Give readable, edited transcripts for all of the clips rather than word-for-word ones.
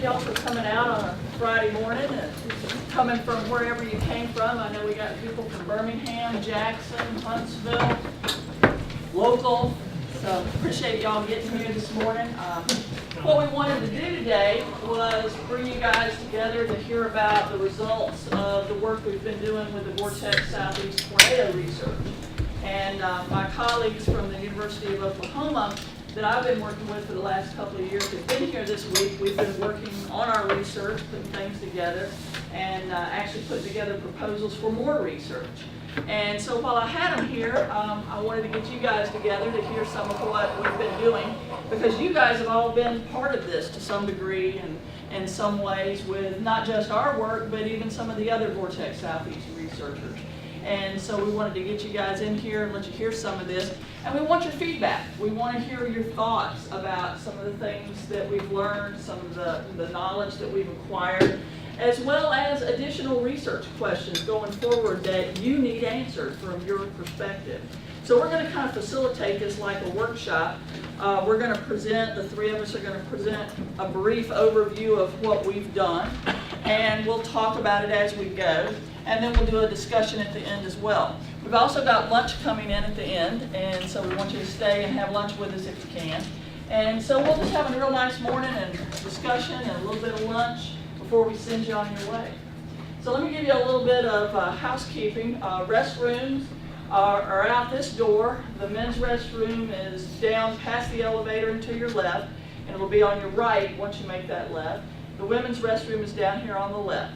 y'all for coming out on a Friday morning and coming from wherever you came from. I know we got people from Birmingham, Jackson, Huntsville, local. So appreciate y'all getting here this morning. What we wanted to do today was bring you guys together to hear about the results of the work we've been doing with the Vortex Southeast Tornado research. And my colleagues from the University of Oklahoma that I've been working with for the last couple of years have been here this week. We've been working on our research, putting things together, and actually putting together proposals for more research. And so while I had them here, I wanted to get you guys together to hear some of what we've been doing, because you guys have all been part of this to some degree and in some ways with not just our work, but even some of the other Vortex Southeast researchers. And so we wanted to get you guys in here and let you hear some of this. And we want your feedback. We want to hear your thoughts about some of the things that we've learned, some of the knowledge that we've acquired, as well as additional research questions going forward that you need answered from your perspective. So we're going to kind of facilitate this like a workshop. We're going to present, the three of us are going to present a brief overview of what we've done, and we'll talk about it as we go. And then we'll do a discussion at the end as well. We've also got lunch coming in at the end, and so we want you to stay and have lunch with us if you can. And so we'll just have a real nice morning and discussion and a little bit of lunch before we send you on your way. So let me give you a little bit of housekeeping. Restrooms are out this door. The men's restroom is down past the elevator and to your left, and it will be on your right once you make that left. The women's restroom is down here on the left.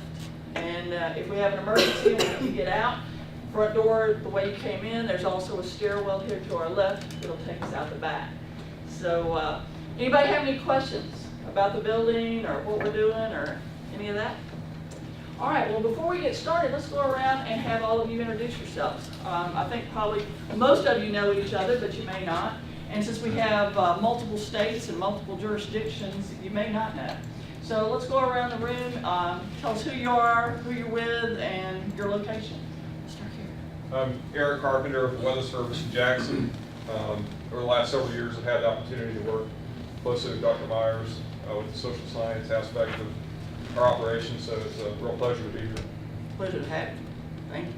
And if we have an emergency and we have to get out, front door the way you came in, there's also a stairwell here to our left that'll take us out the back. So anybody have any questions about the building or what we're doing or any of that? All right, well, before we get started, let's go around and have all of you introduce yourselves. I think probably most of you know each other, but you may not. And since we have multiple states and multiple jurisdictions, you may not know. So let's go around the room. Tell us who you are, who you're with, and your location. Let's start here. I'm Eric Carpenter of the Weather Service in Jackson. Over the last several years, I've had the opportunity to work closely with Dr. Myers with the social science aspect of our operations, so it's a real pleasure to be here. Pleasure to have you. Thank you.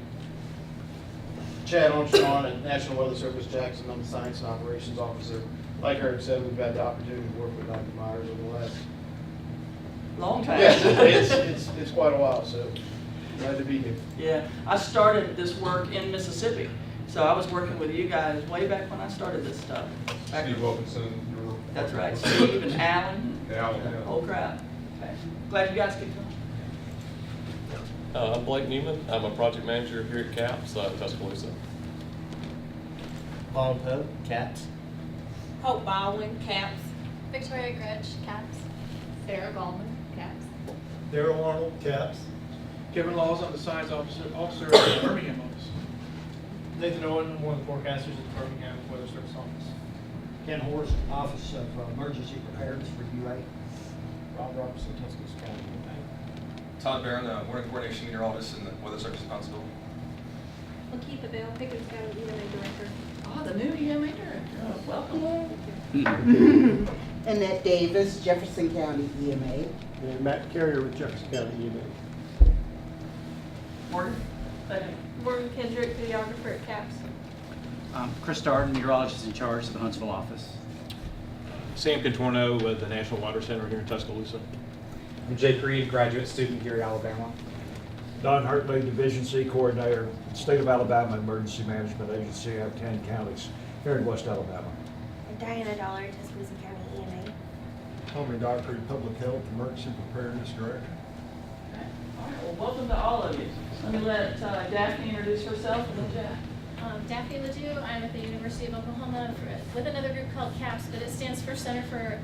Chad Armstrong at National Weather Service Jackson. I'm the Science and Operations Officer. Like Eric said, we've had the opportunity to work with Dr. Myers over the last Long time. Yes, it's quite a while, so glad to be here. Yeah, I started this work in Mississippi, so I was working with you guys way back when I started this stuff. Steve Wilkinson. That's right, Steve and Alan. Alan, yeah. Whole crowd. Okay. Glad you guys could come. I'm Blake Newman. I'm a project manager here at CAPS, Tuscaloosa. Vaughn Pope, CAPS. Hope Baldwin, CAPS. Victoria Gretsch, CAPS. Sarah Goldman, CAPS. Daryl Arnold, CAPS. Kevin Laws, I'm the science officer at the Birmingham office. Nathan Owen, one of the forecasters at the Birmingham Weather Service office. Ken Horst, Office of Emergency Preparedness for UA. Rob Robertson, Tuscaloosa County. Todd Barron, Warning Coordination Meteorologist in the Weather Service in Huntsville. Lakeitha Bell, Pickens County EMA Director. Oh, the new EMA director. Oh, welcome. Annette Davis, Jefferson County EMA. And Matt Carrier with Jefferson County EMA. Morgan. Second. Morgan Kendrick, videographer at CAPS. Chris Darden, meteorologist in charge of the Huntsville office. Sam Contorno with the National Water Center here in Tuscaloosa. I'm Jake Reed, graduate student here at Alabama. Don Hartley, Division C Coordinator, State of Alabama Emergency Management Agency. I have 10 counties here in West Alabama. And Diana Dollar, Tuscaloosa County EMA. Tommy Dockery, Public Health Emergency Preparedness Director. Okay. All right, well, welcome to all of you. Let me let Daphne introduce herself and then Jack. Daphne Ledoux, I'm at the University of Oklahoma with another group called CAPS, but it stands for Center for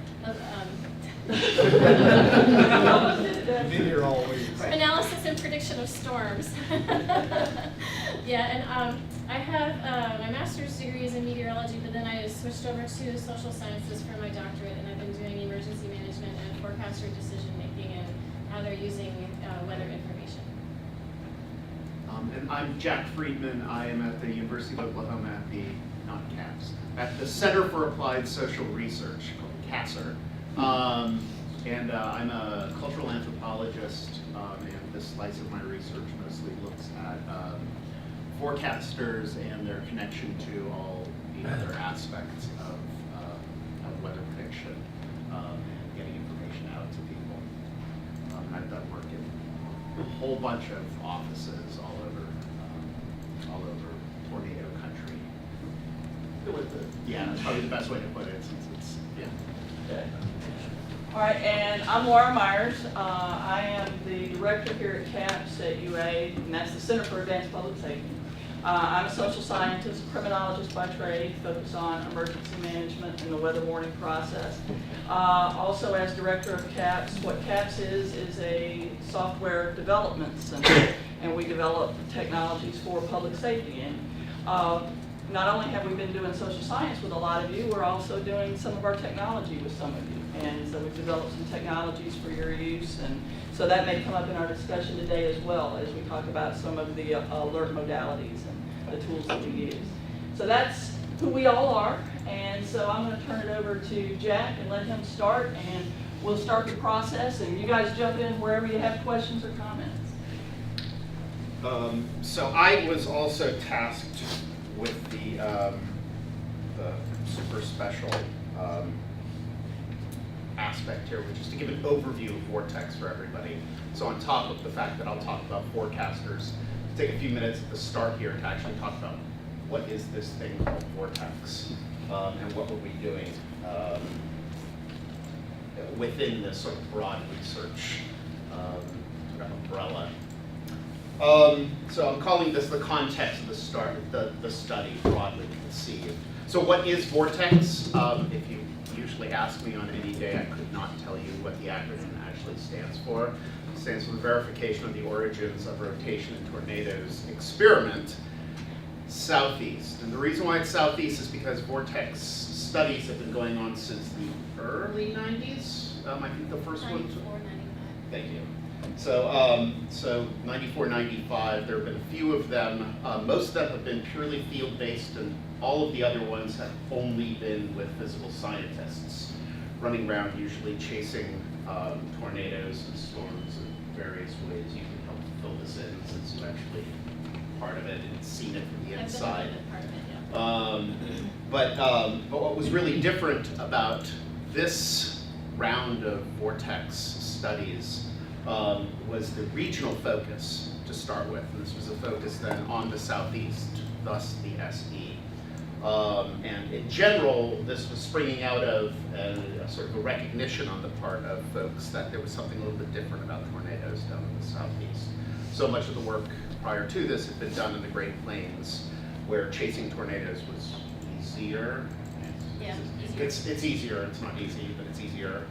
Analysis and Prediction of Storms. Yeah, and I have my master's degree is in meteorology, but then I switched over to social sciences for my doctorate, and I've been doing emergency management and forecaster decision making and how they're using weather information. And I'm Jack Friedman. I am at the University of Oklahoma at the, not CAPS, at the Center for Applied Social Research, called CASR. And I'm a cultural anthropologist, and this slice of my research mostly looks at forecasters and their connection to all the other aspects of weather prediction and getting information out to people. I've done work in a whole bunch of offices all over tornado country. Yeah, that's probably the best way to put it, since it's, yeah. Okay. All right, and I'm Laura Myers. I am the director here at CAPS at UA, and that's the Center for Advanced Public Safety. I'm a social scientist, criminologist by trade, focused on emergency management and the weather warning process. Also, as director of CAPS, what CAPS is a software development center, and we develop technologies for public safety. And not only have we been doing social science with a lot of you, we're also doing some of our technology with some of you. And so we've developed some technologies for your use, and so that may come up in our discussion today as well as we talk about some of the alert modalities and the tools that we use. So that's who we all are, and so I'm going to turn it over to Jack and let him start, and we'll start the process, and you guys jump in wherever you have questions or comments. So I was also tasked with the super special aspect here, which is to give an overview of Vortex for everybody. So on top of the fact that I'll talk about forecasters, take a few minutes at the start here to actually talk about what is this thing called Vortex, and what were we doing within this sort of broad research umbrella. So I'm calling this the context of the study, broadly conceived. So what is Vortex? If you usually ask me on any day, I could not tell you what the acronym actually stands for. It stands for the Verification of the Origins of Rotation in Tornadoes Experiment, Southeast. And the reason why it's Southeast is because Vortex studies have been going on since the early 90s. I think the first one. 94, 95. Thank you. So 94, 95, there have been a few of them. Most of them have been purely field-based, and all of the other ones have only been with physical scientists, running around usually chasing tornadoes and storms in various ways. You can help fill this in since you actually part of it and seen it from the inside. I've been a part of it, yeah. But what was really different about this round of Vortex studies was the regional focus to start with. And this was a focus then on the Southeast, thus the SE. And in general, this was springing out of a sort of a recognition on the part of folks that there was something a little bit different about tornadoes down in the Southeast. So much of the work prior to this had been done in the Great Plains, where chasing tornadoes was easier. Yeah, It's easier. It's not easy, but it's easier.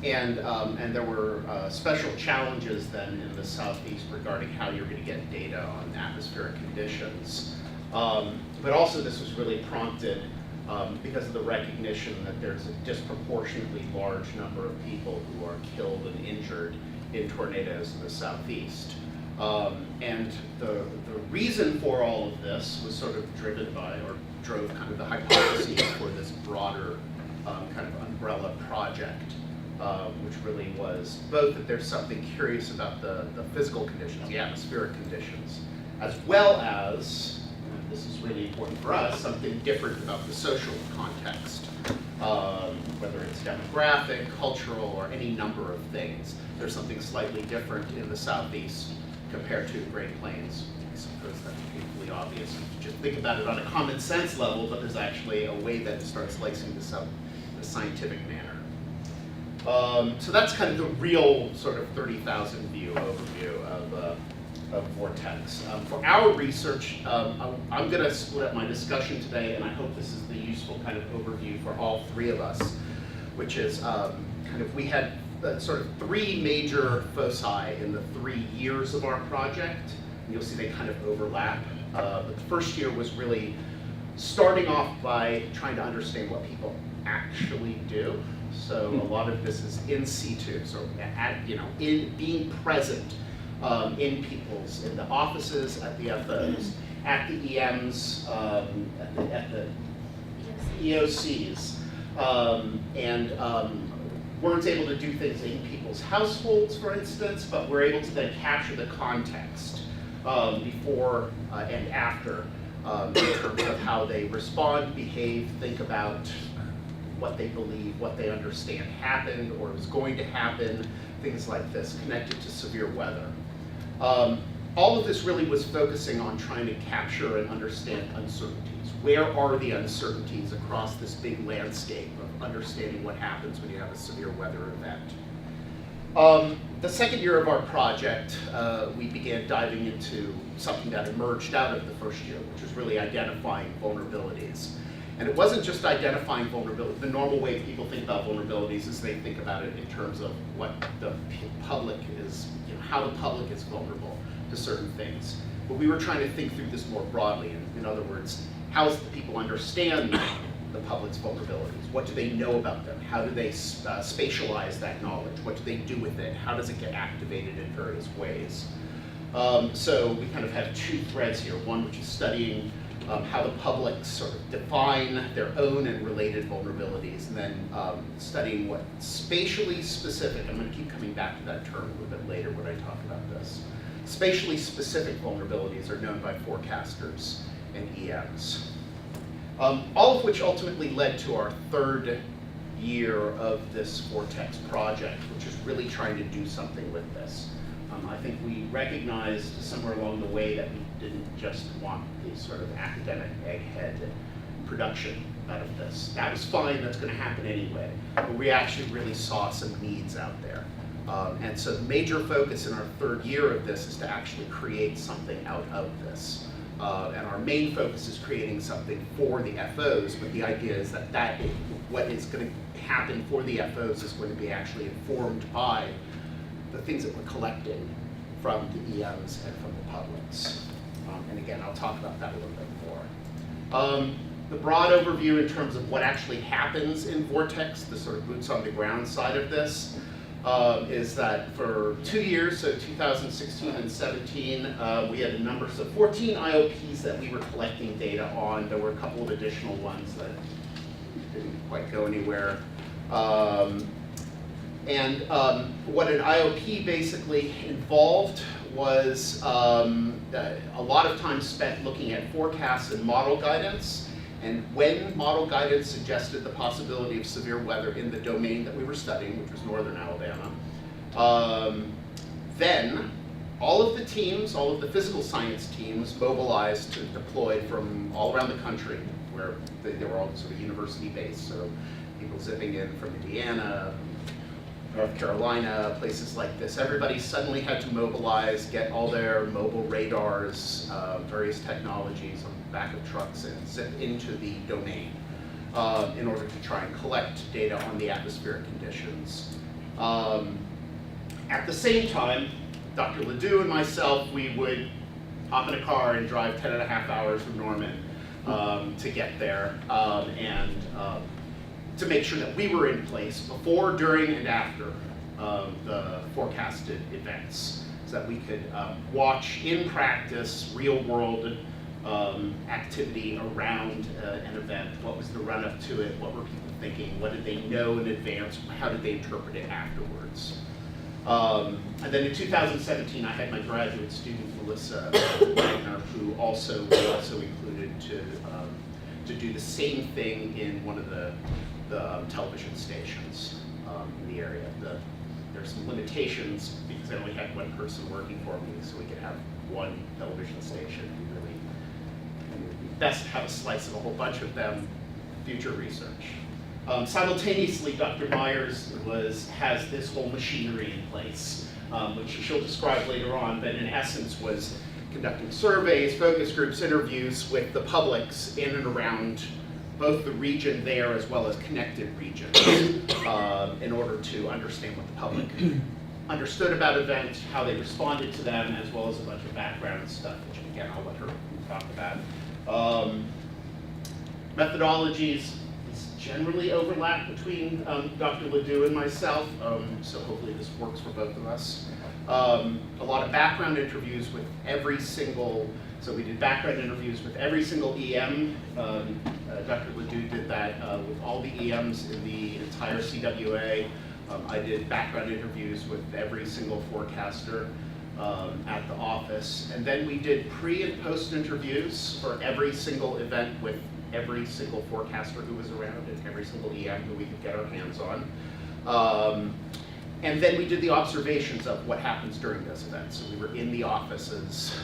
And there were special challenges then in the Southeast regarding how you're going to get data on atmospheric conditions. But also this was really prompted because of the recognition that there's a disproportionately large number of people who are killed and injured in tornadoes in the Southeast. And the reason for all of this was sort of driven by, or drove kind of the hypotheses for this broader kind of umbrella project. Which really was both that there's something curious about the physical conditions, the atmospheric conditions, as well as, and this is really important for us, something different about the social context, whether it's demographic, cultural, or any number of things. There's something slightly different in the Southeast compared to the Great Plains. I suppose that's painfully obvious. You just think about it on a common sense level, but there's actually a way that it starts slicing this up in a scientific manner. So that's kind of the real sort of 30,000 view overview of Vortex. For our research, I'm going to split up my discussion today, and I hope this is the useful kind of overview for all three of us, which is kind of, we had sort of three major foci in the 3 years of our project, and you'll see they kind of overlap. But the first year was really starting off by trying to understand what people actually do. So a lot of this is in situ, so in being present in the offices, at the FOs, at the EMs, at the EOCs, and weren't able to do things in people's households, for instance, but we're able to then capture the context before and after in terms of how they respond, behave, think about what they believe, what they understand happened or is going to happen, things like this connected to severe weather. All of this really was focusing on trying to capture and understand uncertainties. Where are the uncertainties across this big landscape of understanding what happens when you have a severe weather event? The second year of our project, we began diving into something that emerged out of the first year, which was really identifying vulnerabilities. And it wasn't just identifying vulnerability. The normal way people think about vulnerabilities is they think about it in terms of what the public is, how the public is vulnerable to certain things. But we were trying to think through this more broadly. In other words, how does the people understand the public's vulnerabilities? What do they know about them? How do they spatialize that knowledge? What do they do with it? How does it get activated in various ways? So we kind of have two threads here. One which is studying how the public sort of define their own and related vulnerabilities, and then studying what spatially specific, I'm going to keep coming back to that term a little bit later when I talk about this. Spatially specific vulnerabilities are known by forecasters and EMs. All of which ultimately led to our third year of this Vortex project, which is really trying to do something with this. I think we recognized somewhere along the way that we didn't just want the sort of academic egghead production out of this. That was fine, that's going to happen anyway. But we actually really saw some needs out there. And so the major focus in our third year of this is to actually create something out of this. And our main focus is creating something for the FOs, but the idea is that what is going to happen for the FOs is going to be actually informed by the things that we're collecting from the EMs and from the publics. And again, I'll talk about that a little bit more. The broad overview in terms of what actually happens in Vortex, the sort of boots on the ground side of this, is that for 2 years, so 2016 and 17, we had a number, so 14 IOPs that we were collecting data on. There were a couple of additional ones that didn't quite go anywhere. What an IOP basically involved was a lot of time spent looking at forecasts and model guidance. And when model guidance suggested the possibility of severe weather in the domain that we were studying, which was northern Alabama, then all of the teams, all of the physical science teams mobilized to deploy from all around the country, where they were all sort of university-based, so people zipping in from Indiana, North Carolina, places like this. Everybody suddenly had to mobilize, get all their mobile radars, various technologies on the back of trucks and zip into the domain in order to try and collect data on the atmospheric conditions. At the same time, Dr. Ledoux and myself, we would hop in a car and drive 10.5 hours from Norman to get there and to make sure that we were in place before, during, and after the forecasted events, so that we could watch in practice real-world activity around an event. What was the run-up to it? What were people thinking? What did they know in advance? How did they interpret it afterwards? And then in 2017, I had my graduate student, Melissa Wagner, who we also included to do the same thing in one of the television stations in the area. There's some limitations because I only had one person working for me, so we could have one television station. It would be best to have a slice of a whole bunch of them, future research. Simultaneously, Dr. Myers has this whole machinery in place, which she'll describe later on, but in essence was conducting surveys, focus groups, interviews with the publics in and around both the region there as well as connected regions in order to understand what the public understood about events, how they responded to them, as well as a bunch of background stuff, which again, I'll let her talk about. Methodologies generally overlap between Dr. Ledoux and myself, so hopefully this works for both of us. A lot of background interviews with every single, so we did background interviews with every single EM. Dr. Ledoux did that with all the EMs in the entire CWA. I did background interviews with every single forecaster at the office, and then we did pre and post interviews for every single event with every single forecaster who was around and every single EM who we could get our hands on. And then we did the observations of what happens during those events. So we were in the offices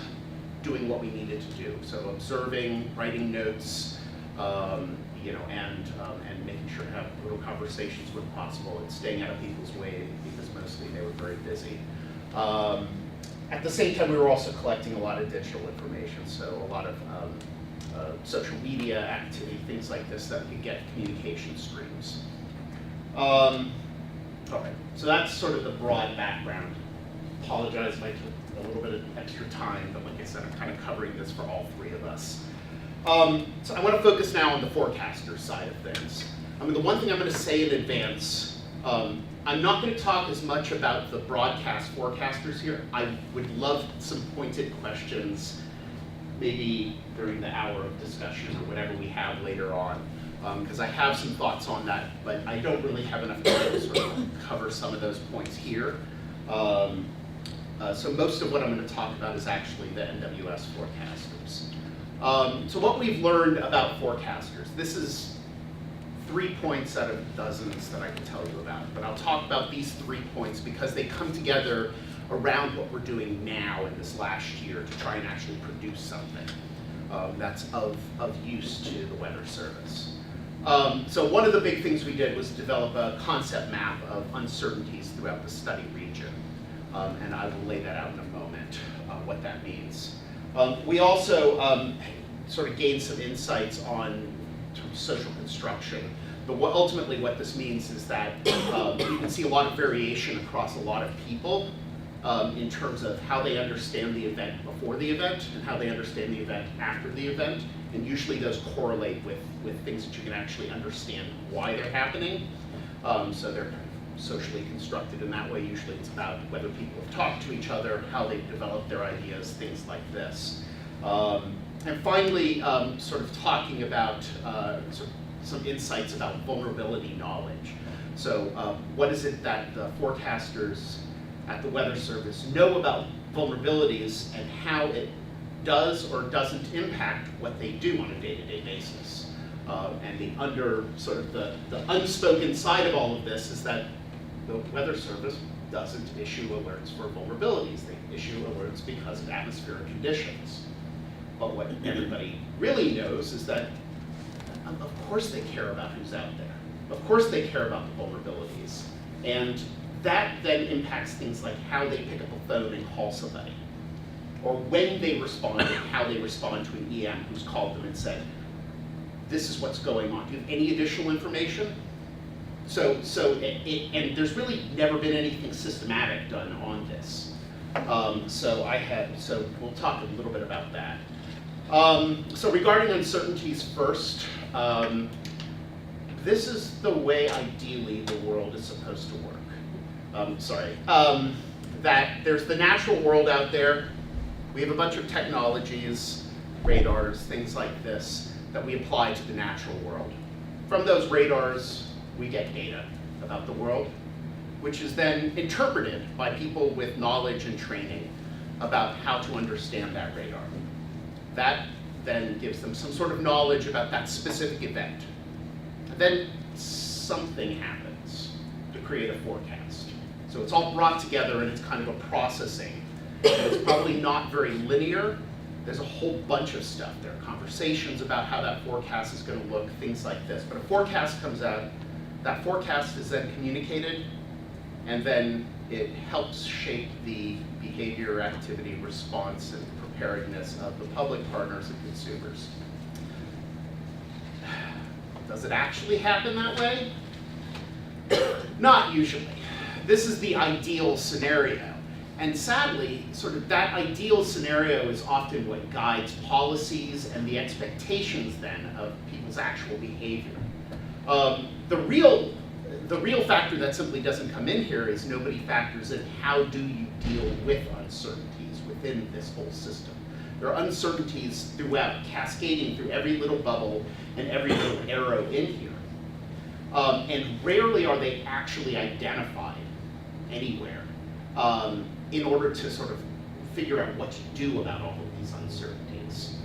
doing what we needed to do. So observing, writing notes, and making sure to have little conversations when possible and staying out of people's way because mostly they were very busy. At the same time, we were also collecting a lot of digital information, so a lot of social media activity, things like this that could get communication streams. Okay, so that's sort of the broad background. Apologize if I took a little bit of extra time, but like I said, I'm kind of covering this for all three of us. So I want to focus now on the forecaster side of things. I mean, the one thing I'm going to say in advance, I'm not going to talk as much about the broadcast forecasters here. I would love some pointed questions, maybe during the hour of discussion or whatever we have later on, because I have some thoughts on that, but I don't really have enough time to sort of cover some of those points here. So most of what I'm going to talk about is actually the NWS forecasters. So what we've learned about forecasters, this is 3 points out of dozens that I can tell you about, but I'll talk about these 3 points because they come together around what we're doing now in this last year to try and actually produce something that's of use to the Weather Service. So one of the big things we did was develop a concept map of uncertainties throughout the study region, and I will lay that out in a moment, what that means. We also sort of gained some insights on social construction. But ultimately what this means is that you can see a lot of variation across a lot of people in terms of how they understand the event before the event and how they understand the event after the event. And usually those correlate with things that you can actually understand why they're happening. So they're socially constructed in that way. Usually it's about whether people have talked to each other, how they've developed their ideas, things like this. And finally, sort of talking about some insights about vulnerability knowledge. So what is it that the forecasters at the Weather Service know about vulnerabilities and how it does or doesn't impact what they do on a day-to-day basis. And the unspoken side of all of this is that the Weather Service doesn't issue alerts for vulnerabilities. They issue alerts because of atmospheric conditions. But what everybody really knows is that, of course they care about who's out there. Of course they care about the vulnerabilities. And that then impacts things like how they pick up a phone and call somebody. Or when they respond and how they respond to an EM who's called them and said, this is what's going on. Do you have any additional information? And there's really never been anything systematic done on this. So we'll talk a little bit about that. So regarding uncertainties first, this is the way ideally the world is supposed to work. That there's the natural world out there. We have a bunch of technologies, radars, things like this, that we apply to the natural world. From those radars, we get data about the world, which is then interpreted by people with knowledge and training about how to understand that radar. That then gives them some sort of knowledge about that specific event. And then something happens to create a forecast. So it's all brought together and it's kind of a processing. And it's probably not very linear. There's a whole bunch of stuff. There are conversations about how that forecast is going to look, things like this. But a forecast comes out, that forecast is then communicated, and then it helps shape the behavior, activity, response, and preparedness of the public partners and consumers. Does it actually happen that way? Not usually. This is the ideal scenario. And sadly, sort of that ideal scenario is often what guides policies and the expectations then of people's actual behavior. The real factor that simply doesn't come in here is nobody factors in how do you deal with uncertainties within this whole system. There are uncertainties throughout, cascading through every little bubble and every little arrow in here. and rarely are they actually identified anywhere in order to sort of figure out what to do about all of these uncertainties.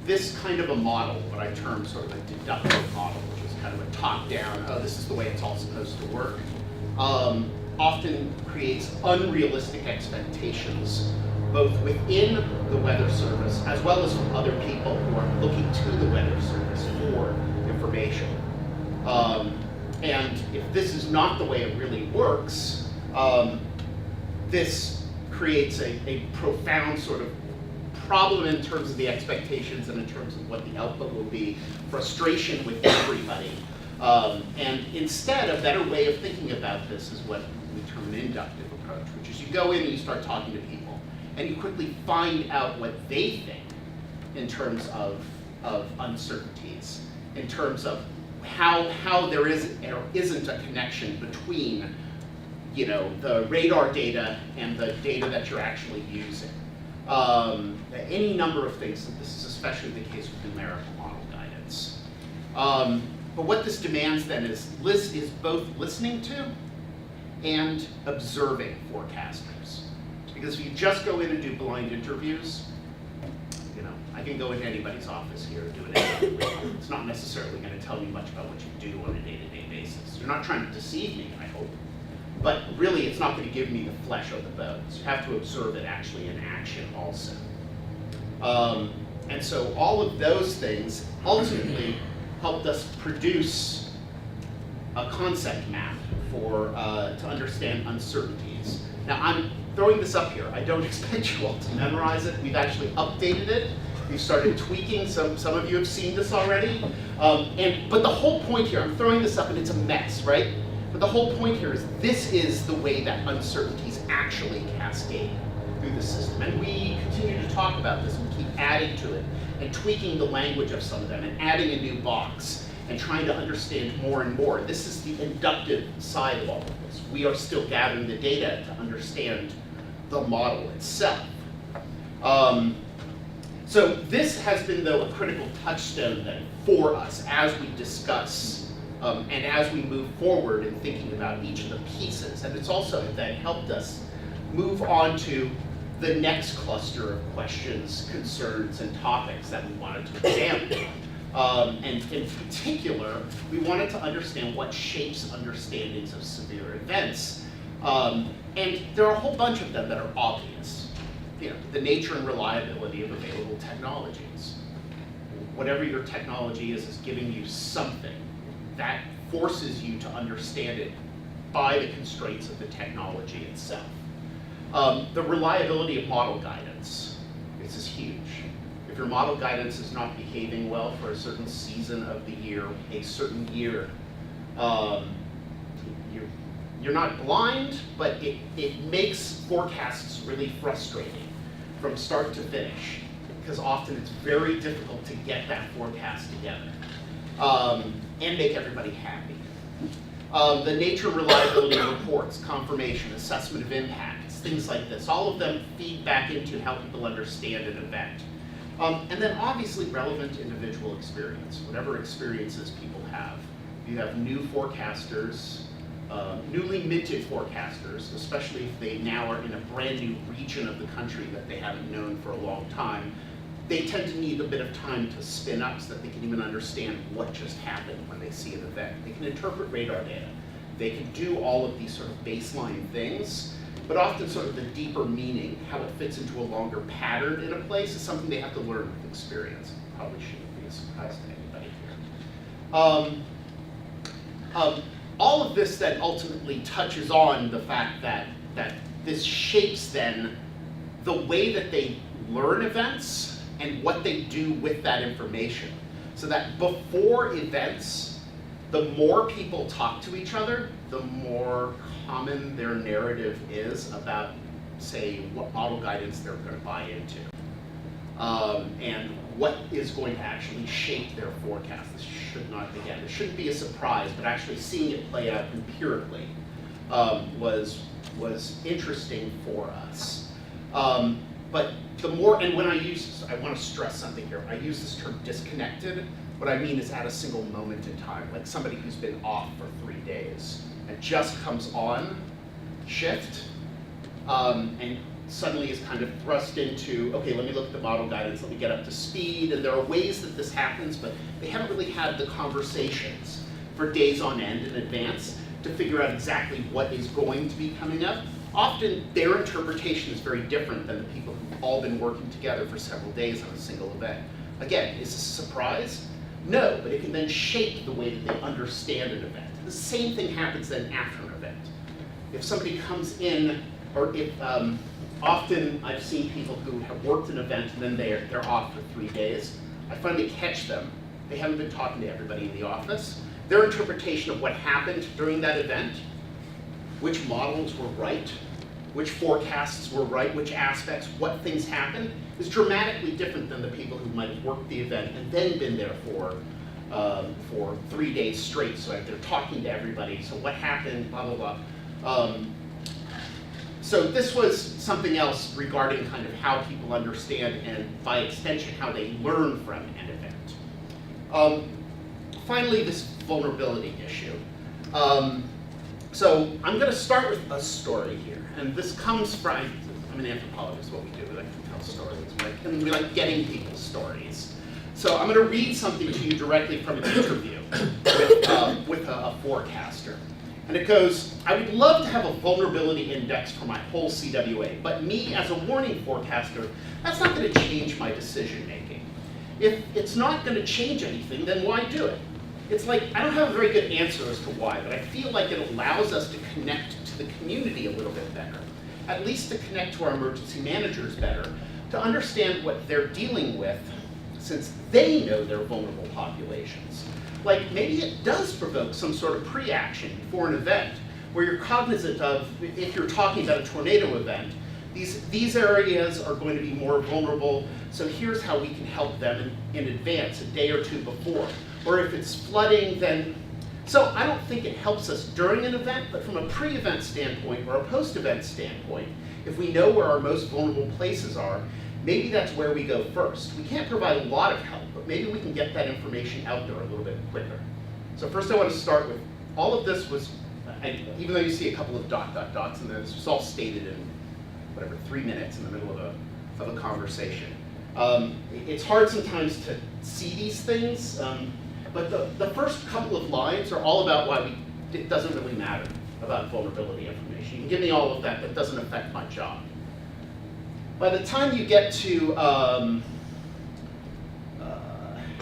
This kind of a model, what I term sort of a deductive model, which is kind of a top-down, oh, this is the way it's all supposed to work, often creates unrealistic expectations, both within the Weather Service as well as from other people who are looking to the Weather Service for information. And if this is not the way it really works, this creates a profound sort of problem in terms of the expectations and in terms of what the output will be, frustration with everybody. And instead, a better way of thinking about this is what we term an inductive approach, which is you go in and you start talking to people, and you quickly find out what they think in terms of uncertainties, in terms of how there is or isn't a connection between, you know, the radar data and the data that you're actually using. Any number of things, and this is especially the case with numerical model guidance. But what this demands then is both listening to and observing forecasters. Because if you just go in and do blind interviews, you know, I can go into anybody's office here and do an interview. It's not necessarily going to tell me much about what you do on a day-to-day basis. You're not trying to deceive me, I hope. But really, it's not going to give me the flesh on the bones. You have to observe it actually in action also. And so all of those things ultimately helped us produce a concept map for to understand uncertainties. Now I'm throwing this up here. I don't expect you all to memorize it. We've actually updated it. We've started tweaking. Some of you have seen this already. But the whole point here, I'm throwing this up and it's a mess, right? But the whole point here is this is the way that uncertainties actually cascade through the system. And we continue to talk about this and keep adding to it and tweaking the language of some of them and adding a new box and trying to understand more and more. This is the inductive side of all of this. We are still gathering the data to understand the model itself. So this has been, though, a critical touchstone then for us as we discuss and as we move forward in thinking about each of the pieces. And it's also then helped us move on to the next cluster of questions, concerns, and topics that we wanted to examine. And in particular, we wanted to understand what shapes understandings of severe events. And there are a whole bunch of them that are obvious. You know, the nature and reliability of available technologies. Whatever your technology is giving you something that forces you to understand it by the constraints of the technology itself. The reliability of model guidance. This is huge. If your model guidance is not behaving well for a certain season of the year, a certain year, you're not blind, but it makes forecasts really frustrating from start to finish, because often it's very difficult to get that forecast together and make everybody happy. The nature and reliability of reports, confirmation, assessment of impacts, things like this, all of them feed back into how people understand an event. And then obviously relevant individual experience, whatever experiences people have. You have new forecasters, newly minted forecasters, especially if they now are in a brand new region of the country that they haven't known for a long time. They tend to need a bit of time to spin up so that they can even understand what just happened when they see an event. They can interpret radar data. They can do all of these sort of baseline things, but often sort of the deeper meaning, how it fits into a longer pattern in a place, is something they have to learn with experience. Probably shouldn't be a surprise to anybody here. All of this then ultimately touches on the fact that this shapes then the way that they learn events and what they do with that information. So that before events, the more people talk to each other, the more common their narrative is about, say, what model guidance they're going to buy into. And what is going to actually shape their forecast. This should not, again, it shouldn't be a surprise, but actually seeing it play out empirically was interesting for us. But the more, and when I use, I want to stress something here. I use this term disconnected. What I mean is at a single moment in time, like somebody who's been off for 3 days and just comes on shift and suddenly is kind of thrust into, okay, let me look at the model guidance, let me get up to speed. And there are ways that this happens, but they haven't really had the conversations for days on end in advance to figure out exactly what is going to be coming up. Often their interpretation is very different than the people who've all been working together for several days on a single event. Again, is this a surprise? No, but it can then shape the way that they understand an event. The same thing happens then after an event. If somebody comes in, or if often I've seen people who have worked an event and then they're off for 3 days. I finally catch them. They haven't been talking to everybody in the office. Their interpretation of what happened during that event, which models were right, which forecasts were right, which aspects, what things happened, is dramatically different than the people who might have worked the event and then been there for 3 days straight. So they're talking to everybody, so what happened, blah, blah, blah. So this was something else regarding kind of how people understand and by extension how they learn from an event. Finally, this vulnerability issue. So I'm going to start with a story here, and this comes from, I'm an anthropologist, what we do, we like to tell stories, and we like getting people's stories. So I'm going to read something to you directly from an interview with a forecaster. And it goes, I would love to have a vulnerability index for my whole CWA, but me as a warning forecaster, that's not going to change my decision making. If it's not going to change anything, then why do it? It's like, I don't have a very good answer as to why, but I feel like it allows us to connect to the community a little bit better, at least to connect to our emergency managers better, to understand what they're dealing with, since they know their vulnerable populations. Like, maybe it does provoke some sort of pre-action before an event, where you're cognizant of, if you're talking about a tornado event, these areas are going to be more vulnerable, so here's how we can help them in advance, a day or two before. Or if it's flooding, then, so I don't think it helps us during an event, but from a pre-event standpoint or a post-event standpoint, if we know where our most vulnerable places are, maybe that's where we go first. We can't provide a lot of help, but maybe we can get that information out there a little bit quicker. So first I want to start with, all of this was, even though you see a couple of dots in there, this was all stated in, whatever, 3 minutes in the middle of a conversation. It's hard sometimes to see these things, but the first couple of lines are all about why it doesn't really matter about vulnerability information. You can give me all of that, but it doesn't affect my job. By the time you get to,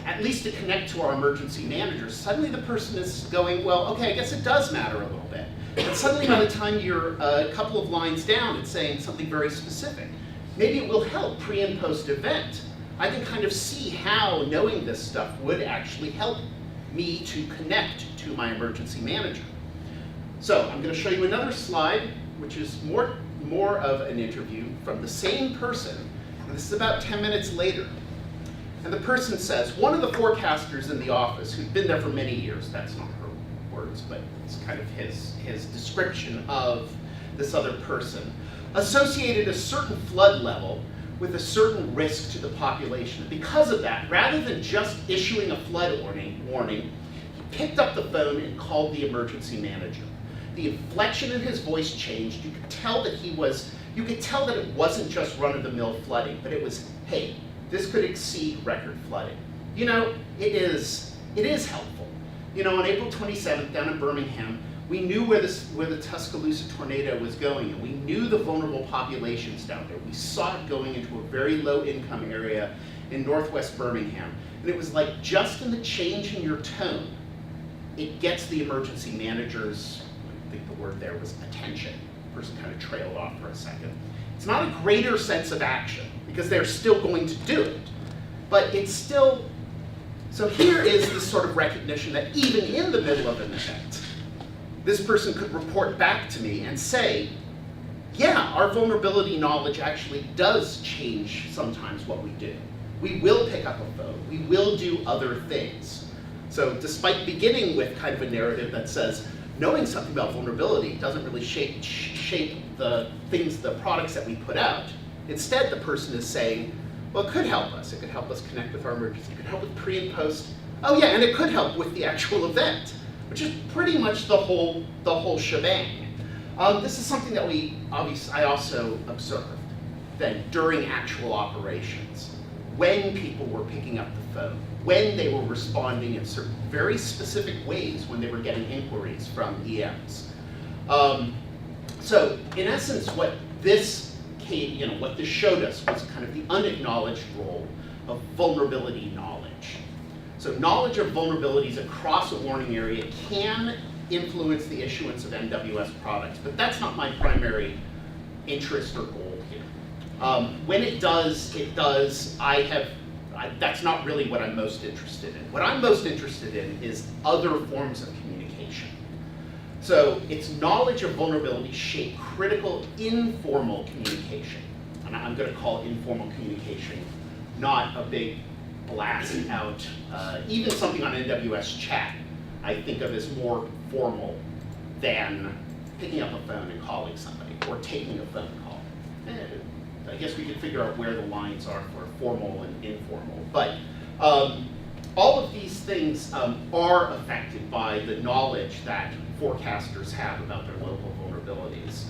at least to connect to our emergency managers, suddenly the person is going, well, okay, I guess it does matter a little bit. And suddenly by the time you're a couple of lines down, it's saying something very specific. Maybe it will help pre and post event. I can kind of see how knowing this stuff would actually help me to connect to my emergency manager. So I'm going to show you another slide, which is more of an interview from the same person. And this is about 10 minutes later. And the person says, one of the forecasters in the office, who'd been there for many years, that's not her words, but it's kind of his description of this other person, associated a certain flood level with a certain risk to the population. Because of that, rather than just issuing a flood warning, he picked up the phone and called the emergency manager. The inflection in his voice changed. You could tell that it wasn't just run-of-the-mill flooding, but it was, hey, this could exceed record flooding. You know, it is helpful. You know, on April 27th down in Birmingham, we knew where the Tuscaloosa tornado was going, and we knew the vulnerable populations down there. We saw it going into a very low-income area in northwest Birmingham. And it was like, just in the change in your tone, it gets the emergency managers, I think the word there was attention. The person kind of trailed off for a second. It's not a greater sense of action, because they're still going to do it. But it's still, so here is this sort of recognition that even in the middle of an event, this person could report back to me and say, yeah, our vulnerability knowledge actually does change sometimes what we do. We will pick up a phone. We will do other things. So despite beginning with kind of a narrative that says, knowing something about vulnerability doesn't really shape the things, the products that we put out, Instead, the person is saying, well, it could help us. It could help us connect with our emergency. It could help with pre and post. Oh yeah, and it could help with the actual event, which is pretty much the whole shebang. This is something that I also observed then during actual operations, when people were picking up the phone, when they were responding in certain very specific ways when they were getting inquiries from EMs. So in essence, what this showed us was kind of the unacknowledged role of vulnerability knowledge. So knowledge of vulnerabilities across a warning area can influence the issuance of NWS products, but that's not my primary interest or goal here. When it does, that's not really what I'm most interested in. What I'm most interested in is other forms of communication. So it's knowledge of vulnerabilities shape critical informal communication. And I'm going to call informal communication not a big blast out. Even something on NWS chat I think of as more formal than picking up a phone and calling somebody or taking a phone call. I guess we could figure out where the lines are for formal and informal. But all of these things are affected by the knowledge that forecasters have about their local vulnerabilities.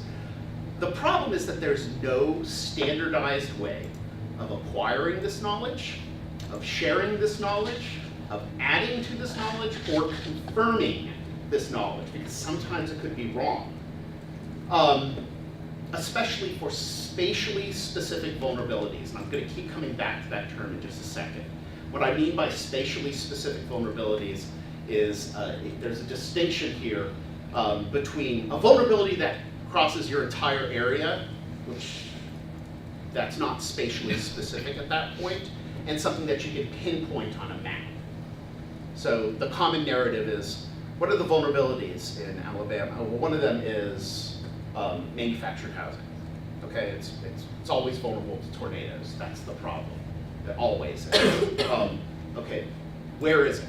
The problem is that there's no standardized way of acquiring this knowledge, of sharing this knowledge, of adding to this knowledge, or confirming this knowledge, because sometimes it could be wrong. Especially for spatially specific vulnerabilities, and I'm going to keep coming back to that term in just a second. What I mean by spatially specific vulnerabilities is there's a distinction here between a vulnerability that crosses your entire area, which that's not spatially specific at that point, and something that you can pinpoint on a map. So the common narrative is, what are the vulnerabilities in Alabama? Well, one of them is manufactured housing. Okay, it's always vulnerable to tornadoes. That's the problem. It always is. Okay, where is it?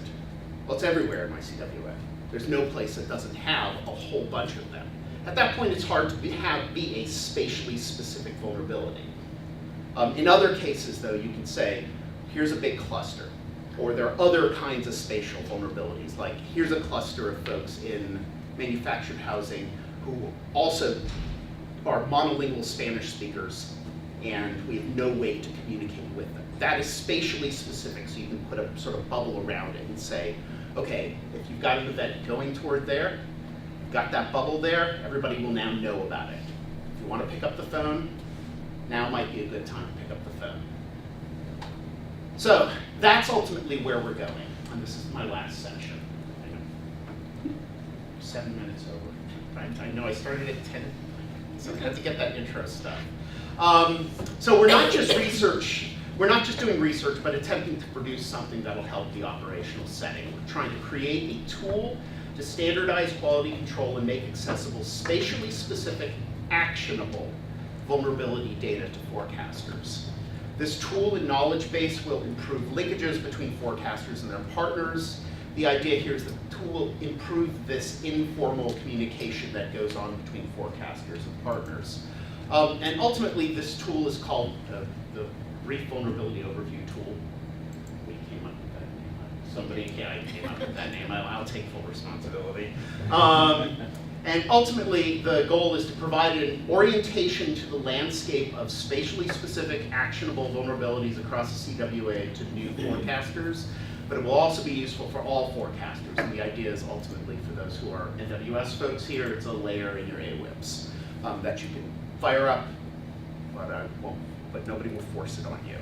Well, it's everywhere in my CWA. There's no place that doesn't have a whole bunch of them. At that point, it's hard to be a spatially specific vulnerability. In other cases, though, you can say, here's a big cluster. Or there are other kinds of spatial vulnerabilities, like here's a cluster of folks in manufactured housing who also are monolingual Spanish speakers, and we have no way to communicate with them. That is spatially specific, so you can put a sort of bubble around it and say, okay, if you've got an event going toward there, you've got that bubble there, everybody will now know about it. If you want to pick up the phone, now might be a good time to pick up the phone. So that's ultimately where we're going, and this is my last section. 7 minutes over. I know I started at 10, so I had to get that intro stuff. So we're not just doing research, but attempting to produce something that'll help the operational setting. We're trying to create a tool to standardize quality control and make accessible spatially specific, actionable vulnerability data to forecasters. This tool and knowledge base will improve linkages between forecasters and their partners. The idea here is that the tool will improve this informal communication that goes on between forecasters and partners. And ultimately, this tool is called the Brief Vulnerability Overview Tool. We came up with that name. Somebody came up with that name. I'll take full responsibility. And ultimately, the goal is to provide an orientation to the landscape of spatially specific, actionable vulnerabilities across the CWA to new forecasters, but it will also be useful for all forecasters. And the idea is ultimately for those who are NWS folks here, it's a layer in your AWIPS that you can fire up, but nobody will force it on you.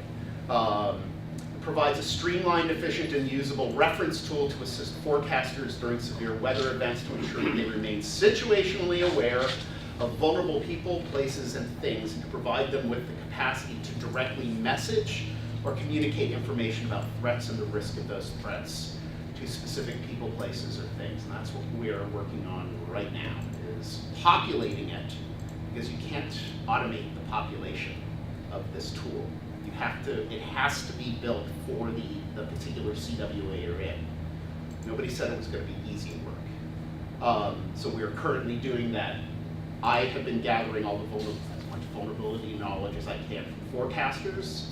Provides a streamlined, efficient, and usable reference tool to assist forecasters during severe weather events to ensure that they remain situationally aware of vulnerable people, places, and things, and to provide them with the capacity to directly message or communicate information about threats and the risk of those threats to specific people, places, or things. And that's what we are working on right now, is populating it, because you can't automate the population of this tool. It has to be built for the particular CWA you're in. Nobody said it was going to be easy work. So we're currently doing that. I have been gathering all the vulnerabilities. vulnerability knowledge as I can from forecasters.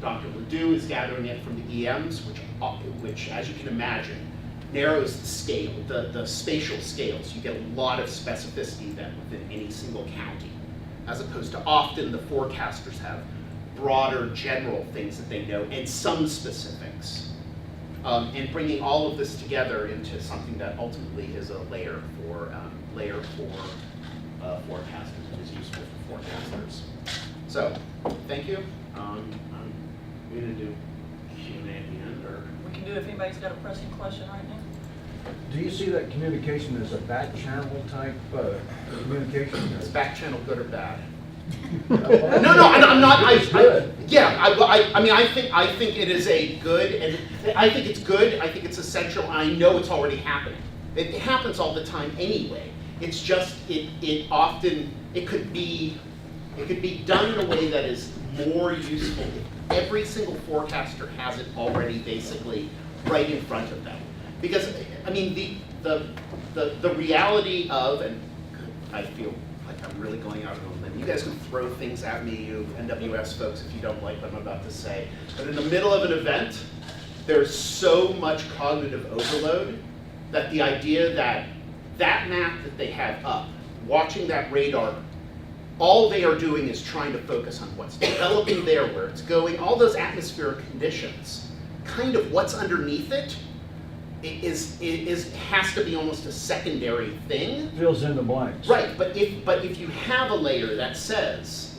Dr. Ledoux is gathering it from the EMs, which, as you can imagine, narrows the scale, the spatial scales. You get a lot of specificity then within any single county, as opposed to often the forecasters have broader general things that they know and some specifics. And bringing all of this together into something that ultimately is a layer for forecasters and is useful for forecasters. So, thank you. I'm going to do Q&A at the end, or We can do it if anybody's got a pressing question right now. Do you see that communication as a back channel type communication? is back channel good or bad? No, I'm not. I think it is a good, and I think it's good. I think it's essential. And I know it's already happening. It happens all the time anyway. It's just it often could be done in a way that is more useful. Every single forecaster has it already basically right in front of them. Because I mean the reality of, and I feel like I'm really going out on a limb. You guys can throw things at me, you NWS folks, if you don't like what I'm about to say. But in the middle of an event, there's so much cognitive overload that the idea that that map that they have up, watching that radar, all they are doing is trying to focus on what's developing there, where it's going, all those atmospheric conditions, kind of what's underneath it has to be almost a secondary thing. Fills in the blanks. Right, but if you have a layer that says,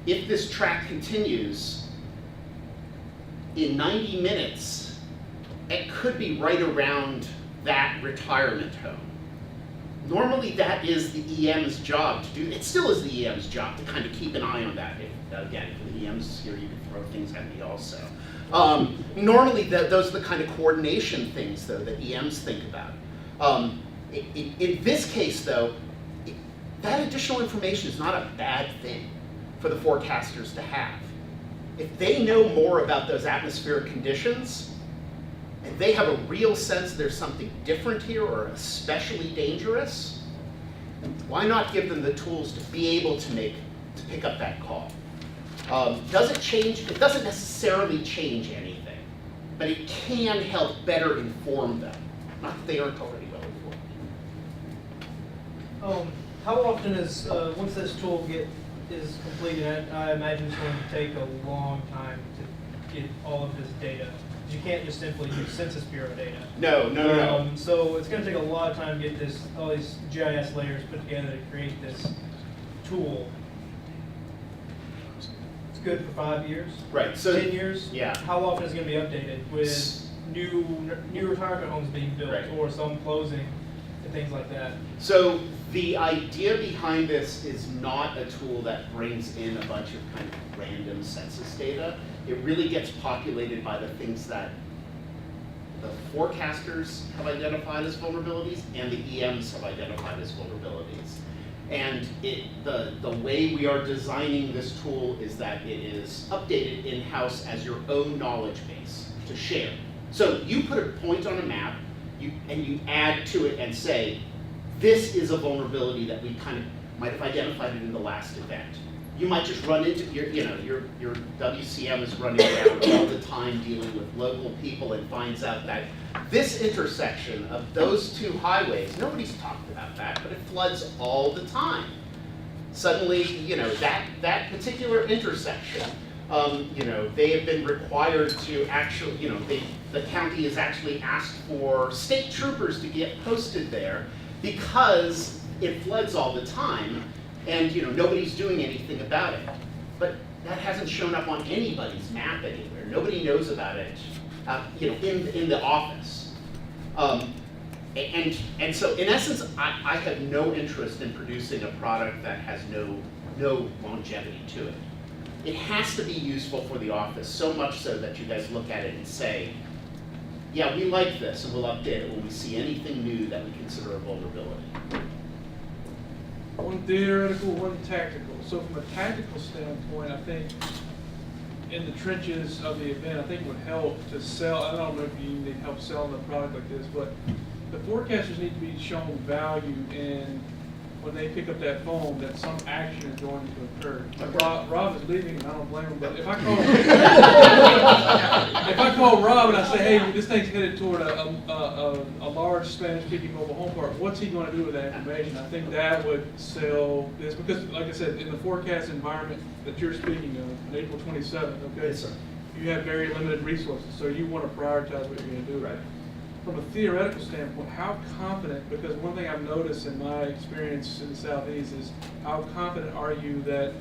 if this track continues in 90 minutes, it could be right around that retirement home. Normally that is the EM's job to do. It still is the EM's job to kind of keep an eye on that. Again, for the EMs here, you can throw things at me also. Normally those are the kind of coordination things, though, that EMs think about. In this case, though, that additional information is not a bad thing for the forecasters to have. If they know more about those atmospheric conditions, and they have a real sense there's something different here or especially dangerous, why not give them the tools to be able to pick up that call? Does it change? It doesn't necessarily change anything, but it can help better inform them. Not that they aren't already well informed. How often is, once this tool is completed, I imagine it's going to take a long time to get all of this data. You can't just simply use Census Bureau data. No. So it's going to take a lot of time to get all these GIS layers put together to create this tool. It's good for 5 years. Right. So 10 years. Yeah. How often is it going to be updated with new retirement homes being built, right, or some closing and things like that? So the idea behind this is not a tool that brings in a bunch of kind of random census data. It really gets populated by the things that the forecasters have identified as vulnerabilities and the EMs have identified as vulnerabilities. And the way we are designing this tool is that it is updated in-house as your own knowledge base to share. So you put a point on a map, and you add to it and say, this is a vulnerability that we kind of might have identified it in the last event. You might just run into, your WCM is running around all the time dealing with local people and finds out that this intersection of those two highways, nobody's talked about that, but it floods all the time. Suddenly, that particular intersection, they have been required to actually, the county has actually asked for state troopers to get posted there because it floods all the time. And nobody's doing anything about it. But that hasn't shown up on anybody's map anywhere. Nobody knows about it, in the office. And so in essence, I have no interest in producing a product that has no longevity to it. It has to be useful for the office, so much so that you guys look at it and say, yeah, we like this, and we'll update it when we see anything new that we consider a vulnerability. One theoretical, one tactical. So from a tactical standpoint, I think in the trenches of the event, I think it would help to sell. I don't know if you need help selling a product like this, but the forecasters need to be shown value in when they pick up that phone, that some action is going to occur. Like Rob is leaving, and I don't blame him, but if I call, if I call Rob and I say, hey, this thing's headed toward a large Spanish-speaking mobile home park, what's he going to do with that information? I think that would sell this, because like I said, in the forecast environment that you're speaking of, on April 27th, okay? Yes, sir. You have very limited resources, so you want to prioritize what you're going to do. Right. From a theoretical standpoint, how confident, because one thing I've noticed in my experience in the Southeast is how confident are you that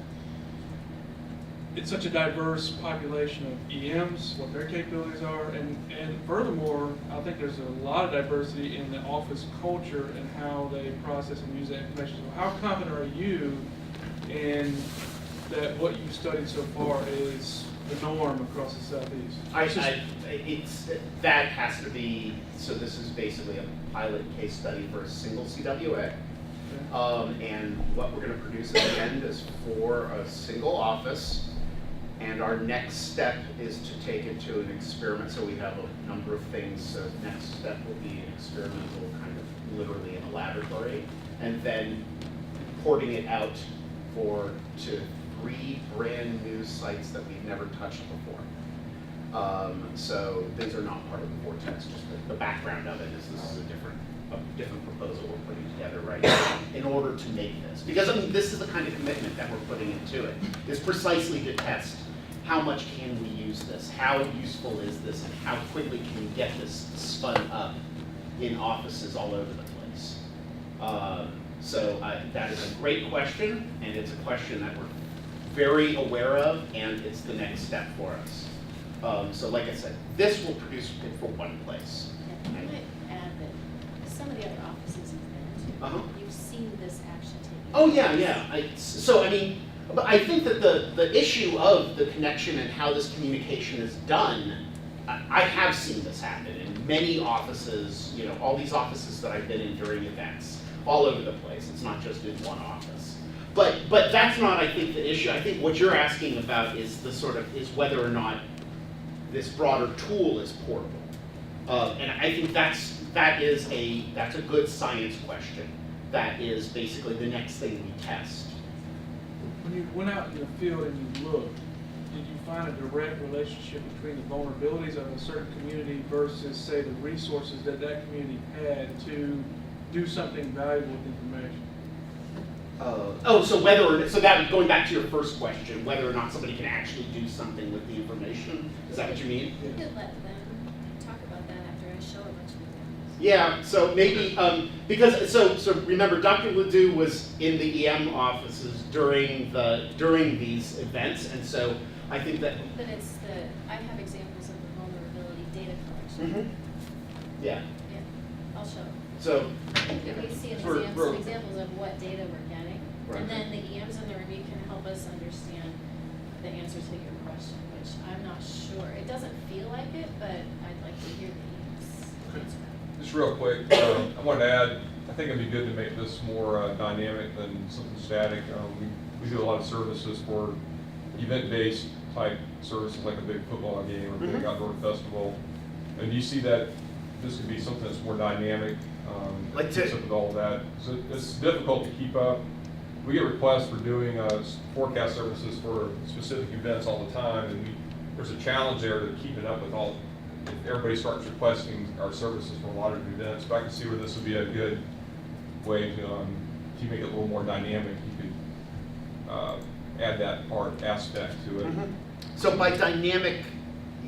it's such a diverse population of EMs, what their capabilities are, and furthermore, I think there's a lot of diversity in the office culture and how they process and use that information. So how confident are you in that what you've studied so far is the norm across the Southeast? That has to be, so this is basically a pilot case study for a single CWA. And what we're going to produce at the end is for a single office. And our next step is to take it to an experiment. So we have a number of things. So next step will be an experimental kind of literally in a laboratory. And then porting it out to 3 brand new sites that we've never touched before. So these are not part of the Vortex, just the background of it is this is a different proposal we're putting together right now in order to make this. Because I mean, this is the kind of commitment that we're putting into it, is precisely to test how much can we use this, how useful is this, and how quickly can we get this spun up in offices all over the place. So that is a great question, and it's a question that we're very aware of, and it's the next step for us. So like I said, this will produce it for one place. I might add that some of the other offices you've been to, you've seen this action taken. Oh yeah. But I think that the issue of the connection and how this communication is done, I have seen this happen in many offices, all these offices that I've been in during events, all over the place. It's not just in one office. But that's not, I think, the issue. I think what you're asking about is is whether or not this broader tool is portable. And I think that's a good science question. That is basically the next thing we test. When you went out in the field and you looked, did you find a direct relationship between the vulnerabilities of a certain community versus, say, the resources that community had to do something valuable with information? So that going back to your first question, whether or not somebody can actually do something with the information, is that what you mean? You could let them talk about that after I show a bunch of examples. Yeah, so maybe, because, so remember, Dr. Ledoux was in the EM offices during these events, and so I think that... But I have examples of the vulnerability data collection. Yeah. Yeah, I'll show. So... If we see some examples of what data we're getting, and then the EMs in the review can help us understand the answer to your question, which I'm not sure. It doesn't feel like it, but I'd like to hear the EMs answer that. Just real quick, I wanted to add, I think it'd be good to make this more dynamic than something static. We do a lot of services for event-based type services, like a big football game or a big outdoor festival. And you see that this could be something that's more dynamic, keeps up with all of that. So it's difficult to keep up. We get requests for doing forecast services for specific events all the time, and there's a challenge there to keeping up with all. If everybody starts requesting our services for a lot of events, but I can see where this would be a good way to make it a little more dynamic. You could add that aspect to it. So by dynamic,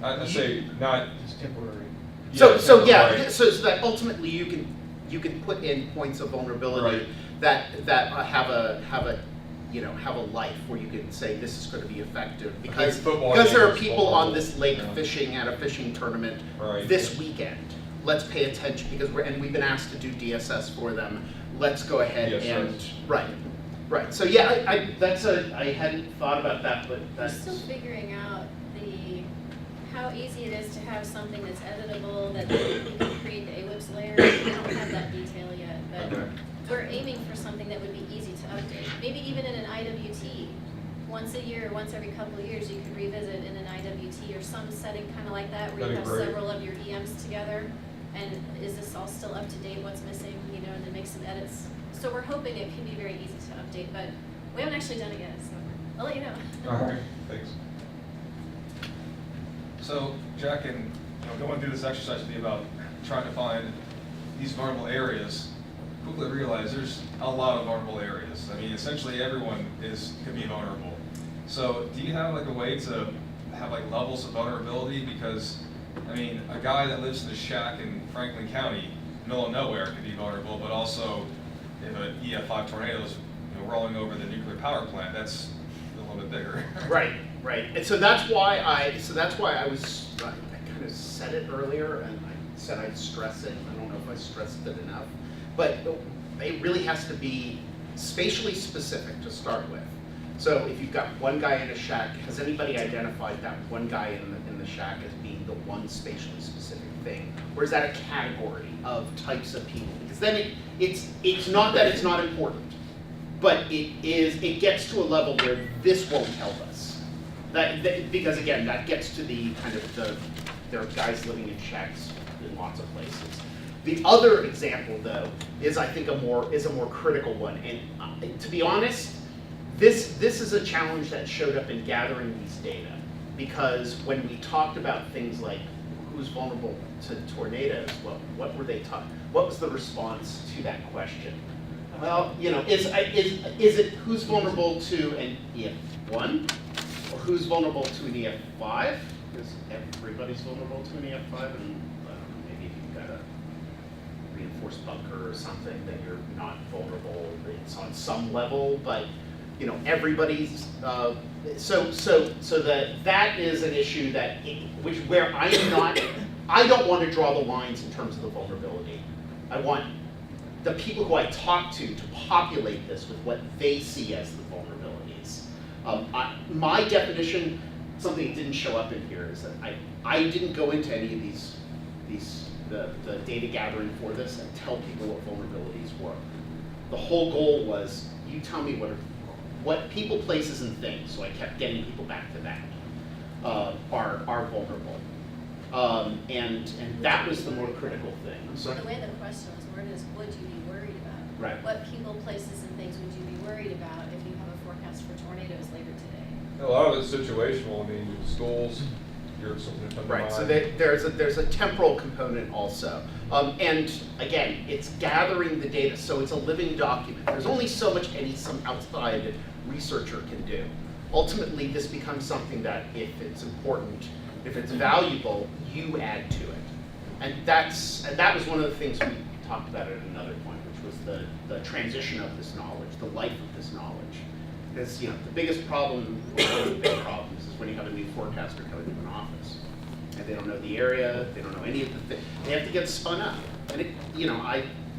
I say not It's temporary. so temporary. so that ultimately you can put in points of vulnerability that have a life where you can say this is going to be effective because there are people on this lake fishing at a fishing tournament this weekend. Let's pay attention because we've been asked to do DSS for them. Let's go ahead and right. So yeah, I hadn't thought about that, but that's We're still figuring out how easy it is to have something that's editable, that you can create the AWIPS layer. We don't have that detail yet, but we're aiming for something that would be easy to update. Maybe even in an IWT, once a year, once every couple of years, you could revisit in an IWT or some setting kind of like that, where you have several of your EMs together. And is this all still up to date? What's missing? And then make some edits. So we're hoping it can be very easy to update, but we haven't actually done it yet, so I'll let you know. All right, thanks. So, Jack, and going through this exercise with you about trying to find these vulnerable areas, quickly realize there's a lot of vulnerable areas. I mean, essentially everyone could be vulnerable. So, do you have like a way to have like levels of vulnerability? Because, I mean, a guy that lives in a shack in Franklin County, middle of nowhere, could be vulnerable, but also if an EF5 tornado is rolling over the nuclear power plant, that's a little bit bigger. Right, right. And so that's why I kind of said it earlier, and I said I'd stress it. I don't know if I stressed it enough, but it really has to be spatially specific to start with. So if you've got one guy in a shack, has anybody identified that one guy in the shack as being the one spatially specific thing? Or is that a category of types of people? Because then it's not that it's not important, but it gets to a level where this won't help us. Because again, that gets to the kind of there are guys living in shacks in lots of places. The other example, though, is I think a more critical one. And to be honest, this is a challenge that showed up in gathering these data, because when we talked about things like who's vulnerable to tornadoes, what were they taught? What was the response to that question? Well, is it who's vulnerable to an EF1 or who's vulnerable to an EF5? Because everybody's vulnerable to an EF5, and maybe if you've got a reinforced bunker or something, that you're not vulnerable. It's on some level, but everybody's. So that is an issue where I don't want to draw the lines in terms of the vulnerability. I want the people who I talk to populate this with what they see as the vulnerabilities. My definition, something that didn't show up in here, is that I didn't go into any of the data gathering for this and tell people what vulnerabilities were. The whole goal was, you tell me what people, places, and things, so I kept getting people back to that, are vulnerable. And that was the more critical thing. So the way the question was worded is, would you be worried about? Right. What people, places, and things would you be worried about if you have a forecast for tornadoes later today? A lot of it's situational. I mean, schools, you're something to come to Right, mind. so there's a temporal component also. And again, it's gathering the data, so it's a living document. There's only so much some outside researcher can do. Ultimately, this becomes something that if it's important, if it's valuable, you add to it. And that was one of the things we talked about at another point, which was the transition of this knowledge, the life of this knowledge. Because the biggest problem, one of the big problems, is when you have a new forecaster coming to an office, and they don't know the area, they don't know any of the things. They have to get spun up. And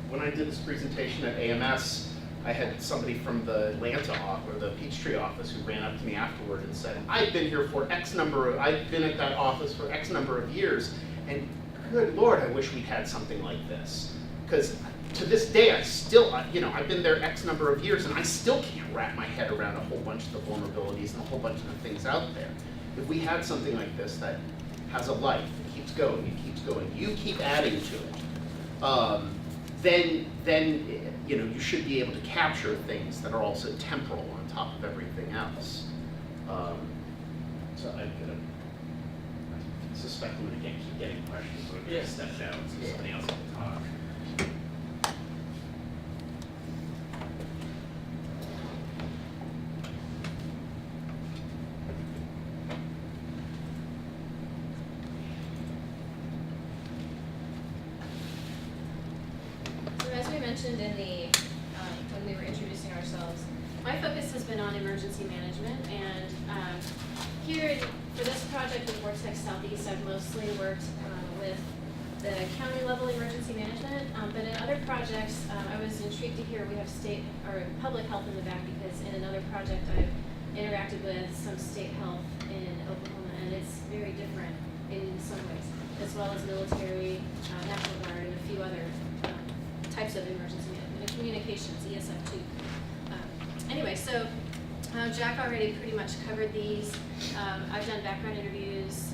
when I did this presentation at AMS, I had somebody from the Atlanta office, or the Peachtree office, who ran up to me afterward and said, I've been at that office for X number of years, and good Lord, I wish we'd had something like this. Because to this day, I've been there X number of years, and I still can't wrap my head around a whole bunch of the vulnerabilities and a whole bunch of the things out there. If we had something like this that has a life, it keeps going, you keep adding to it, then you should be able to capture things that are also temporal on top of everything else. So I suspect I'm going to keep getting questions, so I'm going to step down so somebody else can talk. So as we mentioned in when we were introducing ourselves, my focus has been on emergency management, and here for this project with Vortex Southeast, I've mostly worked with the county level emergency management, but in other projects, I was intrigued to hear we have state or public health in the back, because in another project I've interacted with some state health in Oklahoma, and it's very different in some ways, as well as military, National Guard, and a few other types of emergency management, and communications, ESF2. Anyway, so Jack already pretty much covered these. I've done background interviews.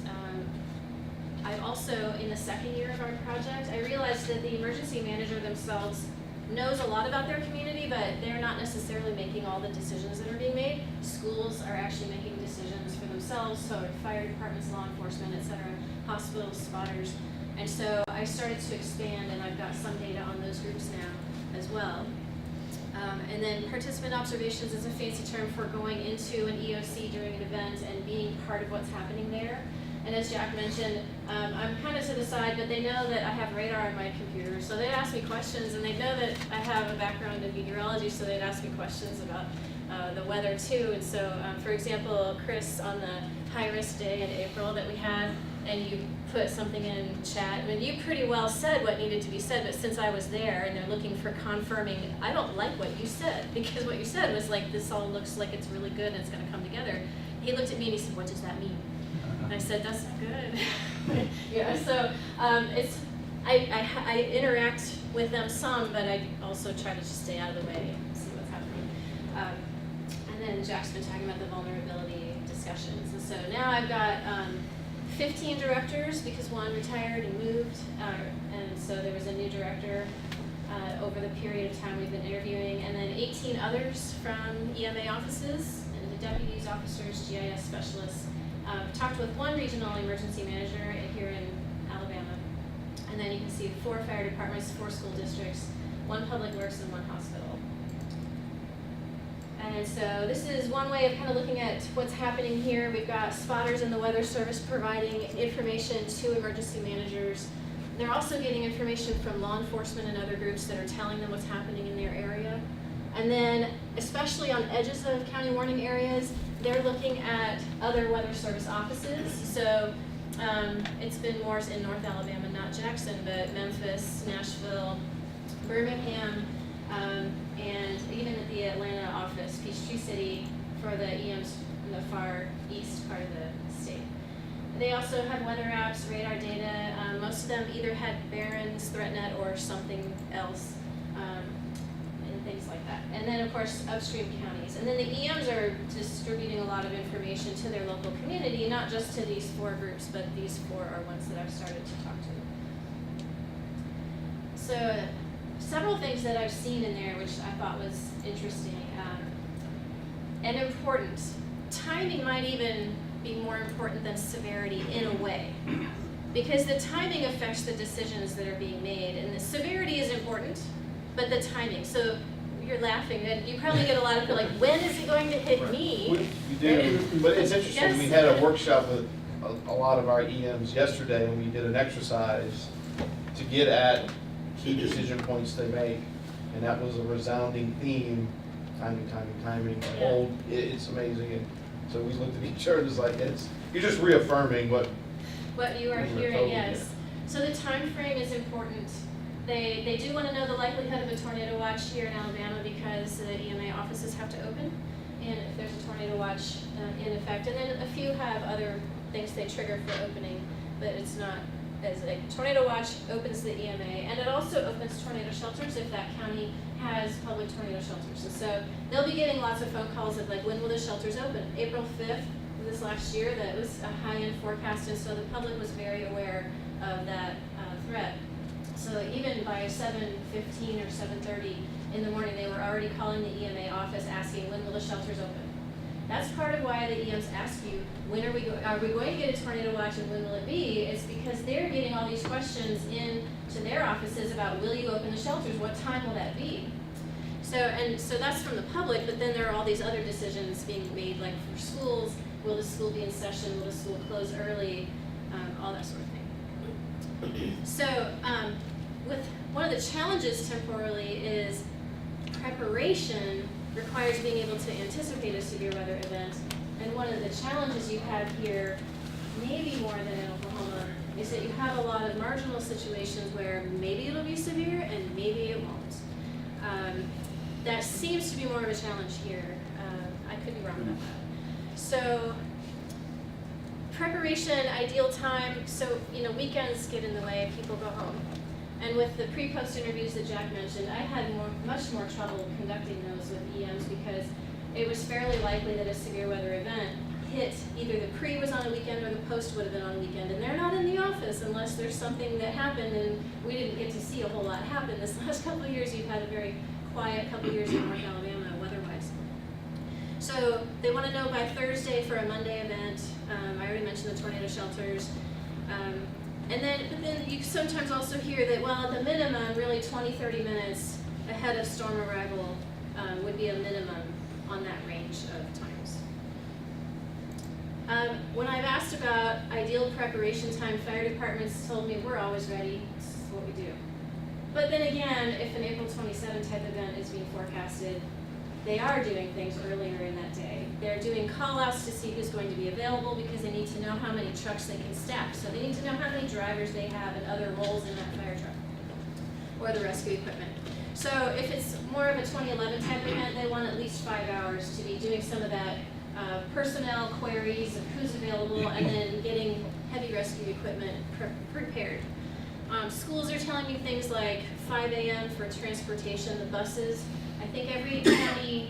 I've also, in the second year of our project, I realized that the emergency manager themselves knows a lot about their community, but they're not necessarily making all the decisions that are being made. Schools are actually making decisions for themselves, so fire departments, law enforcement, et cetera, hospitals, spotters. And so I started to expand, and I've got some data on those groups now as well. And then participant observations is a fancy term for going into an EOC during an event and being part of what's happening there. And as Jack mentioned, I'm kind of to the side, but they know that I have radar on my computer. So they'd ask me questions, and they know that I have a background in meteorology, so they'd ask me questions about the weather too. And so, for example, Chris, on the high-risk day in April that we had, and you put something in chat, I mean, you pretty well said what needed to be said, but since I was there and they're looking for confirming, I don't like what you said, because what you said was like, this all looks like it's really good and it's gonna come together. He looked at me and he said, what does that mean? And I said, that's not good. Yeah, so I interact with them some, but I also try to just stay out of the way and see what's happening. And then Jack's been talking about the vulnerability discussions. And so now I've got 15 directors because one retired and moved, and so there was a new director over the period of time we've been interviewing, and then 18 others from EMA offices, and the deputies, officers, GIS specialists. Talked with one regional emergency manager here in Alabama, and then you can see 4 fire departments, 4 school districts, 1 public works, and 1 hospital. And so this is one way of kind of looking at what's happening here. We've got spotters in the Weather Service providing information to emergency managers. They're also getting information from law enforcement and other groups that are telling them what's happening in their area. And then, especially on edges of county warning areas, they're looking at other Weather Service offices. So it's been more in North Alabama, not Jackson, but Memphis, Nashville, Birmingham, and even at the Atlanta office, Peachtree City, for the EMs in the far east part of the state. They also have weather apps, radar data. Most of them either had Barron's, ThreatNet, or something else, and things like that. And then, of course, upstream counties. And then the EMs are distributing a lot of information to their local community, not just to these 4 groups, but these 4 are ones that I've started to talk to. So, several things that I've seen in there which I thought was interesting and important. Timing might even be more important than severity in a way, because the timing affects the decisions that are being made, and the severity is important, but the timing. So you're laughing, and you probably get a lot of people like, when is it going to hit me? You do, but it's interesting, Yes. we had a workshop with a lot of our EMs yesterday, and we did an exercise to get at key decision points they make, and that was a resounding theme, timing, Yeah. it's amazing, and so we looked at each other, and it's like, you're just reaffirming what you are we were hearing, told, yes. So the time frame is important. They do want to know the likelihood of a tornado watch here in Alabama because the EMA offices have to open, and if there's a tornado watch in effect. And then a few have other things they trigger for opening, but it's not as a tornado watch opens the EMA, and it also opens tornado shelters if that county has public tornado shelters. And so they'll be getting lots of phone calls of like, when will the shelters open? April 5th this last year, that was a high-end forecast, and so the public was very aware of that threat. So even by 7:15 or 7:30 in the morning, they were already calling the EMA office asking, when will the shelters open? That's part of why the EMs ask you, when are we going to get a tornado watch and when will it be? It's because they're getting all these questions into their offices about, will you open the shelters? What time will that be? So that's from the public, but then there are all these other decisions being made, like for schools, will the school be in session? Will the school close early? All that sort of thing. So with one of the challenges temporally is preparation requires being able to anticipate a severe weather event. And one of the challenges you have here, maybe more than in Oklahoma, is that you have a lot of marginal situations where maybe it'll be severe and maybe it won't. That seems to be more of a challenge here. I could be wrong about that. So preparation, ideal time, so weekends get in the way, people go home. And with the pre-post interviews that Jack mentioned, I had much more trouble conducting those with EMs because it was fairly likely that a severe weather event hit, either the pre was on a weekend or the post would have been on a weekend, and they're not in the office unless there's something that happened, and we didn't get to see a whole lot happen. This last couple of years, you've had a very quiet couple of years in North Alabama weather-wise. So they want to know by Thursday for a Monday event. I already mentioned the tornado shelters. But then you sometimes also hear that, well, at the minimum, really 20, 30 minutes ahead of storm arrival would be a minimum on that range of times. When I've asked about ideal preparation time, fire departments told me we're always ready, this is what we do. But then again, if an April 27 type event is being forecasted, they are doing things earlier in that day. They're doing call-outs to see who's going to be available because they need to know how many trucks they can staff. So they need to know how many drivers they have and other roles in that fire truck or the rescue equipment. So if it's more of a 2011 type event, they want at least 5 hours to be doing some of that personnel queries of who's available and then getting heavy rescue equipment prepared. Schools are telling me things like 5 a.m. for transportation, the buses. I think every county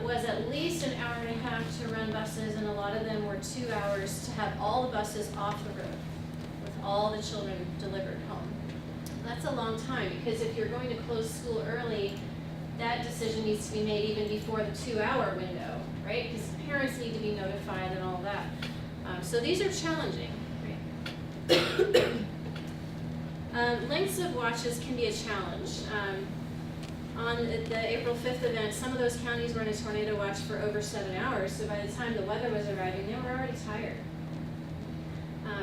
was at least an hour and a half to run buses, and a lot of them were 2 hours to have all the buses off the road with all the children delivered home. That's a long time, because if you're going to close school early, that decision needs to be made even before the 2-hour window, right? Because parents need to be notified and all that. So these are challenging, right? Lengths of watches can be a challenge. On the April 5th event, some of those counties were in a tornado watch for over 7 hours, so by the time the weather was arriving, they were already tired.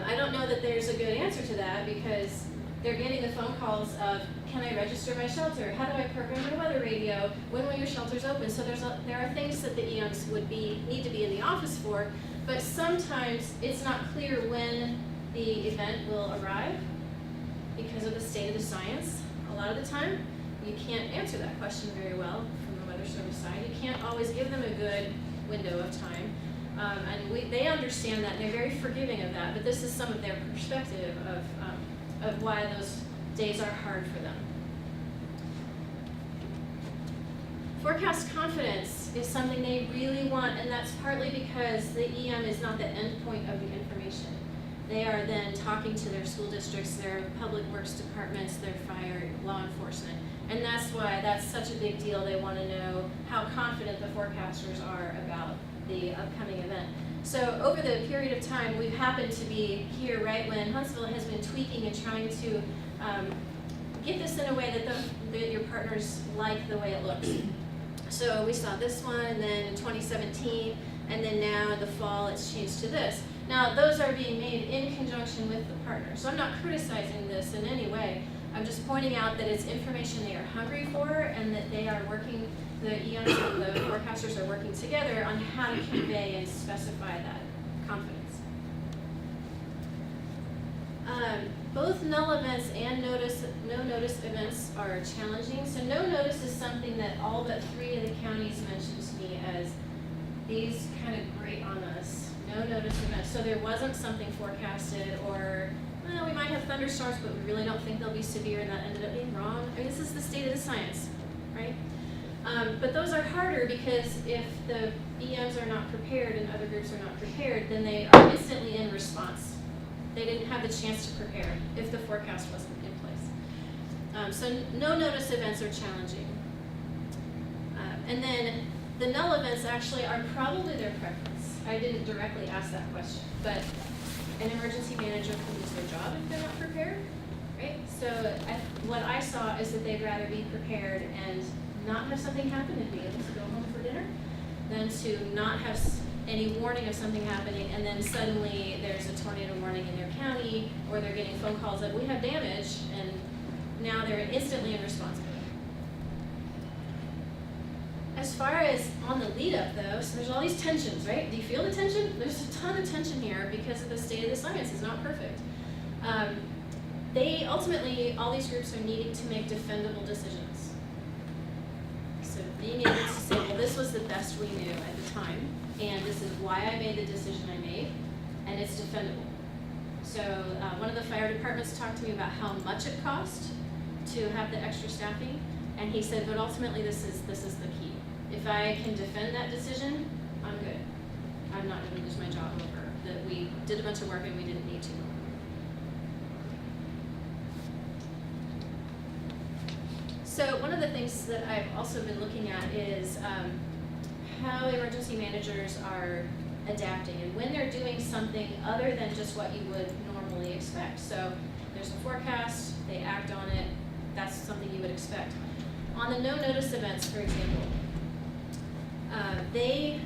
I don't know that there's a good answer to that because they're getting the phone calls of, can I register my shelter? How do I program my weather radio? When will your shelters open? So there are things that the EMs would need to be in the office for, but sometimes it's not clear when the event will arrive because of the state of the science. A lot of the time, you can't answer that question very well from the Weather Service side. You can't always give them a good window of time. And they understand that, and they're very forgiving of that, but this is some of their perspective of why those days are hard for them. Forecast confidence is something they really want, and that's partly because the EM is not the end point of the information. They are then talking to their school districts, their public works departments, their fire, law enforcement. And that's why that's such a big deal. They want to know how confident the forecasters are about the upcoming event. So over the period of time, we've happened to be here right when Huntsville has been tweaking and trying to get this in a way that your partners like the way it looks. So we saw this one, and then in 2017, and then now in the fall it's changed to this. Now those are being made in conjunction with the partner. So I'm not criticizing this in any way. I'm just pointing out that it's information they are hungry for, and that they are working, the EMs and the forecasters are working together on how to convey and specify that confidence. Both null events and no notice events are challenging. So no notice is something that all but 3 of the counties mentioned to me as these kind of grate on us. No notice events. So there wasn't something forecasted, or well, we might have thunderstorms, but we really don't think they'll be severe, and that ended up being wrong. I mean, this is the state of the science, right? But those are harder because if the EMs are not prepared and other groups are not prepared, then they are instantly in response. They didn't have the chance to prepare if the forecast wasn't in place. So no notice events are challenging. And then the null events actually are probably their preference. I didn't directly ask that question, but an emergency manager can lose their job if they're not prepared, right? So what I saw is that they'd rather be prepared and not have something happen and be able to go home for dinner than to not have any warning of something happening, and then suddenly there's a tornado warning in their county, or they're getting phone calls that we have damage, and now they're instantly in response mode. As far as on the lead up though, so there's all these tensions, right? Do you feel the tension? There's a ton of tension here because of the state of the science is not perfect. They ultimately, all these groups are needing to make defendable decisions. So being able to say, well, this was the best we knew at the time, and this is why I made the decision I made, and it's defendable. So one of the fire departments talked to me about how much it cost to have the extra staffing, and he said, but ultimately this is the key. If I can defend that decision, I'm good. I'm not gonna lose my job over, that we did a bunch of work and we didn't need to. So one of the things that I've also been looking at is how emergency managers are adapting and when they're doing something other than just what you would normally expect. So there's a forecast, they act on it, that's something you would expect. On the no notice events, for example, they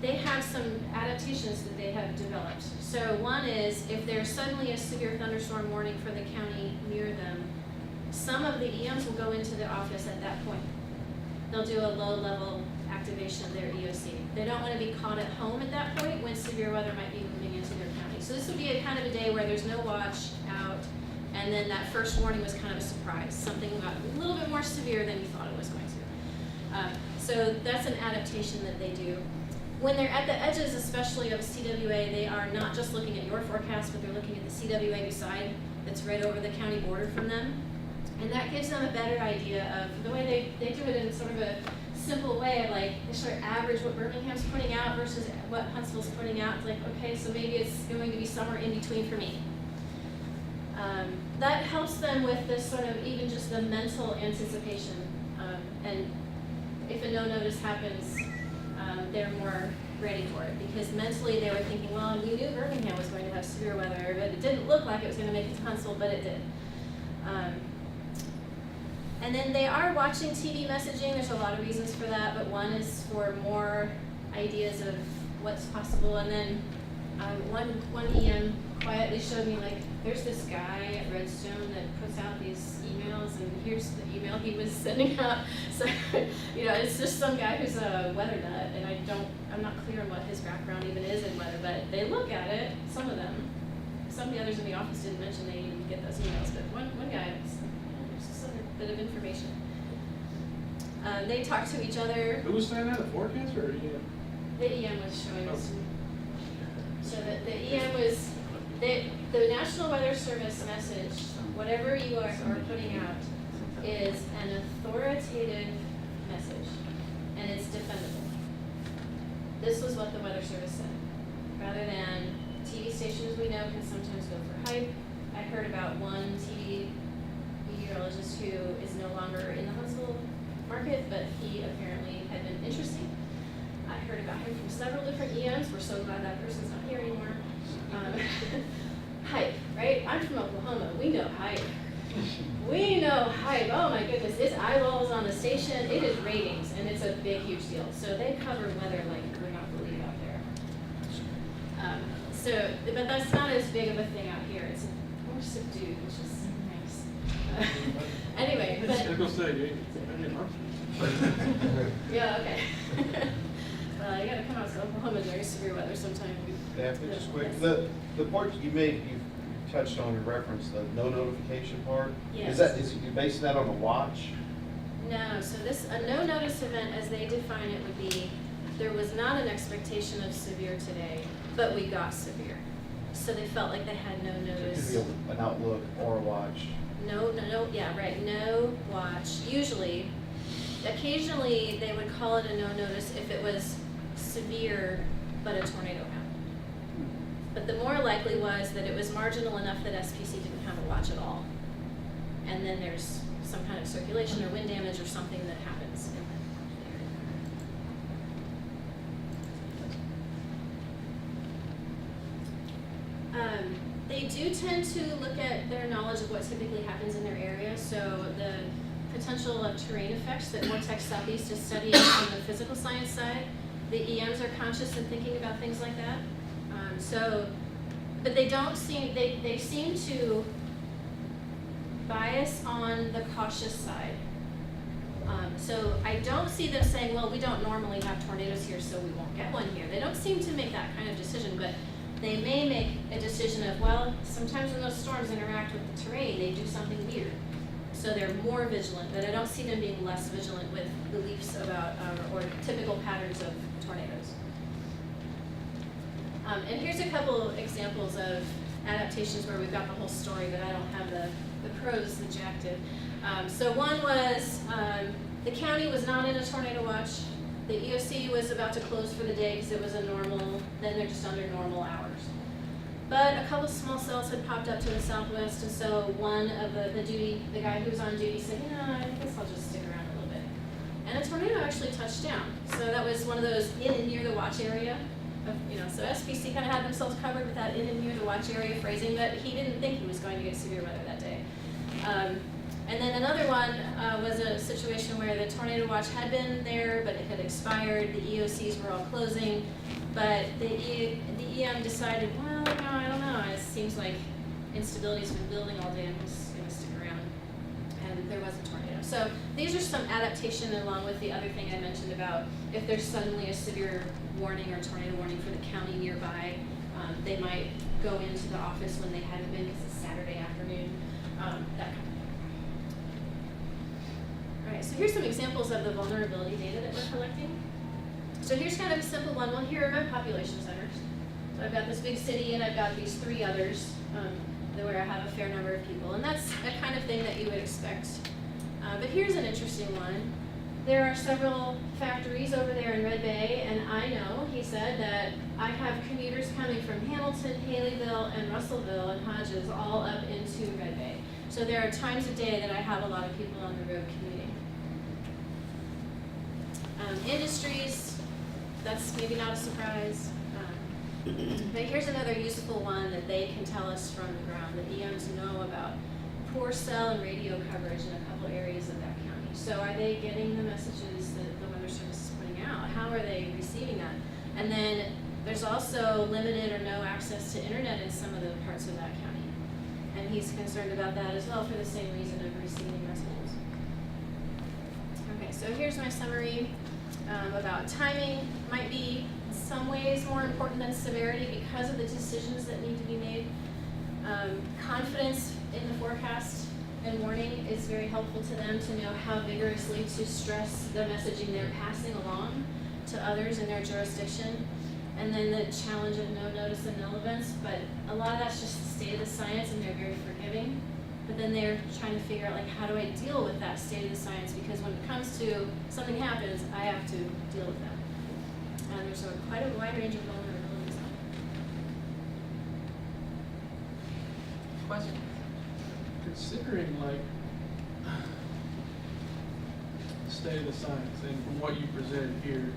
have some adaptations that they have developed. So one is if there's suddenly a severe thunderstorm warning for the county near them, some of the EMs will go into the office at that point. They'll do a low-level activation of their EOC. They don't want to be caught at home at that point when severe weather might be moving into their county. So this would be a kind of a day where there's no watch out, and then that first warning was kind of a surprise. Something got a little bit more severe than you thought it was going to. So that's an adaptation that they do. When they're at the edges, especially of a CWA, they are not just looking at your forecast, but they're looking at the CWA beside that's right over the county border from them. And that gives them a better idea of the way they do it in sort of a simple way of like, they sort of average what Birmingham's putting out versus what Huntsville's putting out. It's like, okay, so maybe it's going to be somewhere in between for me. That helps them with this sort of even just the mental anticipation. And if a no notice happens, they're more ready for it because mentally they were thinking, well, we knew Birmingham was going to have severe weather, but it didn't look like it was going to make it to Huntsville, but it did. And then they are watching TV messaging. There's a lot of reasons for that, but one is for more ideas of what's possible. And then one EM quietly showed me, like, there's this guy at Redstone that puts out these emails, and here's the email he was sending out. So, you know, it's just some guy who's a weather nut, and I'm not clear on what his background even is in weather, but they look at it, some of them. Some of the others in the office didn't mention they even get those emails, but one guy, there's just a bit of information. They talk to each other. Who was saying that, the forecaster or EM? The EM was showing us. So the EM was, the National Weather Service message, whatever you are putting out, is an authoritative message, and it's defendable. This was what the Weather Service said. Rather than TV stations we know can sometimes go for hype. I heard about one TV meteorologist who is no longer in the Huntsville market, but he apparently had been interesting. I heard about him from several different EMs. We're so glad that person's not here anymore. Hype, right? I'm from Oklahoma. We know hype. We know hype. Oh my goodness, it's eyeballs on the station. It is ratings, and it's a big, huge deal. So they cover weather like we're not believe out there. But that's not as big of a thing out here. It's more subdued, which is nice. Anyway, but. I was going to say, yeah, okay. Well, you gotta come out to Oklahoma during severe weather sometime. Daphne, just quick, the part you made, you touched on and referenced the no notification part. Yes. Is you basing that on a watch? No, so a no notice event as they define it would be, there was not an expectation of severe today, but we got severe. So they felt like they had no notice. It could be an outlook or a watch. No, yeah, right, no watch. Usually, occasionally they would call it a no notice if it was severe but a tornado happened. But the more likely was that it was marginal enough that SPC didn't have a watch at all. And then there's some kind of circulation or wind damage or something that happens in the area. They do tend to look at their knowledge of what typically happens in their area. So the potential of terrain effects that Vortex Southeast is studying on the physical science side, the EMs are conscious in thinking about things like that. But they don't seem, they seem to bias on the cautious side. So I don't see them saying, well, we don't normally have tornadoes here, so we won't get one here. They don't seem to make that kind of decision, but they may make a decision of, well, sometimes when those storms interact with the terrain, they do something weird. So they're more vigilant, but I don't see them being less vigilant with beliefs about, or typical patterns of tornadoes. And here's a couple examples of adaptations where we've got the whole story, but I don't have the prose that Jack did. So one was, the county was not in a tornado watch. The EOC was about to close for the day because it was a normal, then they're just under normal hours. But a couple small cells had popped up to the southwest, and so one of the guy who was on duty said, I guess I'll just stick around a little bit. And a tornado actually touched down. So that was one of those in and near the watch area. So SPC kind of had themselves covered with that in and near the watch area phrasing, but he didn't think he was going to get severe weather that day. And then another one was a situation where the tornado watch had been there, but it had expired. The EOCs were all closing, but the EM decided, well, I don't know. It seems like instability's been building all day. I'm just going to stick around. And there was a tornado. So these are some adaptation along with the other thing I mentioned about if there's suddenly a severe warning or tornado warning for the county nearby, they might go into the office when they hadn't been because it's Saturday afternoon, that kind of thing. All right, so here's some examples of the vulnerability data that we're collecting. So here's kind of a simple one. Well, here are my population centers. So I've got this big city and I've got these 3 others where I have a fair number of people. And that's a kind of thing that you would expect. But here's an interesting one. There are several factories over there in Red Bay, and I know, he said, that I have commuters coming from Hamilton, Haleyville, and Russellville and Hodges all up into Red Bay. So there are times a day that I have a lot of people on the road commuting. Industries, that's maybe not a surprise. But here's another useful one that they can tell us from the ground, that EMs know about poor cell and radio coverage in a couple areas of that county. So are they getting the messages that the Weather Service is putting out? How are they receiving that? And then there's also limited or no access to internet in some of the parts of that county. And he's concerned about that as well for the same reason of receiving messages. Okay, so here's my summary about timing. Might be in some ways more important than severity because of the decisions that need to be made. Confidence in the forecast and warning is very helpful to them to know how vigorously to stress the messaging they're passing along to others in their jurisdiction. And then the challenge of no notice and no events, but a lot of that's just the state of the science and they're very forgiving. But then they're trying to figure out, like, how do I deal with that state of the science? Because when it comes to something happens, I have to deal with that. And there's quite a wide range of vulnerabilities out there. Question? Considering the state of the science and from what you presented here,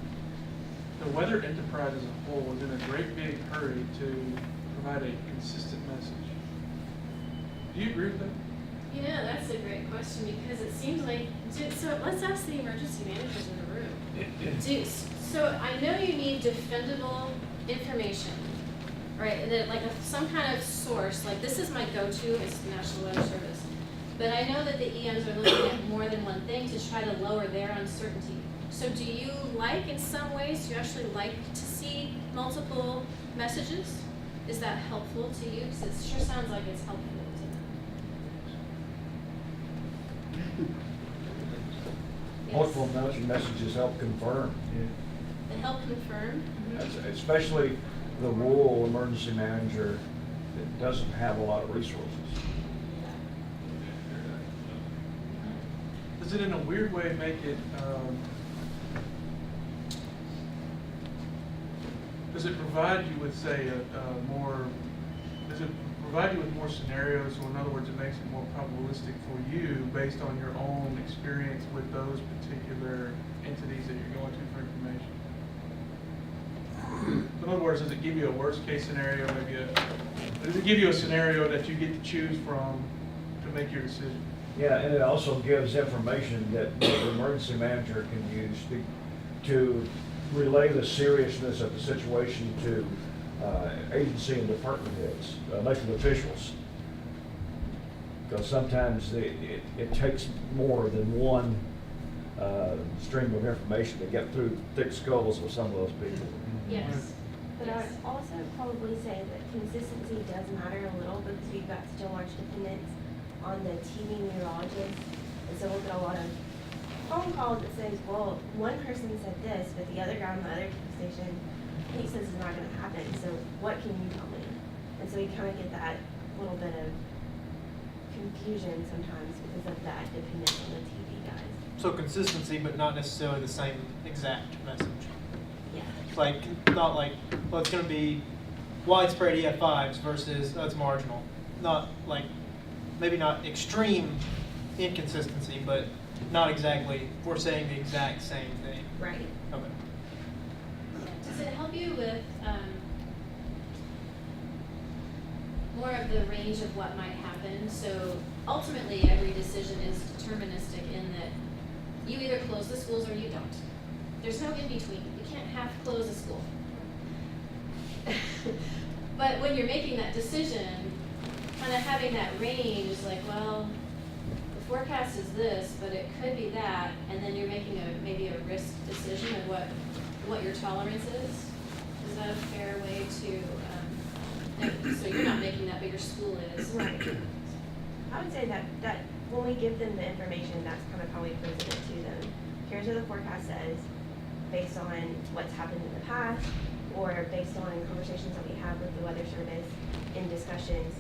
the weather enterprise as a whole is in a great big hurry to provide a consistent message. Do you agree with that? You know, that's a great question because it seems like, so let's ask the emergency managers in the room. So I know you need defendable information, right? That like some kind of source, like this is my go-to, it's the National Weather Service. But I know that the EMs are looking at more than one thing to try to lower their uncertainty. So do you like, in some ways, do you actually like to see multiple messages? Is that helpful to you? Because it sure sounds like it's helpful to them. Multiple messages help confirm. They help confirm. Especially the rural emergency manager that doesn't have a lot of resources. Does it in a weird way make it, does it provide you with, say, does it provide you with more scenarios? So in other words, it makes it more probabilistic for you based on your own experience with those particular entities that you're going to for information? In other words, does it give you a worst case scenario, does it give you a scenario that you get to choose from to make your decision? Yeah, and it also gives information that the emergency manager can use to relay the seriousness of the situation to agency and department heads, elected officials. Because sometimes it takes more than one stream of information to get through thick skulls with some of those people. Yes. But I would also probably say that consistency does matter a little because we've got such a large dependence on the TV meteorologist. And so we'll get a lot of phone calls that says, well, one person said this, but the other guy on the other station, he says it's not going to happen. So what can you tell me? And so we kind of get that little bit of confusion sometimes because of that dependence on the TV guys. So consistency, but not necessarily the same exact message. Yeah. Like, not like, well, it's gonna be widespread EF5s versus, oh, it's marginal. Not like, maybe not extreme inconsistency, but not exactly, we're saying the exact same thing. Right. Okay. Does it help you with more of the range of what might happen? So ultimately, every decision is deterministic in that you either close the schools or you don't. There's no in between. You can't half close a school. But when you're making that decision, kind of having that range is like, well, the forecast is this, but it could be that, and then you're making maybe a risk decision of what your tolerance is. Is that a fair way to, so you're not making that bigger school is? Right. I would say that when we give them the information, that's kind of how we present it to them. Here's what the forecast says, based on what's happened in the past, or based on conversations that we have with the weather service in discussions.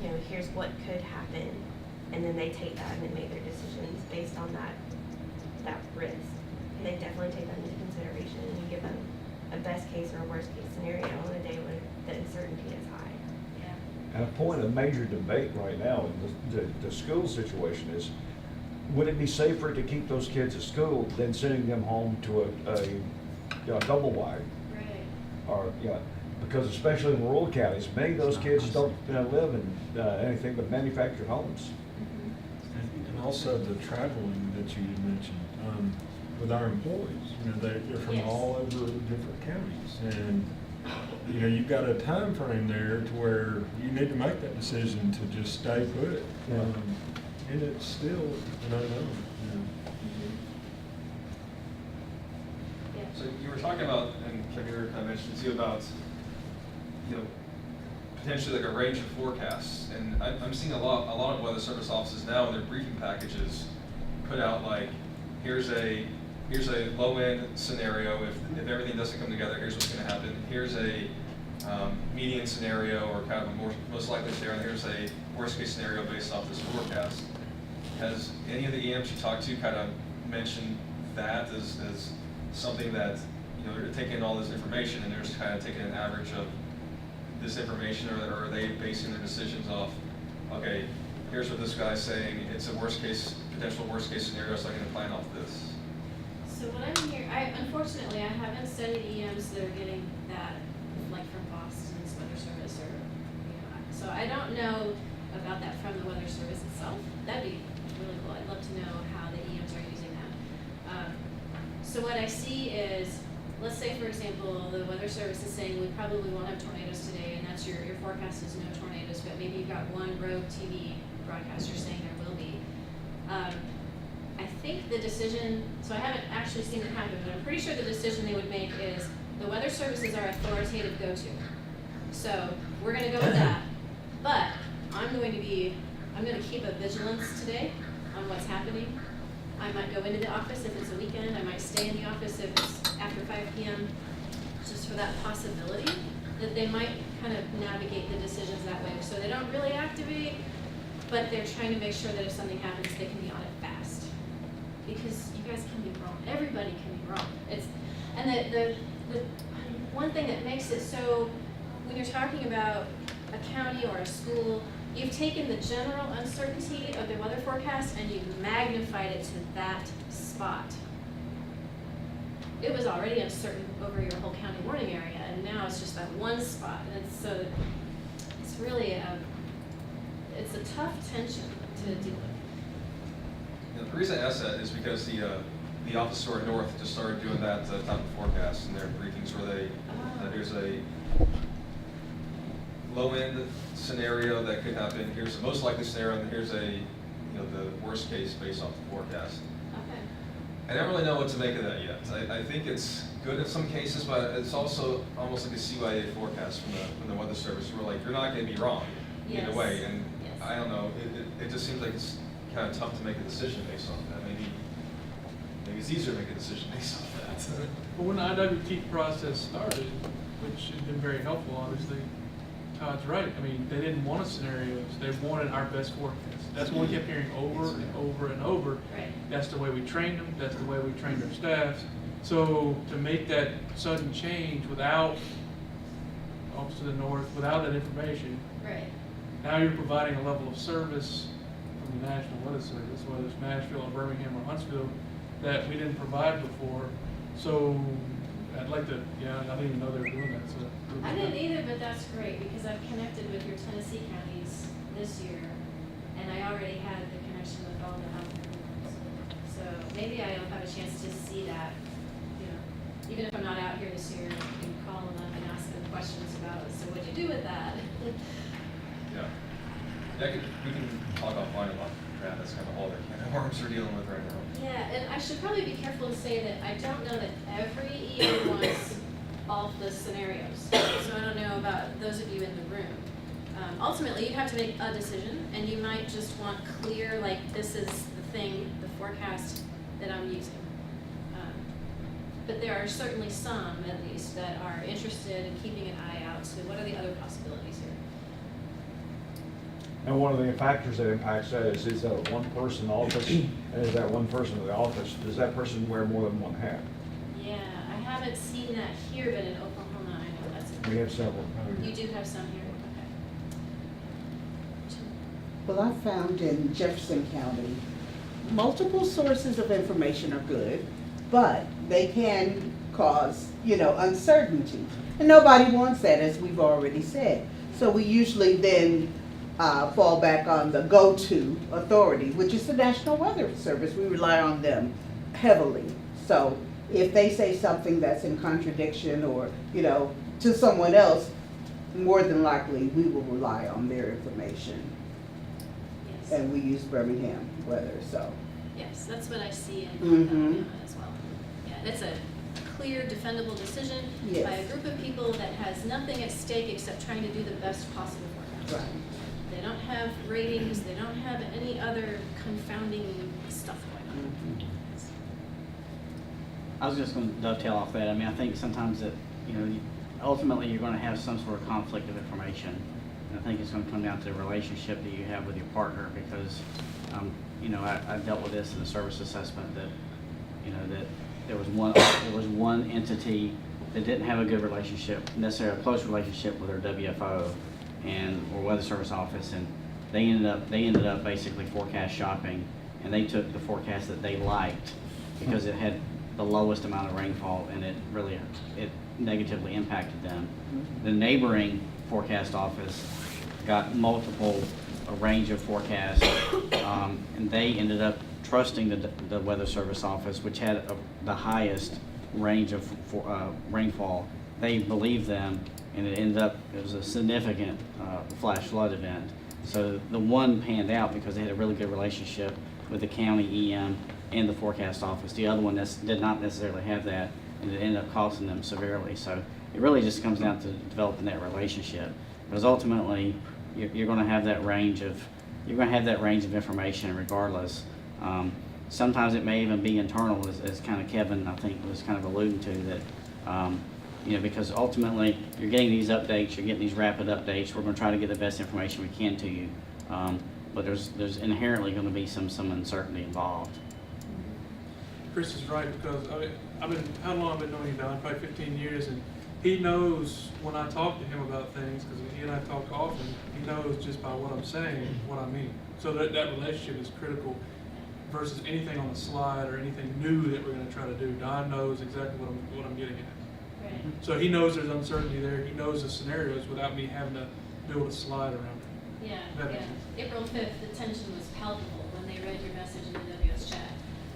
You know, here's what could happen, and then they take that and they make their decisions based on that risk. And they definitely take that into consideration, and you give them a best case or a worst case scenario on a day when the uncertainty is high. And a point of major debate right now in the school situation is, would it be safer to keep those kids at school than sending them home to a double wide? Right. Or, because especially in rural counties, many of those kids don't live in anything but manufactured homes. And also the traveling that you mentioned with our employees. They're from all over different counties, and you've got a time frame there to where you need to make that decision to just stay put. And it's still an unknown. So you were talking about, and Kevin kind of mentioned too, about potentially like a range of forecasts, and I'm seeing a lot of weather service offices now in their briefing packages put out like, here's a low end scenario. If everything doesn't come together, here's what's going to happen. Here's a median scenario, or kind of a most likely scenario. And here's a worst case scenario based off this forecast. Has any of the EMs you talked to kind of mentioned that as something that they're taking all this information and they're just kind of taking an average of this information, or are they basing their decisions off, okay, here's what this guy's saying, it's a potential worst case scenario, so I'm going to plan off this? So what I'm hearing, unfortunately, I haven't studied EMs that are getting that, like from Boston's weather service, or so I don't know about that from the weather service itself. That'd be really cool. I'd love to know how the EMs are using that. So what I see is, let's say for example, the weather service is saying we probably won't have tornadoes today, and that's your forecast is no tornadoes, but maybe you've got one rogue TV broadcaster saying there will be. I think the decision, so I haven't actually seen it happen, but I'm pretty sure the decision they would make is the weather service is our authoritative go-to. So we're going to go with that. But I'm going to keep a vigilance today on what's happening. I might go into the office if it's a weekend. I might stay in the office if it's after 5 p.m. just for that possibility that they might kind of navigate the decisions that way. So they don't really activate, but they're trying to make sure that if something happens, they can be on it fast. Because you guys can be wrong. Everybody can be wrong. And the one thing that makes it so, when you're talking about a county or a school, you've taken the general uncertainty of the weather forecast and you've magnified it to that spot. It was already uncertain over your whole county warning area, and now it's just that one spot. And it's really it's a tough tension to deal with. The reason I ask that is because the office store north just started doing that type of forecast in their briefings, where here's a low-end scenario that could happen. Here's the most likely scenario, and here's the worst case based off the forecast. Okay. I don't really know what to make of that yet. I think it's good in some cases, but it's also almost like a CYA forecast from the weather service. Where like, you're not going to be wrong either way, and I don't know. It just seems like it's kind of tough to make a decision based on that. Maybe it's easier to make a decision based on that. But when the IWT process started, which has been very helpful, obviously, Todd's right. I mean, they didn't want scenarios. They wanted our best forecast. That's what we kept hearing over and over and over. Right. That's the way we trained them. That's the way we trained our staffs. So to make that sudden change without, off to the north, without that information, Right. now you're providing a level of service from the National Weather Service, whether it's Nashville or Birmingham or Huntsville, that we didn't provide before. So I'd like to, yeah, I didn't even know they were doing that, so. I didn't either, but that's great, because I've connected with your Tennessee counties this year, and I already had the connection with all the health departments. So maybe I'll have a chance to see that, you know, even if I'm not out here this year, I can call them up and ask them questions about, so what'd you do with that? Yeah. We can talk offline about that. That's kind of all the can of worms we're dealing with right now. Yeah, and I should probably be careful to say that I don't know that every EO wants all of the scenarios. So I don't know about those of you in the room. Ultimately, you have to make a decision, and you might just want clear, like, this is the thing, the forecast that I'm using. But there are certainly some, at least, that are interested in keeping an eye out. So what are the other possibilities here? And one of the factors that impacts that is that one person office, and is that one person in the office, does that person wear more than one hat? Yeah, I haven't seen that here, but in Oklahoma, I know that's a We have several. You do have some here, okay. Well, I found in Jefferson County, multiple sources of information are good, but they can cause, uncertainty. And nobody wants that, as we've already said. So we usually then fall back on the go-to authority, which is the National Weather Service. We rely on them heavily. So if they say something that's in contradiction or, to someone else, more than likely we will rely on their information. Yes. And we use Birmingham weather, so. Yes, that's what I see in Mhm. Alabama as well. Yeah, it's a clear, defendable decision Yes. by a group of people that has nothing at stake except trying to do the best possible forecast. Right. They don't have ratings, they don't have any other confounding stuff going on. I was just going to dovetail off that. I mean, I think sometimes that, ultimately you're going to have some sort of conflict of information. And I think it's going to come down to the relationship that you have with your partner because, I dealt with this in the service assessment that, that there was one entity that didn't have a good relationship, necessarily a close relationship with their WFO or weather service office, and they ended up basically forecast shopping, and they took the forecast that they liked because it had the lowest amount of rainfall, and it negatively impacted them. The neighboring forecast office got a range of forecasts, and they ended up trusting the weather service office, which had the highest range of rainfall. They believed them, and it was a significant flash flood event. So the one panned out because they had a really good relationship with the county EM and the forecast office. The other one did not necessarily have that, and it ended up costing them severely. So it really just comes down to developing that relationship, because ultimately you're going to have that range of information regardless. Sometimes it may even be internal, as kind of Kevin I think was kind of alluding to that. Because ultimately you're getting these updates, you're getting these rapid updates. We're going to try to get the best information we can to you, but there's inherently going to be some uncertainty involved. Chris is right, because how long I've been knowing you, Don? Probably 15 years, and he knows when I talk to him about things, because he and I talk often, he knows just by what I'm saying, what I mean. So that relationship is critical versus anything on the slide or anything new that we're going to try to do. Don knows exactly what I'm getting at. Right. So he knows there's uncertainty there. He knows the scenarios without me having to build a slide around it. Yeah, That yeah. makes sense. April 5th, the tension was palpable when they read your message in the WS chat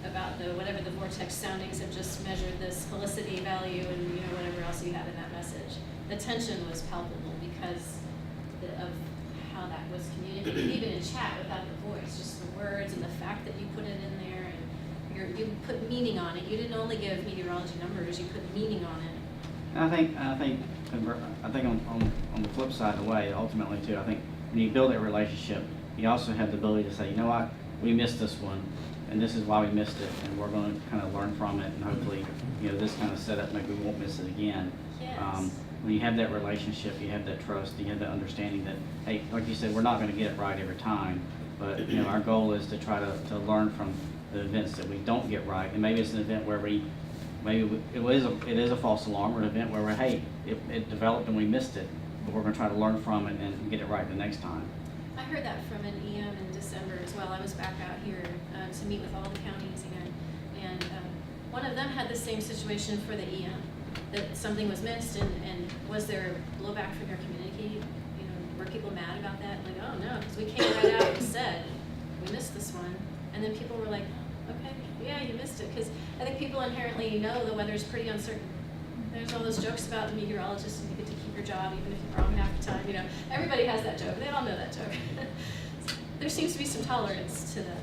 about whatever the Vortex soundings have just measured this helicity value and whatever else you had in that message. The tension was palpable because of how that was communicated, even in chat without the voice, just the words and the fact that you put it in there and you put meaning on it. You didn't only give meteorology numbers, you put meaning on it. And I think on the flip side of the way, ultimately too, I think when you build that relationship, you also have the ability to say, you know what, we missed this one, and this is why we missed it, and we're going to kind of learn from it, and hopefully, this kind of setup, maybe we won't miss it again. Yes. when you have that relationship, you have that trust, you have that understanding that, hey, like you said, we're not gonna get it right every time, but, you know, our goal is to try to learn from the events that we don't get right, and maybe it's an event where it is a false alarm, or an event where hey, it developed and we missed it, but we're gonna try to learn from it and get it right the next time. I heard that from an EM in December as well. I was back out here to meet with all the counties, and one of them had the same situation for the EM, that something was missed, and was there blowback from your community? You know, were people mad about that? Like, oh no, because we came right out and said, we missed this one. And then people were like, okay, yeah, you missed it. Because I think people inherently know the weather's pretty uncertain. There's all those jokes about the meteorologist and you get to keep your job even if you're wrong half the time. You know, everybody has that joke. They all know that joke. There seems to be some tolerance to the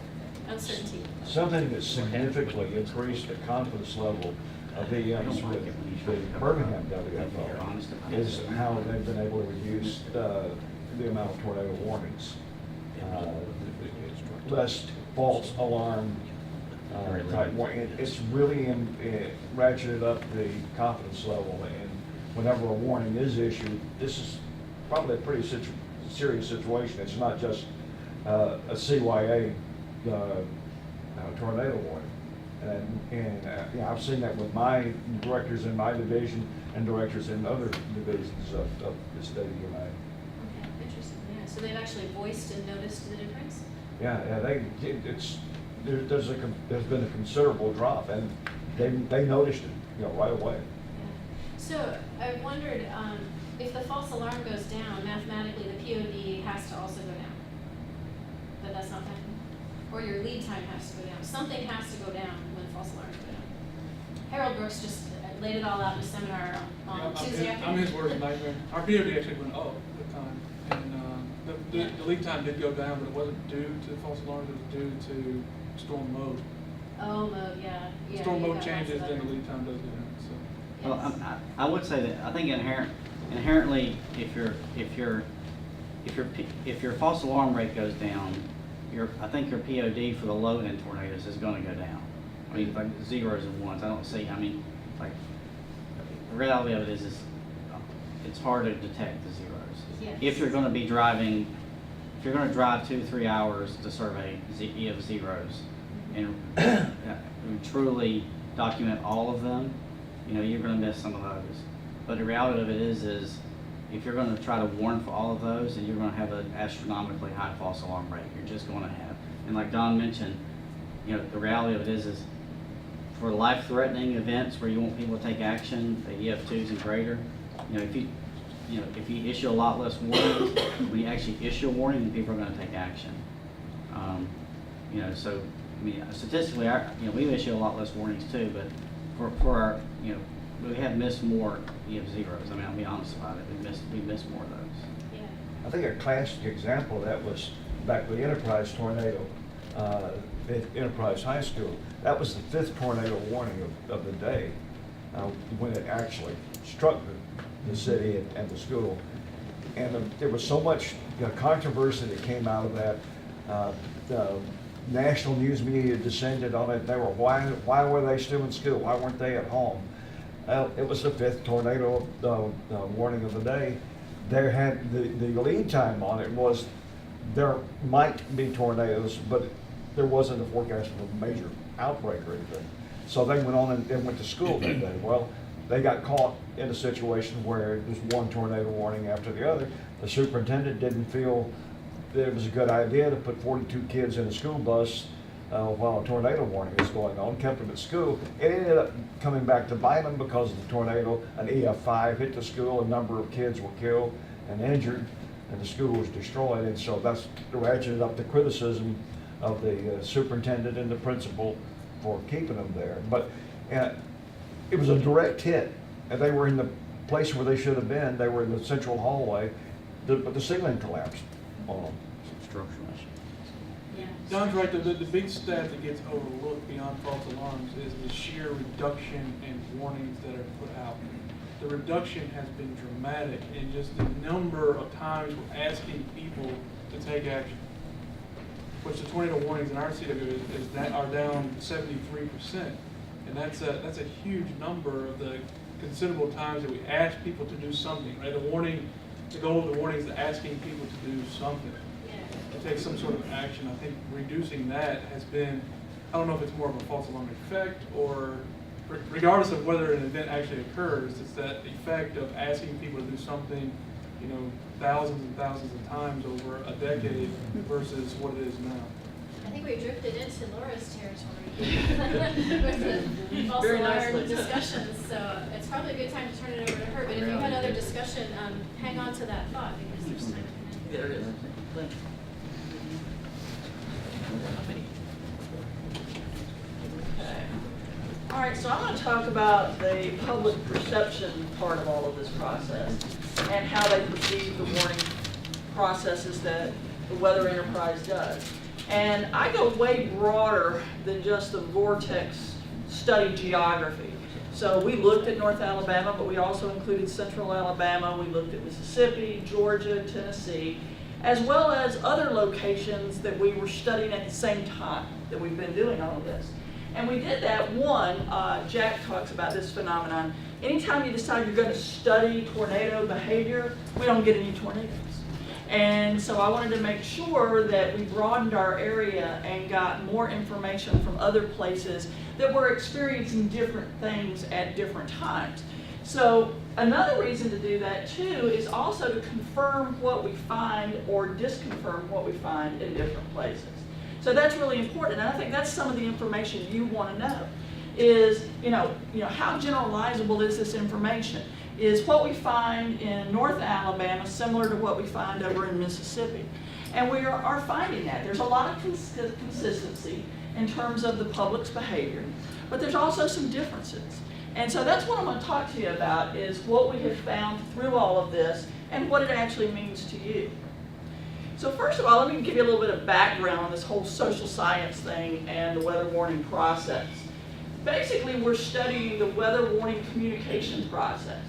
uncertainty. Something that significantly increased the confidence level of the Birmingham WFO is how they've been able to reduce the amount of tornado warnings. Less false alarm type warning. It's really ratcheted up the confidence level, and whenever a warning is issued, this is probably a pretty serious situation. It's not just a CYA tornado warning. And you know, I've seen that with my directors in my division and directors in other divisions of the state of UMA. Okay, interesting. Yeah, so they've actually voiced and noticed the difference? Yeah, there's been a considerable drop, and they noticed it, you know, right away. Yeah. So I wondered if the false alarm goes down, mathematically the POD has to also go down, but that's not happening. Or your lead time has to go down. Something has to go down when false alarms go down. Harold Brooks just laid it all out in a seminar on Tuesday afternoon. I'm his worst nightmare. Our POD actually went up at the time, and the lead time did go down, but it wasn't due to the false alarms, it was due to storm mode. Oh, mode, yeah. Storm mode changes, then the lead time does go down, so. Well, I would say that I think inherently, if your false alarm rate goes down, I think your POD for the low end tornadoes is going to go down. I mean, like zeros and ones. I don't see. I mean, like the reality of it is it's hard to detect the zeros. Yes. If you're going to be driving, if you're going to drive 2-3 hours to survey of zeros, and truly document all of them, you know, you're going to miss some of those. But the reality of it is if you're going to try to warn for all of those, then you're going to have an astronomically high false alarm rate. You're just going to have. And like Don mentioned, you know, the reality of it is for life-threatening events where you want people to take action, the EF2s and greater, you know, if you issue a lot less warnings, when you actually issue a warning, then people are going to take action. You know, so I mean, statistically, we issue a lot less warnings too, but for our, you know, we have missed more EF zeros. I mean, I'll be honest about it. We missed more of those. Yeah. I think a classic example of that was back with the Enterprise tornado at Enterprise High School. That was the 5th tornado warning of the day when it actually struck the city and the school. And there was so much controversy that came out of that. The national news media descended on it. They were, why were they still in school? Why weren't they at home? It was the 5th tornado warning of the day. There had the lead time on it was there might be tornadoes, but there wasn't a forecast of a major outbreak or anything. So they went on and went to school that day. Well, they got caught in a situation where there's one tornado warning after the other. The superintendent didn't feel that it was a good idea to put 42 kids in a school bus while a tornado warning was going on, kept them at school. It ended up coming back to bite them because of the tornado. An EF5 hit the school, a number of kids were killed and injured, and the school was destroyed. And so that's ratcheted up the criticism of the superintendent and the principal for keeping them there. But it was a direct hit, and they were in the place where they should have been. They were in the central hallway, but the ceiling collapsed on them. Structural issue. Yeah. Don's right, the big stat that gets overlooked beyond false alarms is the sheer reduction in warnings that are put out. The reduction has been dramatic in just the number of times we're asking people to take action. Which the tornado warnings in our CW are down 73%. And that's a huge number of the considerable times that we ask people to do something, right? The goal of the warning is asking people to do something, to take some sort of action. I think reducing that has been, I don't know if it's more of a false alarm effect, or regardless of whether an event actually occurs, it's that effect of asking people to do something, you know, thousands and thousands of times over a decade versus what it is now. I think we drifted into Laura's territory with the false Very alarm nicely. discussions, so it's probably a good time to turn it over to her. But if you had other discussion, hang on to that thought because there's time. There it is. Okay. All right, so I'm going to talk about the public perception part of all of this process and how they perceive the warning processes that the weather enterprise does. And I go way broader than just the Vortex study geography. So we looked at North Alabama, but we also included Central Alabama. We looked at Mississippi, Georgia, Tennessee, as well as other locations that we were studying at the same time that we've been doing all of this. And we did that, Jack talks about this phenomenon. Anytime you decide you're going to study tornado behavior, we don't get any tornadoes. And so I wanted to make sure that we broadened our area and got more information from other places that were experiencing different things at different times. So another reason to do that too is also to confirm what we find or disconfirm what we find in different places. So that's really important, and I think that's some of the information you want to know is, how generalizable is this information? Is what we find in North Alabama similar to what we find over in Mississippi? And we are finding that. There's a lot of consistency in terms of the public's behavior, but there's also some differences. And so that's what I'm going to talk to you about is what we have found through all of this and what it actually means to you. So first of all, let me give you a little bit of background on this whole social science thing and the weather warning process. Basically, we're studying the weather warning communication process.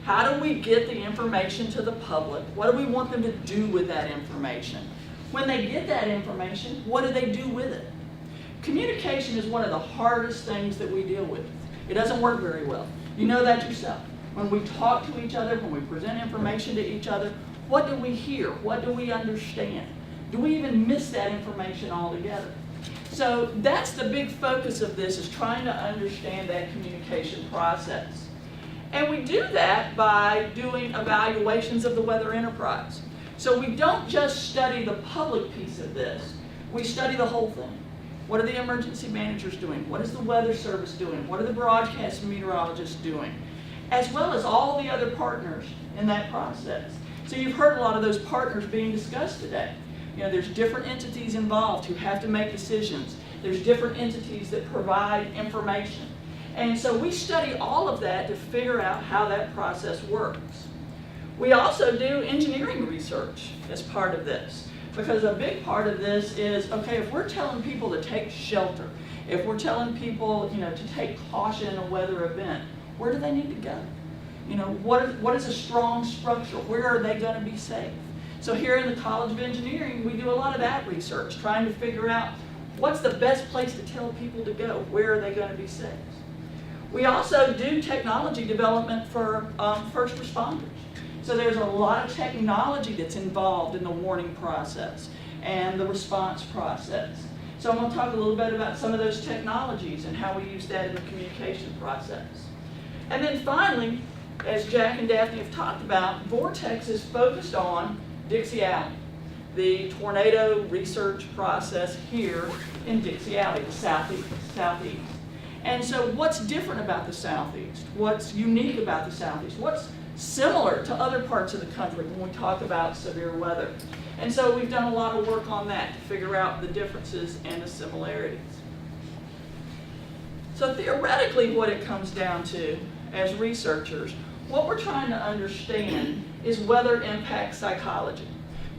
How do we get the information to the public? What do we want them to do with that information? When they get that information, what do they do with it? Communication is one of the hardest things that we deal with. It doesn't work very well. You know that yourself. When we talk to each other, when we present information to each other, what do we hear? What do we understand? Do we even miss that information altogether? So that's the big focus of this, is trying to understand that communication process. And we do that by doing evaluations of the weather enterprise. So we don't just study the public piece of this, we study the whole thing. What are the emergency managers doing? What is the weather service doing? What are the broadcast meteorologists doing? As well as all the other partners in that process. So you've heard a lot of those partners being discussed today. There's different entities involved who have to make decisions. There's different entities that provide information. And so we study all of that to figure out how that process works. We also do engineering research as part of this, because a big part of this is, okay, if we're telling people to take shelter, if we're telling people, to take caution in a weather event, where do they need to go? What is a strong structure? Where are they going to be safe? So here in the College of Engineering, we do a lot of that research, trying to figure out what's the best place to tell people to go? Where are they going to be safe? We also do technology development for first responders. So there's a lot of technology that's involved in the warning process and the response process. So I'm going to talk a little bit about some of those technologies and how we use that in the communication process. And then finally, as Jack and Daphne have talked about, Vortex is focused on Dixie Alley, the tornado research process here in Dixie Alley, the southeast. And so what's different about the Southeast? What's unique about the Southeast? What's similar to other parts of the country when we talk about severe weather? And so we've done a lot of work on that to figure out the differences and the similarities. So theoretically, what it comes down to as researchers, what we're trying to understand is weather impact psychology.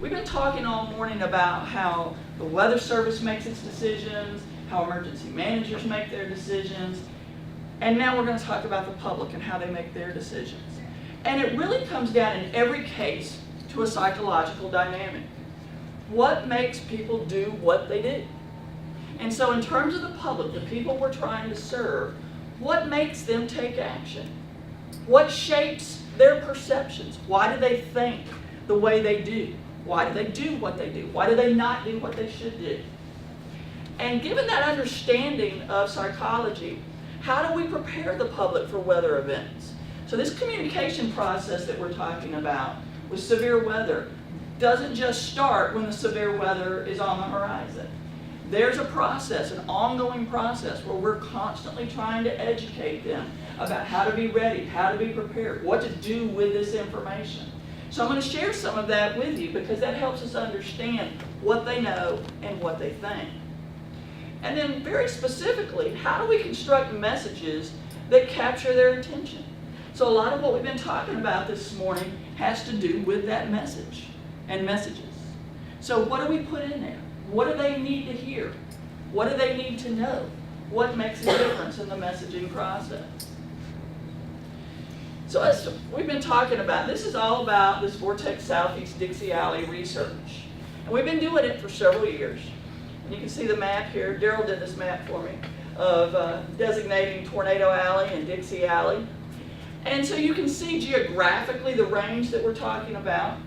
We've been talking all morning about how the Weather Service makes its decisions, how emergency managers make their decisions, and now we're going to talk about the public and how they make their decisions. And it really comes down in every case to a psychological dynamic. What makes people do what they do? And so in terms of the public, the people we're trying to serve, what makes them take action? What shapes their perceptions? Why do they think the way they do? Why do they do what they do? Why do they not do what they should do? And given that understanding of psychology, how do we prepare the public for weather events? So this communication process that we're talking about with severe weather doesn't just start when the severe weather is on the horizon. There's a process, an ongoing process, where we're constantly trying to educate them about how to be ready, how to be prepared, what to do with this information. So I'm going to share some of that with you because that helps us understand what they know and what they think. And then very specifically, how do we construct messages that capture their attention? So a lot of what we've been talking about this morning has to do with that message and messages. So what do we put in there? What do they need to hear? What do they need to know? What makes a difference in the messaging process? So as we've been talking about, this is all about this Vortex Southeast Dixie Alley research. And we've been doing it for several years. And you can see the map here. Daryl did this map for me of designating Tornado Alley and Dixie Alley. And so you can see geographically the range that we're talking about,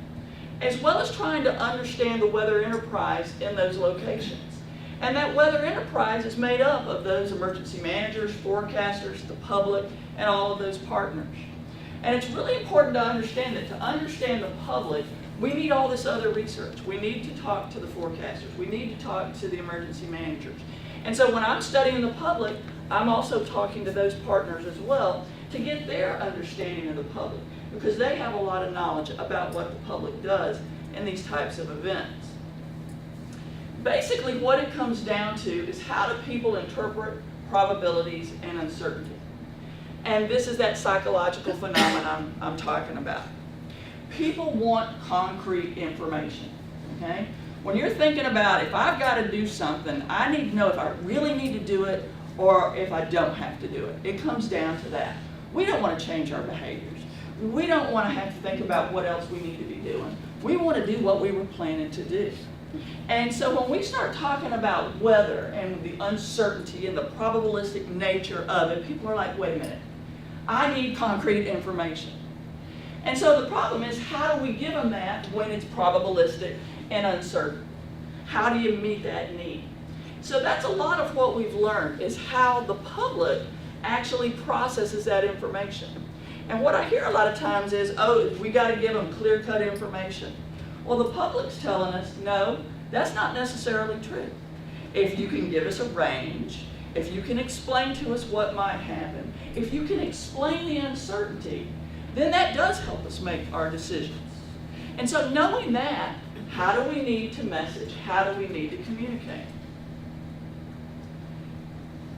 as well as trying to understand the weather enterprise in those locations. And that weather enterprise is made up of those emergency managers, forecasters, the public, and all of those partners. And it's really important to understand that to understand the public, we need all this other research. We need to talk to the forecasters. We need to talk to the emergency managers. And so when I'm studying the public, I'm also talking to those partners as well to get their understanding of the public, because they have a lot of knowledge about what the public does in these types of events. Basically, what it comes down to is how do people interpret probabilities and uncertainty. And this is that psychological phenomenon I'm talking about. People want concrete information, okay? When you're thinking about if I've got to do something, I need to know if I really need to do it or if I don't have to do it. It comes down to that. We don't want to change our behaviors. We don't want to have to think about what else we need to be doing. We want to do what we were planning to do. And so when we start talking about weather and the uncertainty and the probabilistic nature of it, people are like, wait a minute, I need concrete information. And so the problem is, how do we give them that when it's probabilistic and uncertain? How do you meet that need? So that's a lot of what we've learned, is how the public actually processes that information. And what I hear a lot of times is, oh, we got to give them clear-cut information. Well, the public's telling us, no, that's not necessarily true. If you can give us a range, if you can explain to us what might happen, if you can explain the uncertainty, then that does help us make our decisions. And so knowing that, how do we need to message? How do we need to communicate?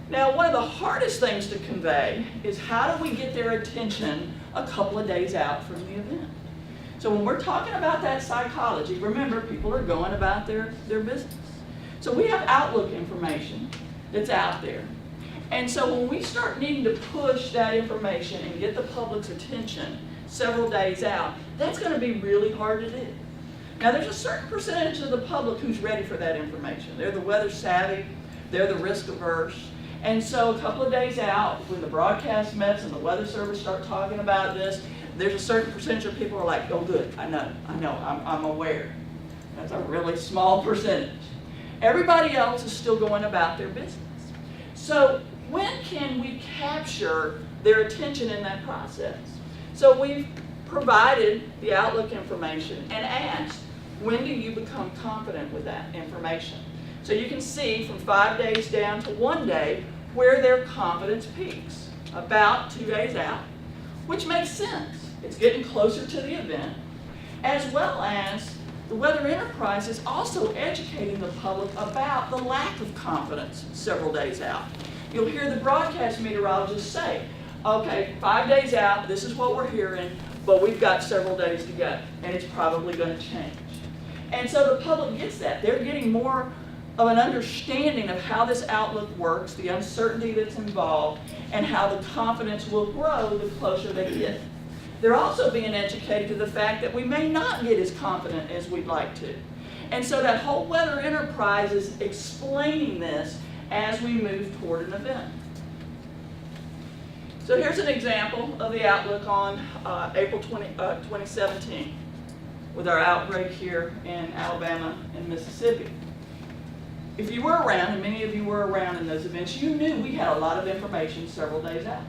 Now, one of the hardest things to convey is how do we get their attention a couple of days out from the event? So when we're talking about that psychology, remember, people are going about their business. So we have outlook information that's out there. And so when we start needing to push that information and get the public's attention several days out, that's going to be really hard to do. Now, there's a certain percentage of the public who's ready for that information. They're the weather savvy, they're the risk averse. And so a couple of days out, when the broadcast Mets and the Weather Service start talking about this, there's a certain percentage of people who are like, oh good, I know, I'm aware. That's a really small percentage. Everybody else is still going about their business. So when can we capture their attention in that process? So we've provided the outlook information and asked, when do you become confident with that information? So you can see from 5 days down to 1 day where their confidence peaks, about 2 days out, which makes sense. It's getting closer to the event, as well as the weather enterprise is also educating the public about the lack of confidence several days out. You'll hear the broadcast meteorologist say, okay, 5 days out, this is what we're hearing, but we've got several days to go, and it's probably going to change. And so the public gets that. They're getting more of an understanding of how this outlook works, the uncertainty that's involved, and how the confidence will grow the closer they get. They're also being educated to the fact that we may not get as confident as we'd like to. And so that whole weather enterprise is explaining this as we move toward an event. So here's an example of the outlook on April 2017 with our outbreak here in Alabama and Mississippi. If you were around, and many of you were around in those events, you knew we had a lot of information several days out.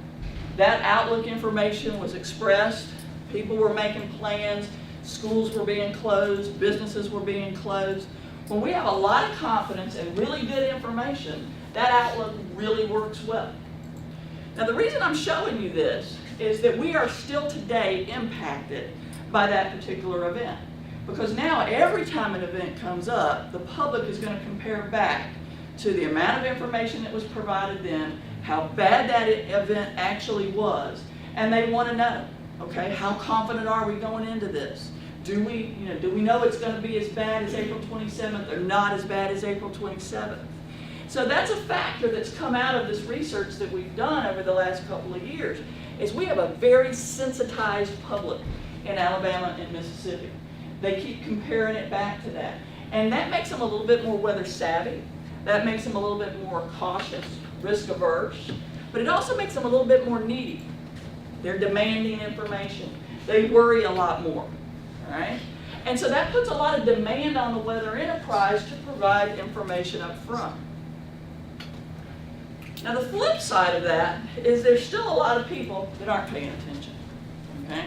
That outlook information was expressed, people were making plans, schools were being closed, businesses were being closed. When we have a lot of confidence and really good information, that outlook really works well. Now the reason I'm showing you this is that we are still today impacted by that particular event. Because now every time an event comes up, the public is going to compare back to the amount of information that was provided then, how bad that event actually was, and they want to know, okay, how confident are we going into this? Do we know it's going to be as bad as April 27th or not as bad as April 27th? So that's a factor that's come out of this research that we've done over the last couple of years, is we have a very sensitized public in Alabama and Mississippi. They keep comparing it back to that. And that makes them a little bit more weather savvy. That makes them a little bit more cautious, risk averse. But it also makes them a little bit more needy. They're demanding information. They worry a lot more, all right? And so that puts a lot of demand on the weather enterprise to provide information up front. Now the flip side of that is there's still a lot of people that aren't paying attention, okay?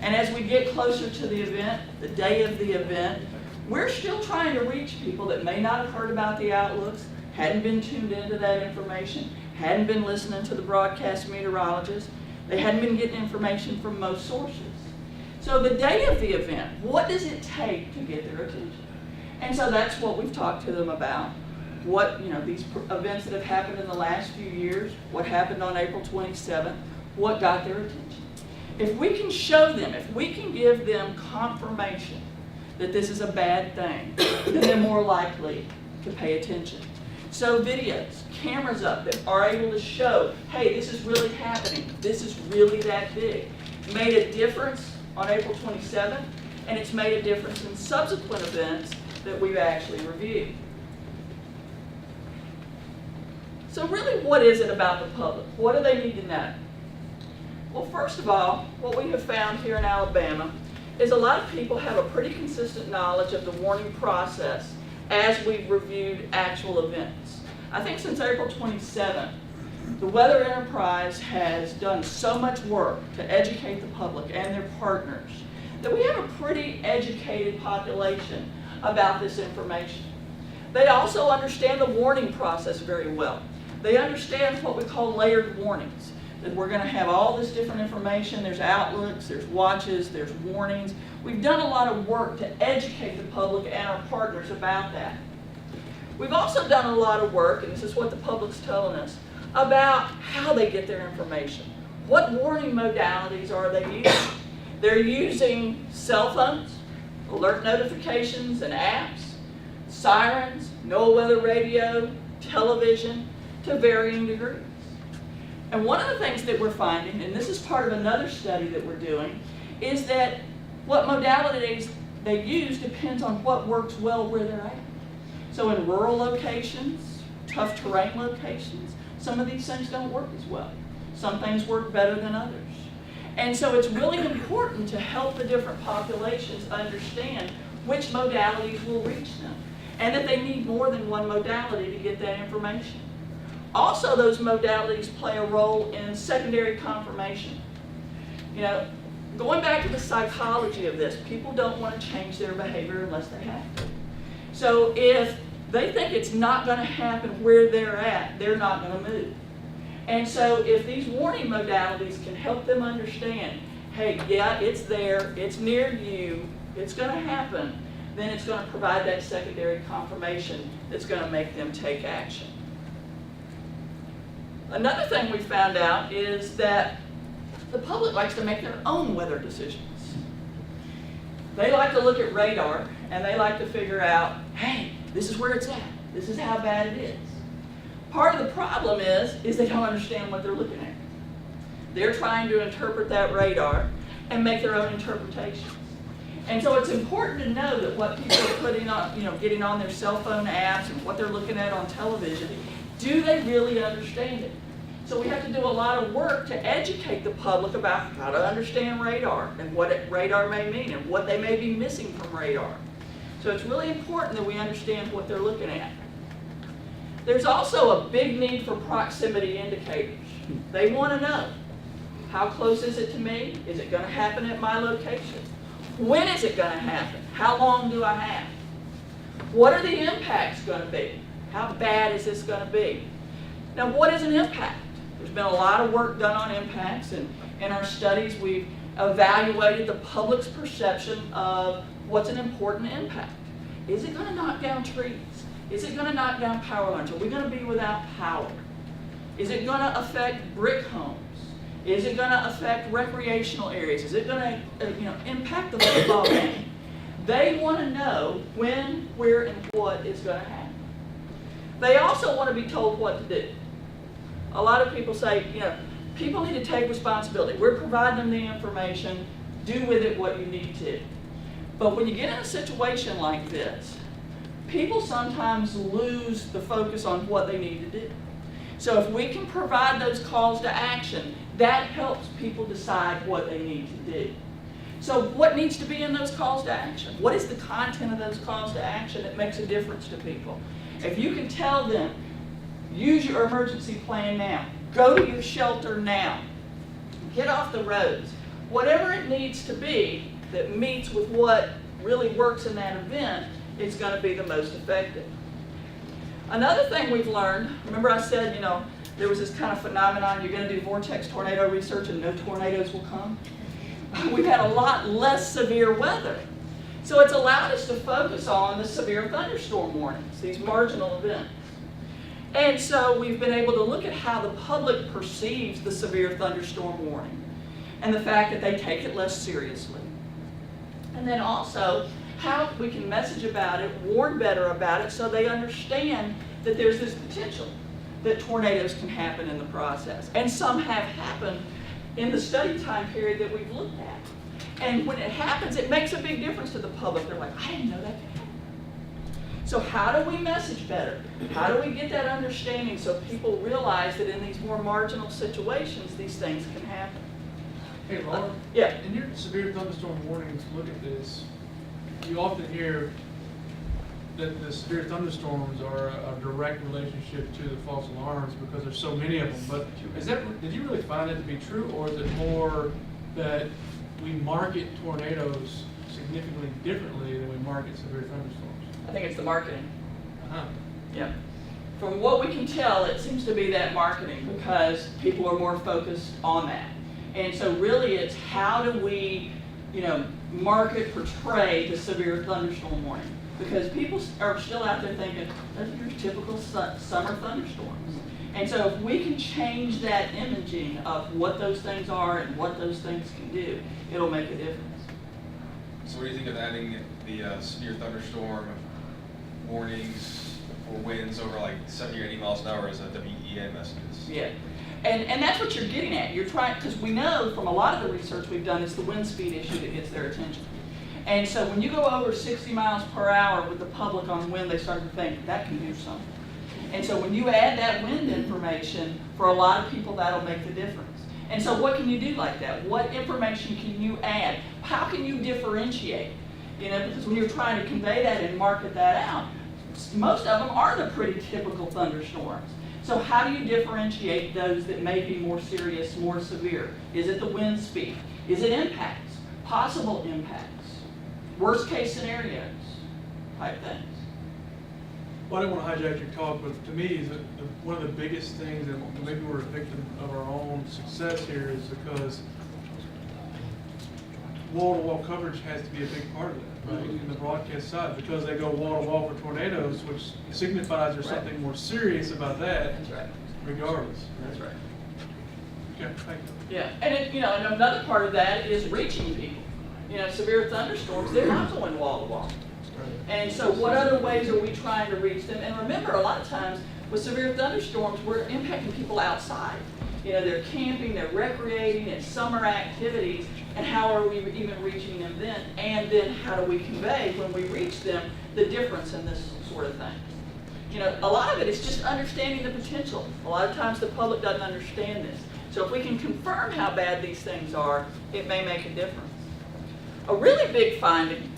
And as we get closer to the event, the day of the event, we're still trying to reach people that may not have heard about the outlooks, hadn't been tuned into that information, hadn't been listening to the broadcast meteorologists, they hadn't been getting information from most sources. So the day of the event, what does it take to get their attention? And so that's what we've talked to them about. What, these events that have happened in the last few years, what happened on April 27th, what got their attention. If we can show them, if we can give them confirmation that this is a bad thing, then they're more likely to pay attention. So videos, cameras up that are able to show, hey, this is really happening, this is really that big. Made a difference on April 27th, and it's made a difference in subsequent events that we've actually reviewed. So really, what is it about the public? What do they need to know? Well, first of all, what we have found here in Alabama is a lot of people have a pretty consistent knowledge of the warning process as we've reviewed actual events. I think since April 27th, the Weather Enterprise has done so much work to educate the public and their partners that we have a pretty educated population about this information. They also understand the warning process very well. They understand what we call layered warnings, that we're going to have all this different information. There's outlooks, there's watches, there's warnings. We've done a lot of work to educate the public and our partners about that. We've also done a lot of work, and this is what the public's telling us, about how they get their information. What warning modalities are they using? They're using cell phones, alert notifications and apps, sirens, NOAA weather radio, television, to varying degrees. And one of the things that we're finding, and this is part of another study that we're doing, is that what modalities they use depends on what works well where they're at. So in rural locations, tough terrain locations, some of these things don't work as well. Some things work better than others. And so it's really important to help the different populations understand which modalities will reach them, and that they need more than one modality to get that information. Also, those modalities play a role in secondary confirmation. Going back to the psychology of this, people don't want to change their behavior unless they have to. So if they think it's not going to happen where they're at, they're not going to move. And so if these warning modalities can help them understand, hey, yeah, it's there, it's near you, it's going to happen, then it's going to provide that secondary confirmation that's going to make them take action. Another thing we found out is that the public likes to make their own weather decisions. They like to look at radar and they like to figure out, hey, this is where it's at. This is how bad it is. Part of the problem is they don't understand what they're looking at. They're trying to interpret that radar and make their own interpretations. And so it's important to know that what people are putting on, getting on their cell phone apps and what they're looking at on television, do they really understand it? So we have to do a lot of work to educate the public about how to understand radar and what radar may mean and what they may be missing from radar. So it's really important that we understand what they're looking at. There's also a big need for proximity indicators. They want to know, how close is it to me? Is it going to happen at my location? When is it going to happen? How long do I have? What are the impacts going to be? How bad is this going to be? Now, what is an impact? There's been a lot of work done on impacts, and in our studies we've evaluated the public's perception of what's an important impact. Is it going to knock down trees? Is it going to knock down power lines? Are we going to be without power? Is it going to affect brick homes? Is it going to affect recreational areas? Is it going to impact the football game? They want to know when, where, and what is going to happen. They also want to be told what to do. A lot of people say, people need to take responsibility. We're providing them the information. Do with it what you need to. But when you get in a situation like this, people sometimes lose the focus on what they need to do. So if we can provide those calls to action, that helps people decide what they need to do. So what needs to be in those calls to action? What is the content of those calls to action that makes a difference to people? If you can tell them, use your emergency plan now, go to your shelter now, get off the roads, whatever it needs to be that meets with what really works in that event, is going to be the most effective. Another thing we've learned, remember I said, there was this kind of phenomenon, you're going to do vortex tornado research and no tornadoes will come? We've had a lot less severe weather. So it's allowed us to focus on the severe thunderstorm warnings, these marginal events. And so we've been able to look at how the public perceives the severe thunderstorm warning and the fact that they take it less seriously. And then also how we can message about it, warn better about it, so they understand that there's this potential that tornadoes can happen in the process. And some have happened in the study time period that we've looked at. And when it happens, it makes a big difference to the public. They're like, I didn't know that could happen. So how do we message better? How do we get that understanding so people realize that in these more marginal situations, these things can happen? Hey, Laura. Yeah. In your severe thunderstorm warnings, look at this. You often hear that the severe thunderstorms are a direct relationship to the false alarms because there's so many of them. But did you really find it to be true, or is it more that we market tornadoes significantly differently than we market severe thunderstorms? I think it's the marketing. Uh-huh. Yeah. From what we can tell, it seems to be that marketing because people are more focused on that. And so really it's how do we, market, portray the severe thunderstorm warning. Because people are still out there thinking, those are your typical summer thunderstorms. And so if we can change that imaging of what those things are and what those things can do, it'll make a difference. So what do you think of adding the severe thunderstorm warnings for winds over like 70 or 80 miles an hour as a WEA messages? Yeah. And that's what you're getting at. You're trying, because we know from a lot of the research we've done, it's the wind speed issue that gets their attention. And so when you go over 60 miles per hour with the public on wind, they start to think, that can do something. And so when you add that wind information, for a lot of people, that'll make the difference. And so what can you do like that? What information can you add? How can you differentiate? Because when you're trying to convey that and market that out, most of them are the pretty typical thunderstorms. So how do you differentiate those that may be more serious, more severe? Is it the wind speed? Is it impacts? Possible impacts? Worst case scenarios type things. Well, I don't want to hijack your talk, but to me, one of the biggest things, and maybe we're a victim of our own success here, is because wall-to-wall coverage has to be a big part of that, right? In the broadcast side, because they go wall-to-wall for tornadoes, which signifies there's something more serious about that. That's right. Regardless. That's right. Okay, thank you. Yeah, and and another part of that is reaching people. Severe thunderstorms, they're not going wall-to-wall. And so what other ways are we trying to reach them? And remember, a lot of times with severe thunderstorms, we're impacting people outside. They're camping, they're recreating, it's summer activities, and how are we even reaching them then? And then how do we convey, when we reach them, the difference in this sort of thing? You know, a lot of it is just understanding the potential. A lot of times the public doesn't understand this. So if we can confirm how bad these things are, it may make a difference. A really big finding,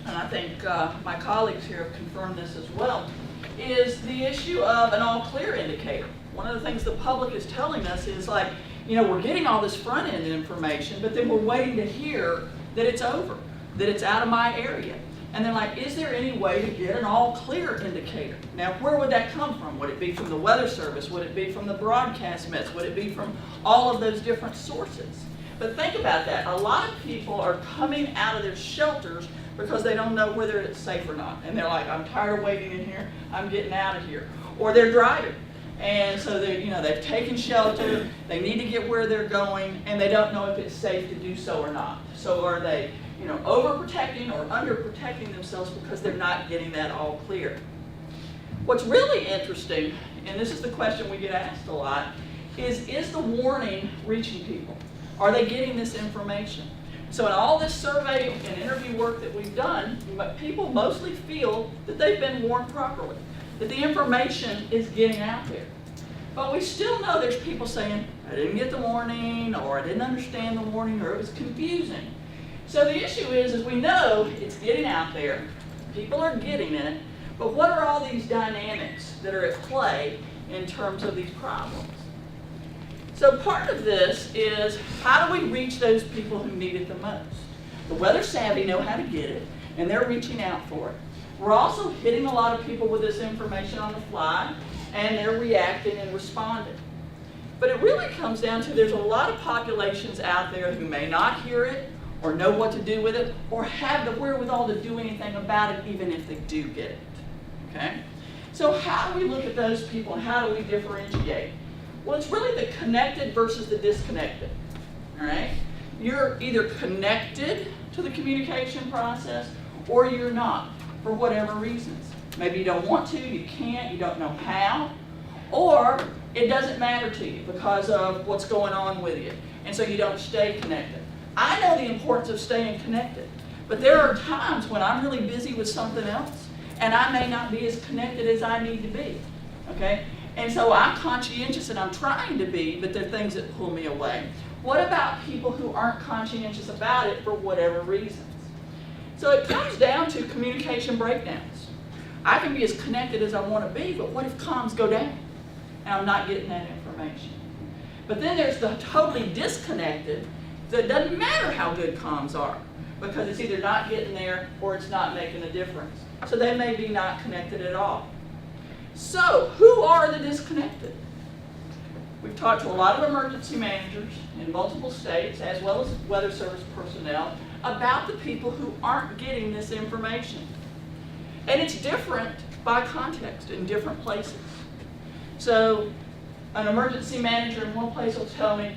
and I think my colleagues here have confirmed this as well, is the issue of an all clear indicator. One of the things the public is telling us is like, you know, we're getting all this front end information, but then we're waiting to hear that it's over, that it's out of my area. And they're like, is there any way to get an all clear indicator? Now, where would that come from? Would it be from the Weather Service? Would it be from the broadcast mets? Would it be from all of those different sources? But think about that. A lot of people are coming out of their shelters because they don't know whether it's safe or not. And they're like, I'm tired of waiting in here. I'm getting out of here. Or they're driving. And so they've taken shelter. They need to get where they're going, and they don't know if it's safe to do so or not. So are they overprotecting or underprotecting themselves because they're not getting that all clear? What's really interesting, and this is the question we get asked a lot, is the warning reaching people? Are they getting this information? So in all this survey and interview work that we've done, people mostly feel that they've been warned properly, that the information is getting out there. But we still know there's people saying, I didn't get the warning, or I didn't understand the warning, or it was confusing. So the issue is we know it's getting out there, people are getting it, but what are all these dynamics that are at play in terms of these problems? So part of this is, how do we reach those people who need it the most? The weather savvy know how to get it, and they're reaching out for it. We're also hitting a lot of people with this information on the fly, and they're reacting and responding. But it really comes down to, there's a lot of populations out there who may not hear it, or know what to do with it, or have the wherewithal to do anything about it, even if they do get it. Okay? So how do we look at those people, and how do we differentiate? Well, it's really the connected versus the disconnected. All right? You're either connected to the communication process, or you're not, for whatever reasons. Maybe you don't want to, you can't, you don't know how, or it doesn't matter to you because of what's going on with you, and so you don't stay connected. I know the importance of staying connected, but there are times when I'm really busy with something else, and I may not be as connected as I need to be, okay? And so I'm conscientious, and I'm trying to be, but there are things that pull me away. What about people who aren't conscientious about it for whatever reasons? So it comes down to communication breakdowns. I can be as connected as I want to be, but what if comms go down and I'm not getting that information? But then there's the totally disconnected. So it doesn't matter how good comms are, because it's either not getting there or it's not making a difference. So they may be not connected at all. So who are the disconnected? We've talked to a lot of emergency managers in multiple states, as well as weather service personnel, about the people who aren't getting this information. And it's different by context in different places. So an emergency manager in one place will tell me,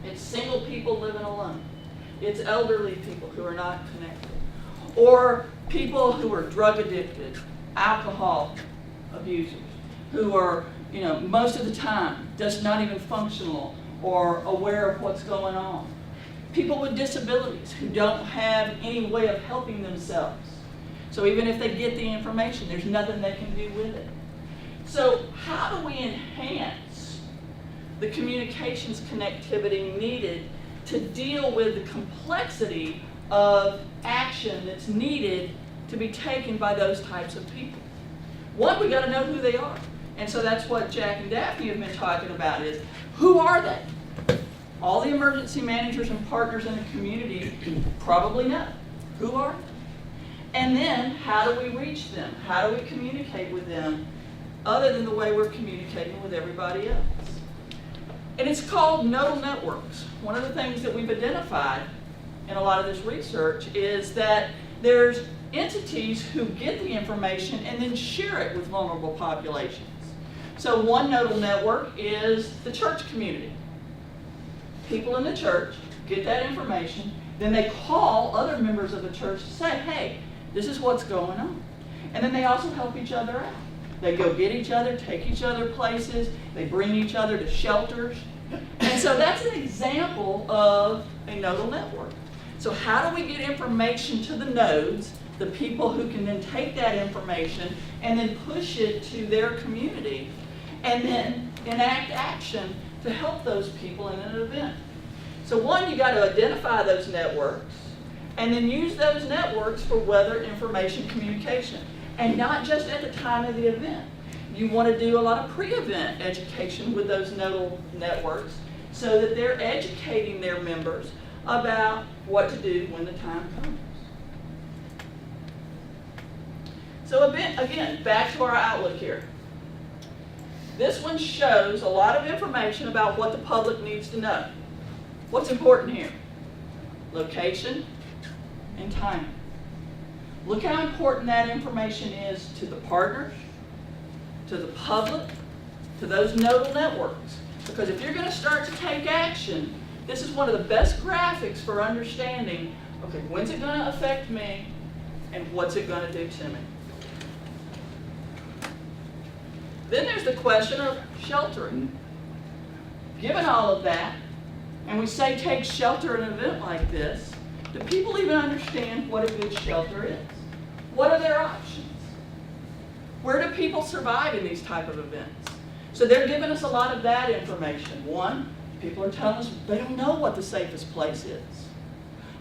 it's single people living alone. It's elderly people who are not connected. Or people who are drug addicted, alcohol abusers, who are, most of the time just not even functional or aware of what's going on. People with disabilities who don't have any way of helping themselves. So even if they get the information, there's nothing they can do with it. So how do we enhance the communications connectivity needed to deal with the complexity of action that's needed to be taken by those types of people? One, we got to know who they are. And so that's what Jack and Daphne have been talking about, is who are they? All the emergency managers and partners in the community probably know. Who are they? And then how do we reach them? How do we communicate with them other than the way we're communicating with everybody else? And it's called nodal networks. One of the things that we've identified in a lot of this research is that there's entities who get the information and then share it with vulnerable populations. So one nodal network is the church community. People in the church get that information, then they call other members of the church to say, hey, this is what's going on. And then they also help each other out. They go get each other, take each other places, they bring each other to shelters. And so that's an example of a nodal network. So how do we get information to the nodes the people who can then take that information and then push it to their community and then enact action to help those people in an event. So one, you got to identify those networks and then use those networks for weather information communication. And not just at the time of the event. You want to do a lot of pre-event education with those nodal networks so that they're educating their members about what to do when the time comes. So again, back to our outlook here. This one shows a lot of information about what the public needs to know. What's important here? Location and timing. Look how important that information is to the partners, to the public, to those nodal networks. Because if you're going to start to take action, this is one of the best graphics for understanding, okay, when's it going to affect me and what's it going to do to me? Then there's the question of sheltering. Given all of that, and we say take shelter in an event like this, do people even understand what a good shelter is? What are their options? Where do people survive in these type of events? So they're giving us a lot of that information. One, people are telling us they don't know what the safest place is.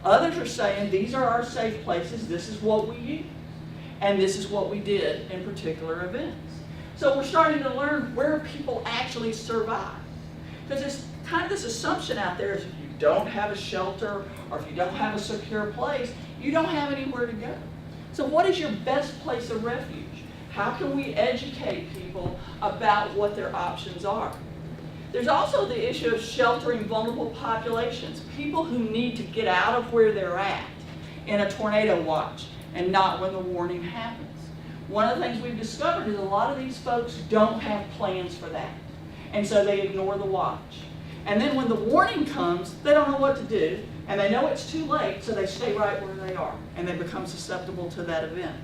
Others are saying these are our safe places, this is what we use, and this is what we did in particular events. So we're starting to learn where people actually survive. Because there's kind of this assumption out there is if you don't have a shelter or if you don't have a secure place, you don't have anywhere to go. So what is your best place of refuge? How can we educate people about what their options are? There's also the issue of sheltering vulnerable populations, people who need to get out of where they're at in a tornado watch and not when the warning happens. One of the things we've discovered is a lot of these folks don't have plans for that. And so they ignore the watch. And then when the warning comes, they don't know what to do, and they know it's too late, so they stay right where they are, and they become susceptible to that event.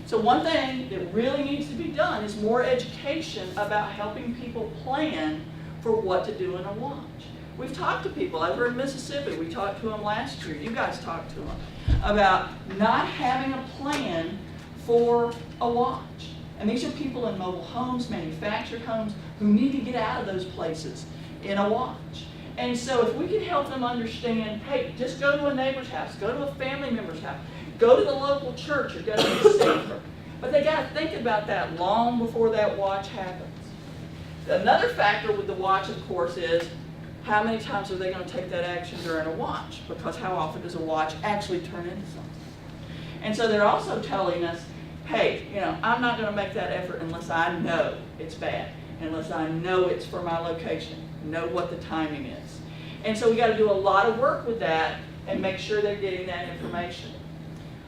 So one thing that really needs to be done is more education about helping people plan for what to do in a watch. We've talked to people over in Mississippi. We talked to them last year. You guys talked to them about not having a plan for a watch. And these are people in mobile homes, manufactured homes, who need to get out of those places in a watch. And so if we can help them understand, hey, just go to a neighbor's house, go to a family member's house, go to the local church, you're going to be safer. But they got to think about that long before that watch happens. Another factor with the watch, of course, is how many times are they going to take that action during a watch? Because how often does a watch actually turn into something? And so they're also telling us, hey, I'm not going to make that effort unless I know it's bad, unless I know it's for my location, know what the timing is. And so we got to do a lot of work with that and make sure they're getting that information.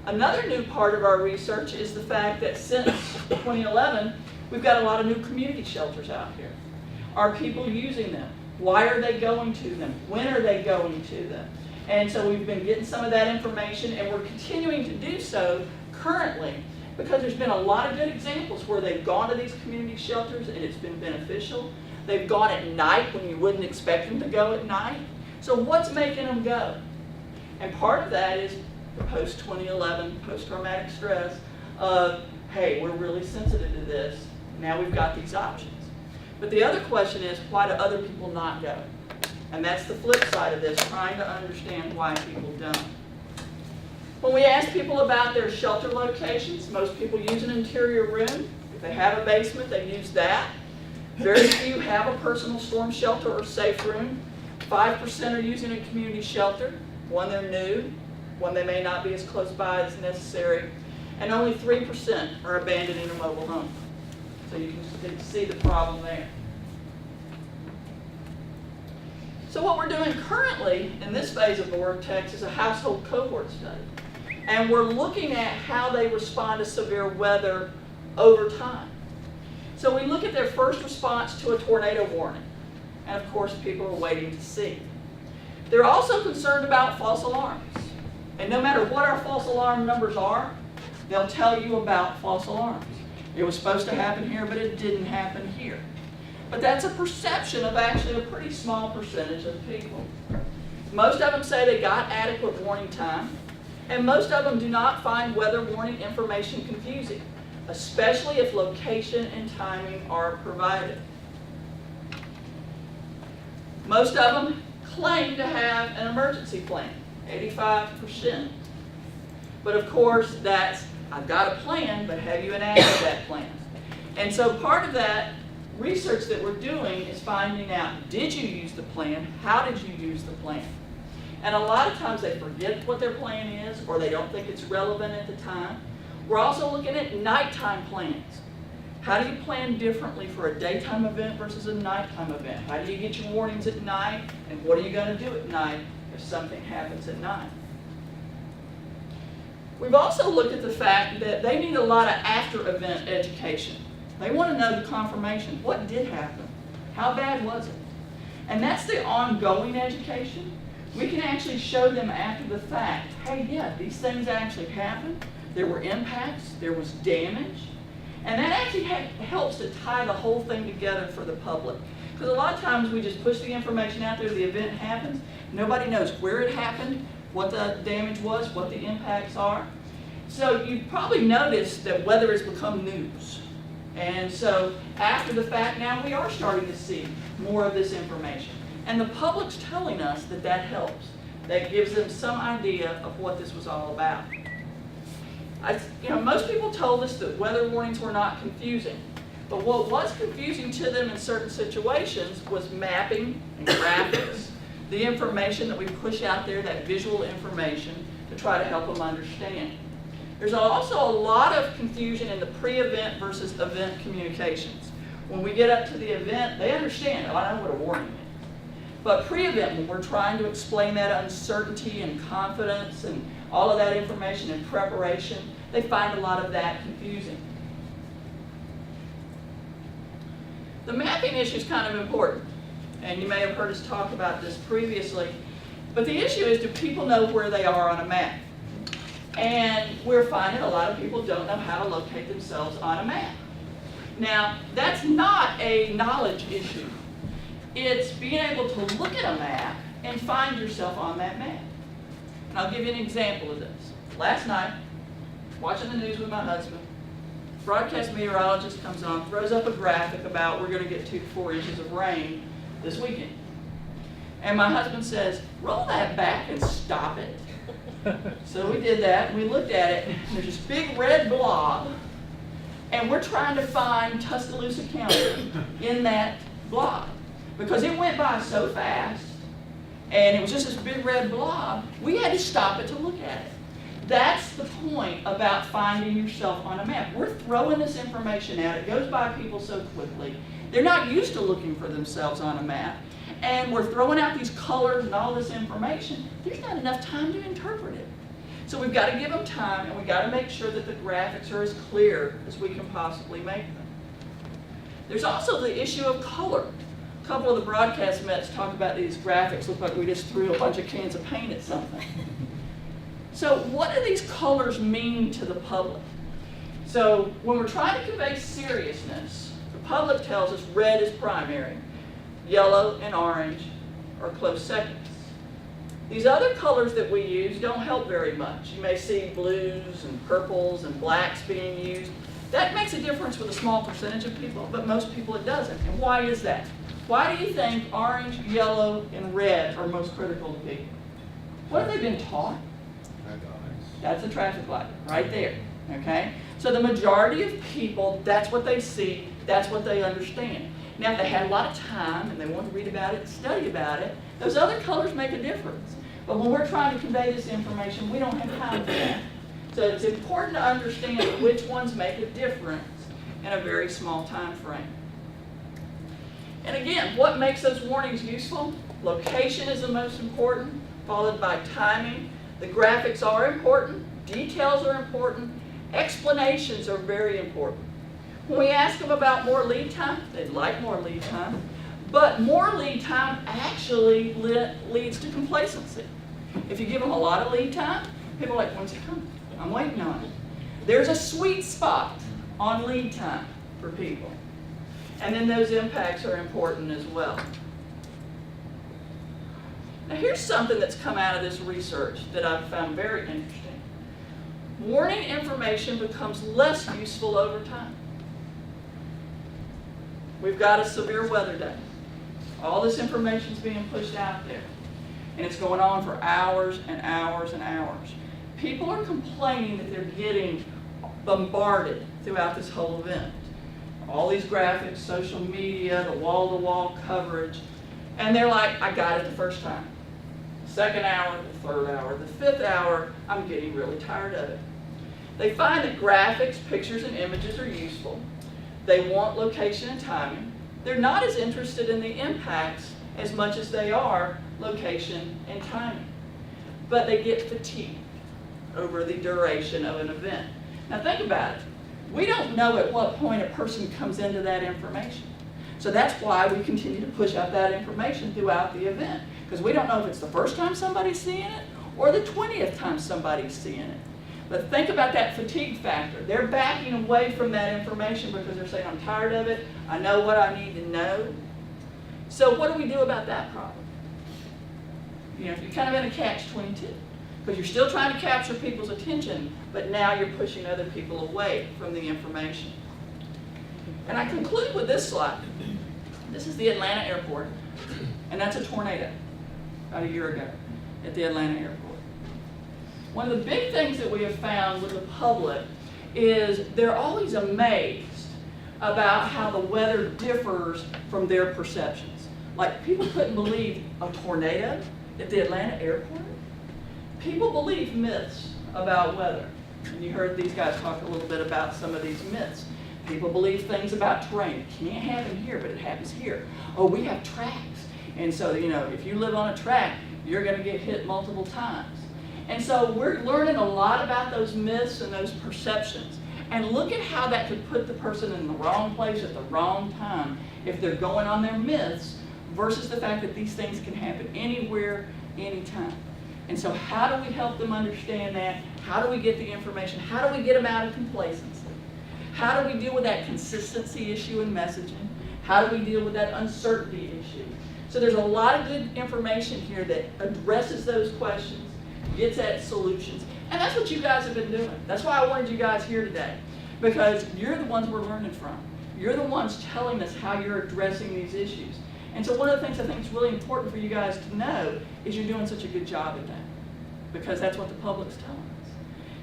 Another new part of our research is the fact that since 2011, we've got a lot of new community shelters out here. Are people using them? Why are they going to them? When are they going to them? And so we've been getting some of that information, and we're continuing to do so currently because there's been a lot of good examples where they've gone to these community shelters and it's been beneficial. They've gone at night when you wouldn't expect them to go at night. So what's making them go? And part of that is the post-2011, post-traumatic stress of, hey, we're really sensitive to this. Now we've got these options. But the other question is, why do other people not go? And that's the flip side of this, trying to understand why people don't. When we ask people about their shelter locations, most people use an interior room. If they have a basement, they use that. Very few have a personal storm shelter or safe room. 5% are using a community shelter. One, they're new. One, they may not be as close by as necessary. And only 3% are abandoning a mobile home. So you can see the problem there. So what we're doing currently in this phase of Vortex is a household cohort study. And we're looking at how they respond to severe weather over time. So we look at their first response to a tornado warning. And of course, people are waiting to see. They're also concerned about false alarms. And no matter what our false alarm numbers are, they'll tell you about false alarms. It was supposed to happen here, but it didn't happen here. But that's a perception of actually a pretty small percentage of people. Most of them say they got adequate warning time. And most of them do not find weather warning information confusing, especially if location and timing are provided. Most of them claim to have an emergency plan, 85%. But of course, that's, I've got a plan, but have you enacted that plan? And so part of that research that we're doing is finding out, did you use the plan? How did you use the plan? And a lot of times they forget what their plan is, or they don't think it's relevant at the time. We're also looking at nighttime plans. How do you plan differently for a daytime event versus a nighttime event? How do you get your warnings at night? And what are you going to do at night if something happens at night? We've also looked at the fact that they need a lot of after-event education. They want to know the confirmation. What did happen? How bad was it? And that's the ongoing education. We can actually show them after the fact, hey, yeah, these things actually happened. There were impacts. There was damage. And that actually helps to tie the whole thing together for the public. Because a lot of times we just push the information out there, the event happens, nobody knows where it happened, what the damage was, what the impacts are. So you've probably noticed that weather has become news. And so after the fact now, we are starting to see more of this information. And the public's telling us that that helps. That gives them some idea of what this was all about. Most people told us that weather warnings were not confusing. But what was confusing to them in certain situations was mapping and graphics, the information that we push out there, that visual information, to try to help them understand. There's also a lot of confusion in the pre-event versus event communications. When we get up to the event, they understand, oh, I know what a warning is. But pre-event, when we're trying to explain that uncertainty and confidence and all of that information in preparation, they find a lot of that confusing. The mapping issue is kind of important, and you may have heard us talk about this previously, but the issue is, do people know where they are on a map? And we're finding a lot of people don't know how to locate themselves on a map. Now, that's not a knowledge issue. It's being able to look at a map and find yourself on that map. And I'll give you an example of this. Last night, watching the news with my husband, broadcast meteorologist comes on, throws up a graphic about we're going to get 2 to 4 inches of rain this weekend. And my husband says, roll that back and stop it. So we did that, and we looked at it, and there's this big red blob, and we're trying to find Tuscaloosa County in that blob. Because it went by so fast, and it was just this big red blob, we had to stop it to look at it. That's the point about finding yourself on a map. We're throwing this information out. It goes by people so quickly. They're not used to looking for themselves on a map. And we're throwing out these colors and all this information. There's not enough time to interpret it. So we've got to give them time, and we've got to make sure that the graphics are as clear as we can possibly make them. There's also the issue of color. A couple of the broadcast mets talk about these graphics look like we just threw a bunch of cans of paint at something. So what do these colors mean to the public? So when we're trying to convey seriousness, the public tells us red is primary, yellow and orange are close seconds. These other colors that we use don't help very much. You may see blues and purples and blacks being used. That makes a difference with a small percentage of people, but most people it doesn't. And why is that? Why do you think orange, yellow, and red are most critical to people? What have they been taught? That's a traffic light, right there, okay? So the majority of people, that's what they see, that's what they understand. Now, if they had a lot of time and they want to read about it, study about it, those other colors make a difference. But when we're trying to convey this information, we don't have time for that. So it's important to understand which ones make a difference in a very small time frame. And again, what makes those warnings useful? Location is the most important, followed by timing. The graphics are important, details are important, explanations are very important. When we ask them about more lead time, they'd like more lead time, but more lead time actually leads to complacency. If you give them a lot of lead time, people are like, when's it coming? I'm waiting on it. There's a sweet spot on lead time for people. And then those impacts are important as well. Now here's something that's come out of this research that I've found very interesting. Warning information becomes less useful over time. We've got a severe weather day. All this information is being pushed out there. And it's going on for hours and hours and hours. People are complaining that they're getting bombarded throughout this whole event. All these graphics, social media, the wall-to-wall coverage. And they're like, I got it the first time. Second hour, the third hour, the fifth hour, I'm getting really tired of it. They find that graphics, pictures, and images are useful. They want location and timing. They're not as interested in the impacts as much as they are location and timing. But they get fatigued over the duration of an event. Now think about it. We don't know at what point a person comes into that information. So that's why we continue to push out that information throughout the event. Because we don't know if it's the first time somebody's seeing it or the 20th time somebody's seeing it. But think about that fatigue factor. They're backing away from that information because they're saying, I'm tired of it. I know what I need to know. So what do we do about that problem? You know, if you're kind of in a catch-22, because you're still trying to capture people's attention, but now you're pushing other people away from the information. And I conclude with this slide. This is the Atlanta airport, and that's a tornado about a year ago at the Atlanta airport. One of the big things that we have found with the public is they're always amazed about how the weather differs from their perceptions. Like, people couldn't believe a tornado at the Atlanta airport. People believe myths about weather. And you heard these guys talk a little bit about some of these myths. People believe things about terrain. It can't happen here, but it happens here. Oh, we have tracks. And so, you know, if you live on a track, you're going to get hit multiple times. And so we're learning a lot about those myths and those perceptions. And look at how that could put the person in the wrong place at the wrong time if they're going on their myths versus the fact that these things can happen anywhere, anytime. And so how do we help them understand that? How do we get the information? How do we get them out of complacency? How do we deal with that consistency issue in messaging? How do we deal with that uncertainty issue? So there's a lot of good information here that addresses those questions, gets at solutions, and that's what you guys have been doing. That's why I wanted you guys here today, because you're the ones we're learning from. You're the ones telling us how you're addressing these issues. And so one of the things I think is really important for you guys to know is you're doing such a good job at that, because that's what the public's telling us.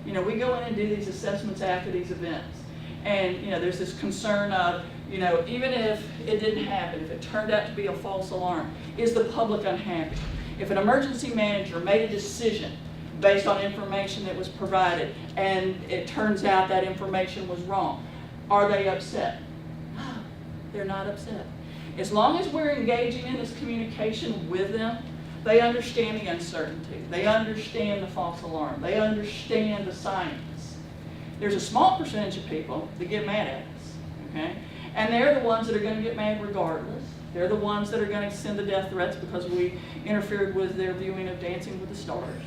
You know, we go in and do these assessments after these events, and you know, there's this concern of, you know, even if it didn't happen, if it turned out to be a false alarm, is the public unhappy? If an emergency manager made a decision based on information that was provided and it turns out that information was wrong, are they upset? No, they're not upset. As long as we're engaging in this communication with them, they understand the uncertainty. They understand the false alarm. They understand the science. There's a small percentage of people that get mad at us, okay? And they're the ones that are going to get mad regardless. They're the ones that are going to send the death threats because we interfered with their viewing of Dancing with the Stars.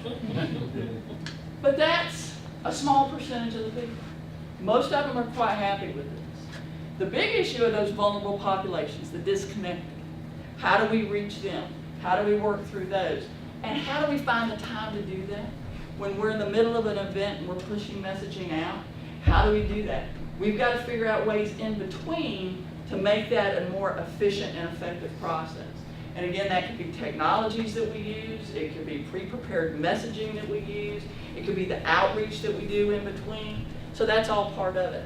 But that's a small percentage of the people. Most of them are quite happy with this. The big issue of those vulnerable populations, the disconnected. How do we reach them? How do we work through those? And how do we find the time to do that? When we're in the middle of an event and we're pushing messaging out, how do we do that? We've got to figure out ways in between to make that a more efficient and effective process. And again, that could be technologies that we use, it could be pre-prepared messaging that we use, it could be the outreach that we do in between. So that's all part of it.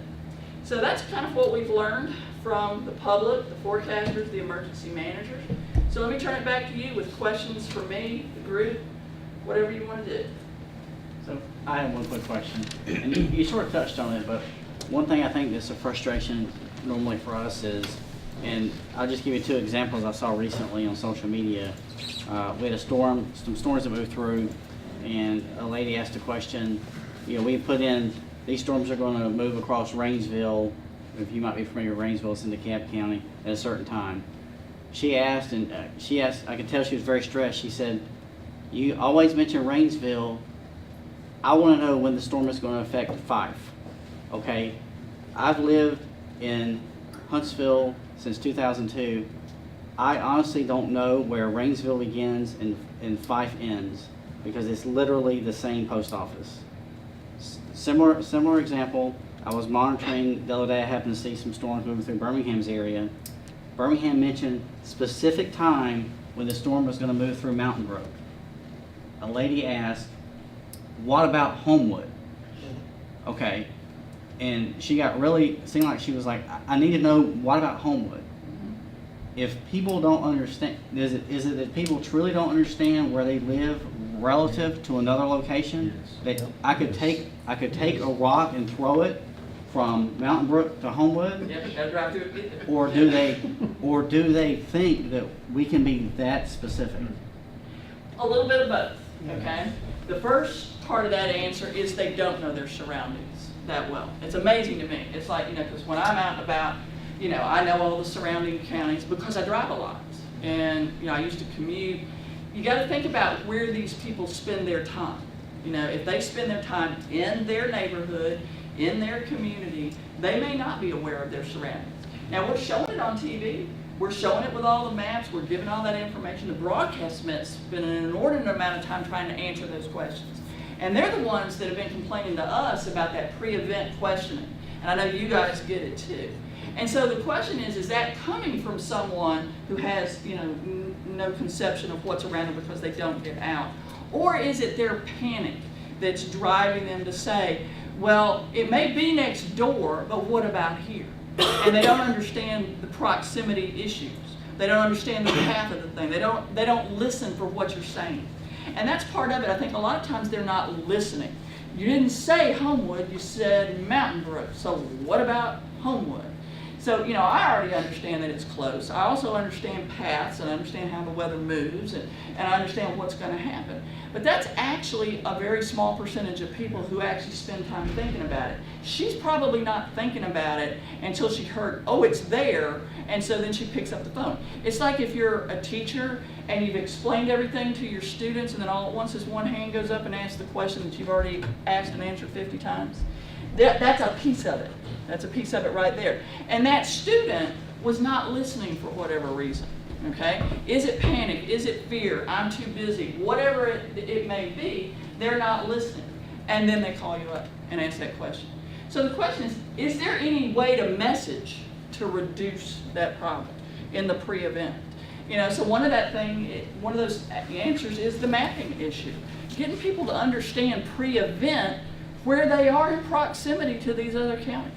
So that's kind of what we've learned from the public, the forecasters, the emergency managers. So let me turn it back to you with questions for me, the group, whatever you want to do. So I have one quick question, and you sort of touched on it, but one thing I think that's a frustration normally for us is, and I'll just give you two examples I saw recently on social media. We had some storms that moved through, and a lady asked a question. You know, we put in, these storms are going to move across Rainsville. If you might be familiar with Rainsville, it's in DeKalb County at a certain time. She asked, I could tell she was very stressed. She said, you always mention Rainsville. I want to know when the storm is going to affect Fife. Okay, I've lived in Huntsville since 2002. I honestly don't know where Rainsville begins and Fife ends because it's literally the same post office. Similar example, I was monitoring the other day, I happened to see some storms moving through Birmingham's area. Birmingham mentioned specific time when the storm was gonna move through Mountain Brook. A lady asked, what about Homewood? Okay, and she got really, seemed like she was like, I need to know, what about Homewood? If people don't understand, is it that people truly don't understand where they live relative to another location? Yes. That I could take a rock and throw it from Mountain Brook to Homewood? Yeah, but gotta drive through it, get there. Or do they think that we can be that specific? A little bit of both, okay? The first part of that answer is they don't know their surroundings that well. It's amazing to me. It's like, because when I'm out and about, I know all the surrounding counties because I drive a lot. And, I used to commute. You got to think about where these people spend their time. If they spend their time in their neighborhood, in their community, they may not be aware of their surroundings. Now, we're showing it on TV. We're showing it with all the maps. We're giving all that information. The broadcastmen spend an inordinate amount of time trying to answer those questions. And they're the ones that have been complaining to us about that pre-event questioning. And I know you guys get it too. And so the question is that coming from someone who has, no conception of what's around them because they don't get out? Or is it their panic that's driving them to say, well, it may be next door, but what about here? And they don't understand the proximity issues. They don't understand the path of the thing. They don't listen for what you're saying. And that's part of it. I think a lot of times they're not listening. You didn't say Homewood, you said Mountain Brook. So what about Homewood? So, I already understand that it's close. I also understand paths and I understand how the weather moves and I understand what's going to happen. But that's actually a very small percentage of people who actually spend time thinking about it. She's probably not thinking about it until she heard, oh, it's there, and so then she picks up the phone. It's like if you're a teacher and you've explained everything to your students and then all at once this one hand goes up and asks the question that you've already asked and answered 50 times. That's a piece of it. That's a piece of it right there. And that student was not listening for whatever reason, okay? Is it panic? Is it fear? I'm too busy. Whatever it may be, they're not listening. And then they call you up and ask that question. So the question is there any way to message to reduce that problem in the pre-event? So one of those answers is the mapping issue. Getting people to understand pre-event where they are in proximity to these other counties.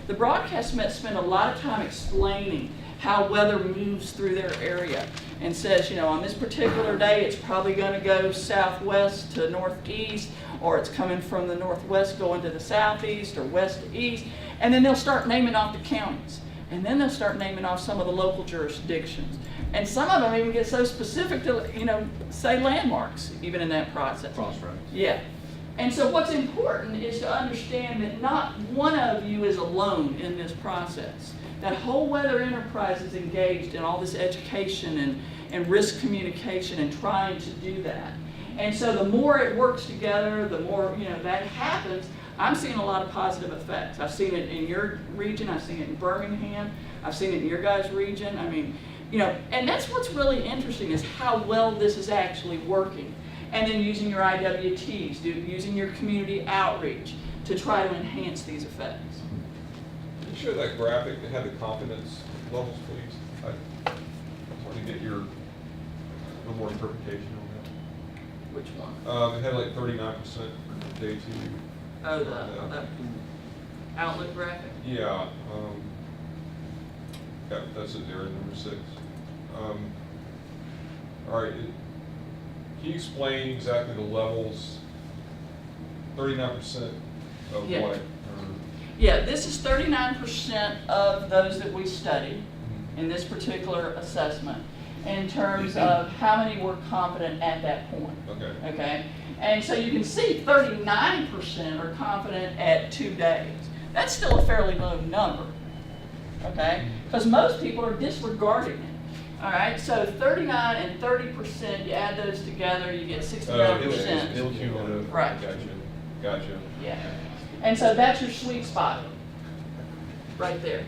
The broadcastmen spend a lot of time explaining how weather moves through their area and says, on this particular day it's probably going to go southwest to northeast, or it's coming from the northwest going to the southeast or west to east, and then they'll start naming off the counties. And then they'll start naming off some of the local jurisdictions. And some of them even get so specific to, say landmarks, even in that process. Crossroads. Yeah. And so what's important is to understand that not one of you is alone in this process. That whole weather enterprise is engaged in all this education and risk communication and trying to do that. And so the more it works together, the more that happens. I'm seeing a lot of positive effects. I've seen it in your region. I've seen it in Birmingham. I've seen it in your guys' region. I mean, and that's what's really interesting is how well this is actually working. And then using your IWTs, using your community outreach to try to enhance these effects. Can you show that graphic that had the confidence levels, please? I want to get a little more interpretation on that. Which one? It had like 39% for day 2. Oh, the outlook graphic? Yeah. That's it there, number 6. All right. Can you explain exactly the levels? 39% of Yeah. what? Yeah, this is 39% of those that we studied in this particular assessment in terms of how many were confident at that point. Okay. Okay? And so you can see 39% are confident at 2 days. That's still a fairly low number. Okay? Because most people are disregarding it. All right, so 39 and 30%, you add those together, you get 69%. Cumulative. Right. Gotcha. Yeah. And so that's your sweet spot, right there.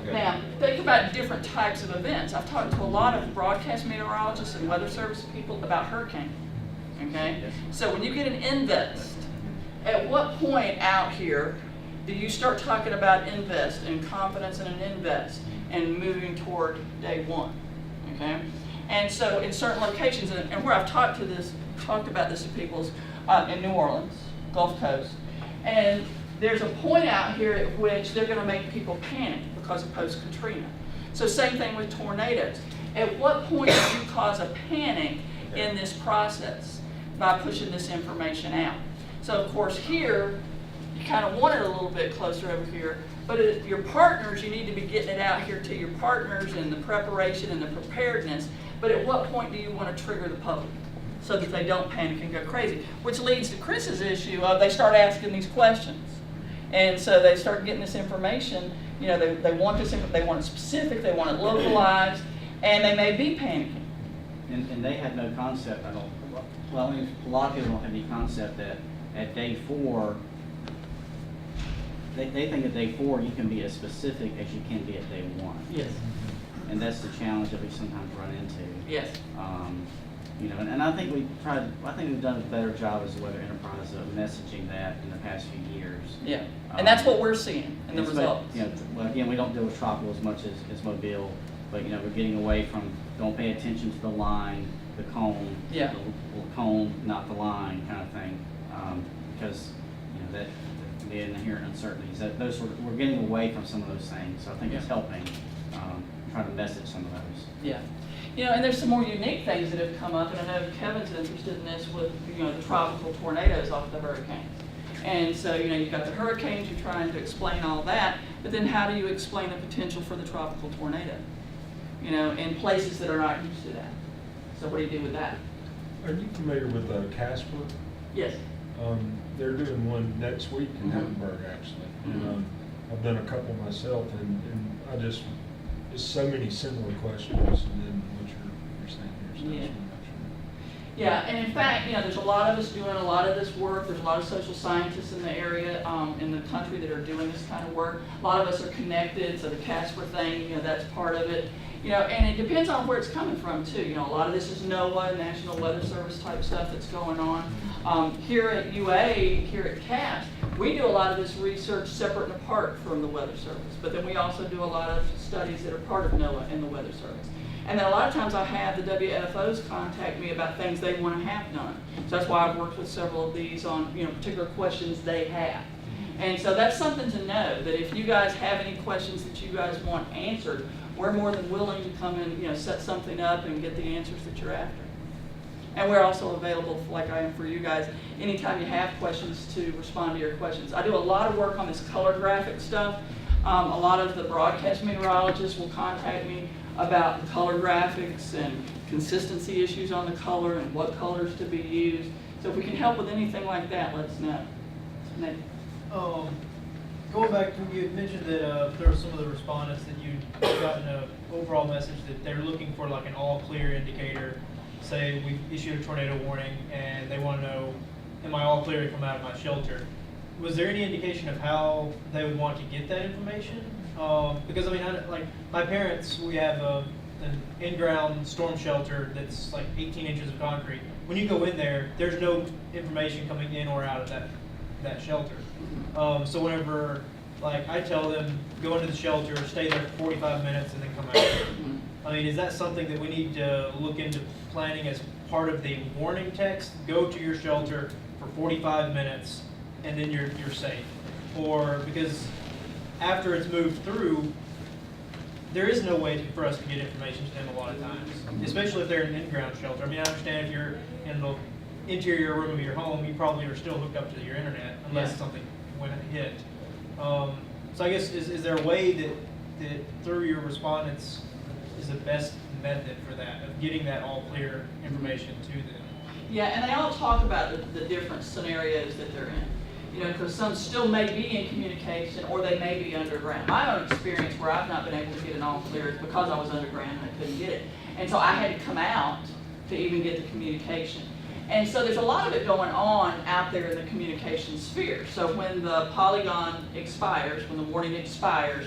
Okay. Now, think about different types of events. I've talked to a lot of broadcast meteorologists and weather service people about hurricanes. Okay? So when you get an invest, at what point out here do you start talking about invest and confidence in an invest and moving toward day one, okay? And so in certain locations, and where I've talked about this to people in New Orleans, Gulf Coast, and there's a point out here at which they're gonna make people panic because of post-Katrina. So same thing with tornadoes. At what point do you cause a panic in this process by pushing this information out? So of course here, you kind of want it a little bit closer over here, but your partners, you need to be getting it out here to your partners and the preparation and the preparedness. But at what point do you want to trigger the public so that they don't panic and go crazy? Which leads to Chris's issue of they start asking these questions. And so they start getting this information, you know, they want this, they want it specific, they want it localized, and they may be panicking. And they had no concept, I don't, well, I mean, a lot of people don't have any concept that at day 4, they think at day 4 you can be as specific as you can be at day 1. Yes. And that's the challenge that we sometimes run into. Yes. You know, and I think we've done a better job as a weather enterprise of messaging that in the past few years. Yeah, and that's what we're seeing in the results. You know, well, again, we don't deal with tropical as much as Mobile, but you know, we're getting away from don't pay attention to the line, the cone, yeah, the cone, not the line kind of thing, because you know that the inherent uncertainties. That we're getting away from some of those things. So I think it's helping try to message some of those. Yeah. You know, and there's some more unique things that have come up, and I know Kevin's interested in this with, you know, the tropical tornadoes off the hurricanes. And so, you know, you've got the hurricanes, you're trying to explain all that, but then how do you explain the potential for the tropical tornado? You know, in places that are not used to that. So what do you do with that? Are you familiar with Casper? Yes. They're doing one next week in Hamburg, actually. And I've done a couple myself, and I just, there's so many similar questions, and then what you're saying here. So Yeah, and in fact, you know, there's a lot of us doing a lot of this work. There's a lot of social scientists in the area, in the country that are doing this kind of work. A lot of us are connected, so the Casper thing, you know, that's part of it. You know, and it depends on where it's coming from too. You know, a lot of this is NOAA, National Weather Service type stuff that's going on. Here at UA, here at CAPS, we do a lot of this research separate and apart from the Weather Service. But then we also do a lot of studies that are part of NOAA and the Weather Service. And then a lot of times I have the WFOs contact me about things they want to have done. So that's why I've worked with several of these on, you know, particular questions they have. And so that's something to know, that if you guys have any questions that you guys want answered, we're more than willing to come and, you know, set something up and get the answers that you're after. And we're also available, like I am for you guys, anytime you have questions to respond to your questions. I do a lot of work on this color graphic stuff. A lot of the broadcast meteorologists will contact me about the color graphics and consistency issues on the color and what colors to be used. So if we can help with anything like that, let us know. Nate. Going back to, you had mentioned that there were some of the respondents that you'd gotten an overall message that they're looking for like an all clear indicator. Say we issued a tornado warning and they want to know, am I all clear to come out of my shelter? Was there any indication of how they would want to get that information? Because I mean, like my parents, we have an in-ground storm shelter that's like 18 inches of concrete. When you go in there, there's no information coming in or out of that shelter. So whenever, like, I tell them, go into the shelter, stay there for 45 minutes, and then come out. I mean, is that something that we need to look into planning as part of the warning text? Go to your shelter for 45 minutes, and then you're safe. Or because after it's moved through, there is no way for us to get information to them a lot of times, especially if they're in an in-ground shelter. I mean, I understand if you're in the interior room of your home, you probably are still hooked up to your internet unless something went and hit. So I guess, is there a way that through your respondents is the best method for that, of getting that all clear information to them? Yeah, and they all talk about the different scenarios that they're in. You know, because some still may be in communication or they may be underground. My own experience where I've not been able to get an all clear is because I was underground and I couldn't get it. And so I had to come out to even get the communication. And so there's a lot of it going on out there in the communication sphere. So when the polygon expires, when the warning expires,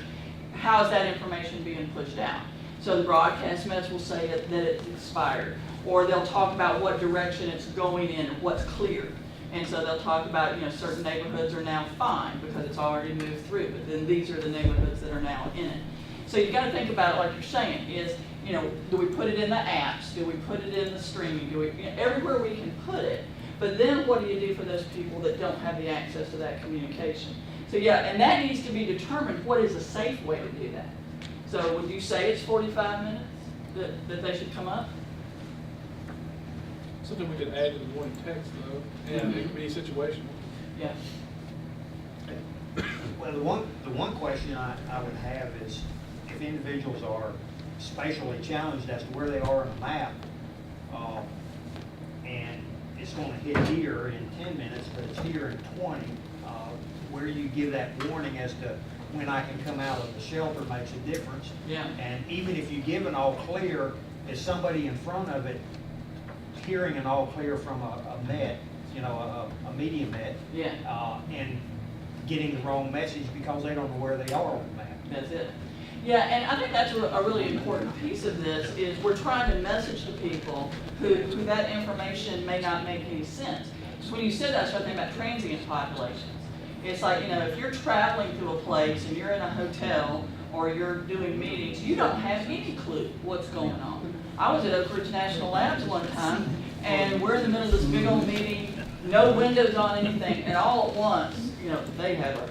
how is that information being pushed out? So the broadcast mess will say that it's expired, or they'll talk about what direction it's going in and what's clear. And so they'll talk about, certain neighborhoods are now fine because it's already moved through, but then these are the neighborhoods that are now in it. So you gotta think about it like you're saying, is, do we put it in the apps? Do we put it in the streaming? Do we, everywhere we can put it. But then what do you do for those people that don't have the access to that communication? So yeah, and that needs to be determined, what is a safe way to do that? So would you say it's 45 minutes that they should come up? Something we could add to the morning text though, and it could be situational. Yeah. Well, the one question I would have is, if individuals are spatially challenged as to where they are on a map, and it's going to hit here in 10 minutes, but it's here in 20, where you give that warning as to when I can come out of the shelter makes a difference. Yeah. And even if you give an all clear, is somebody in front of it hearing an all clear from a MET, a media MET, Yeah. and getting the wrong message because they don't know where they are on the map. That's it. Yeah, and I think that's a really important piece of this, is we're trying to message to people who that information may not make any sense. So when you said that, I started thinking about transient populations. It's like, if you're traveling to a place and you're in a hotel or you're doing meetings, you don't have any clue what's going on. I was at Oak Ridge National Labs one time, and we're in the middle of this big old meeting, no windows on anything, and all at once, they have a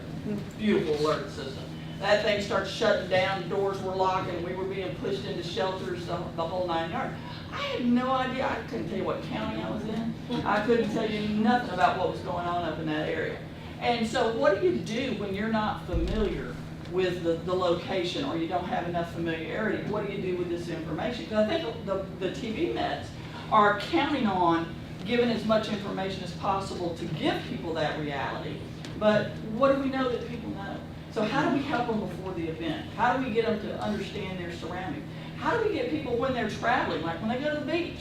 beautiful alert system. That thing starts shutting down, doors were locked, and we were being pushed into shelters, the whole 9 yards. I had no idea. I couldn't tell you what county I was in. I couldn't tell you nothing about what was going on up in that area. And so what do you do when you're not familiar with the location, or you don't have enough familiarity? What do you do with this information? Because I think the TV Mets are counting on giving as much information as possible to give people that reality. But what do we know that people know? So how do we help them before the event? How do we get them to understand their surroundings? How do we get people when they're traveling, like when they go to the beach?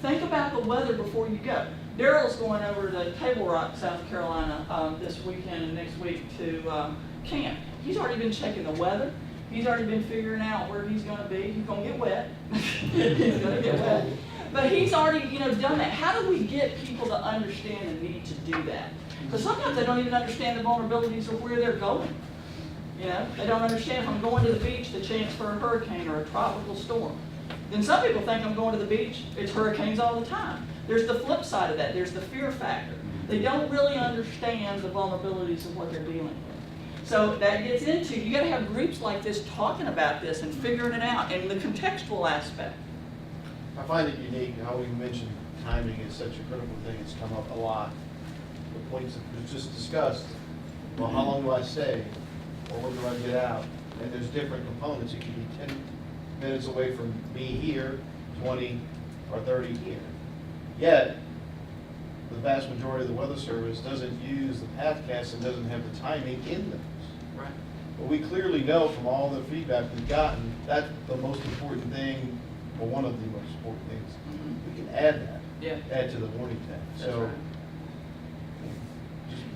Think about the weather before you go. Daryl's going over to Table Rock, South Carolina this weekend and next week to camp. He's already been checking the weather. He's already been figuring out where he's going to be. He's going to get wet. He's going to get wet. But he's already, done that. How do we get people to understand the need to do that? Because sometimes they don't even understand the vulnerabilities of where they're going. They don't understand if I'm going to the beach, the chance for a hurricane or a tropical storm. Then some people think I'm going to the beach, it's hurricanes all the time. There's the flip side of that. There's the fear factor. They don't really understand the vulnerabilities of what they're dealing with. So that gets into, you got to have groups like this talking about this and figuring it out, and the contextual aspect. I find it unique how we mentioned timing is such a critical thing. It's come up a lot. The points that were just discussed, well, how long do I stay? Or when do I get out? And there's different components. It could be 10 minutes away from me here, 20 or 30 here. Yet, the vast majority of the Weather Service doesn't use the pathcasts and doesn't have the timing in those. Right. But we clearly know from all the feedback we've gotten, that's the most important thing, or one of the most important things. We can add that, add to the warning text. So,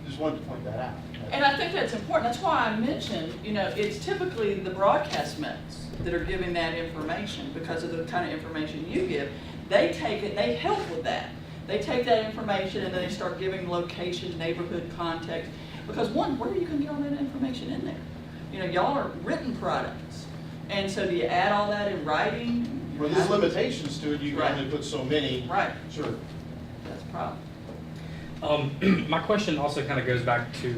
just wanted to point that out. And I think that's important. That's why I mentioned, it's typically the broadcast Mets that are giving that information because of the kind of information you give. They take it, they help with that. They take that information and then they start giving location, neighborhood context. Because one, where are you going to get all that information in there? Y'all are written products. And so do you add all that in writing? Well, there's limitations to it. You can only put so many. Right. Sure. That's a problem. My question also kind of goes back to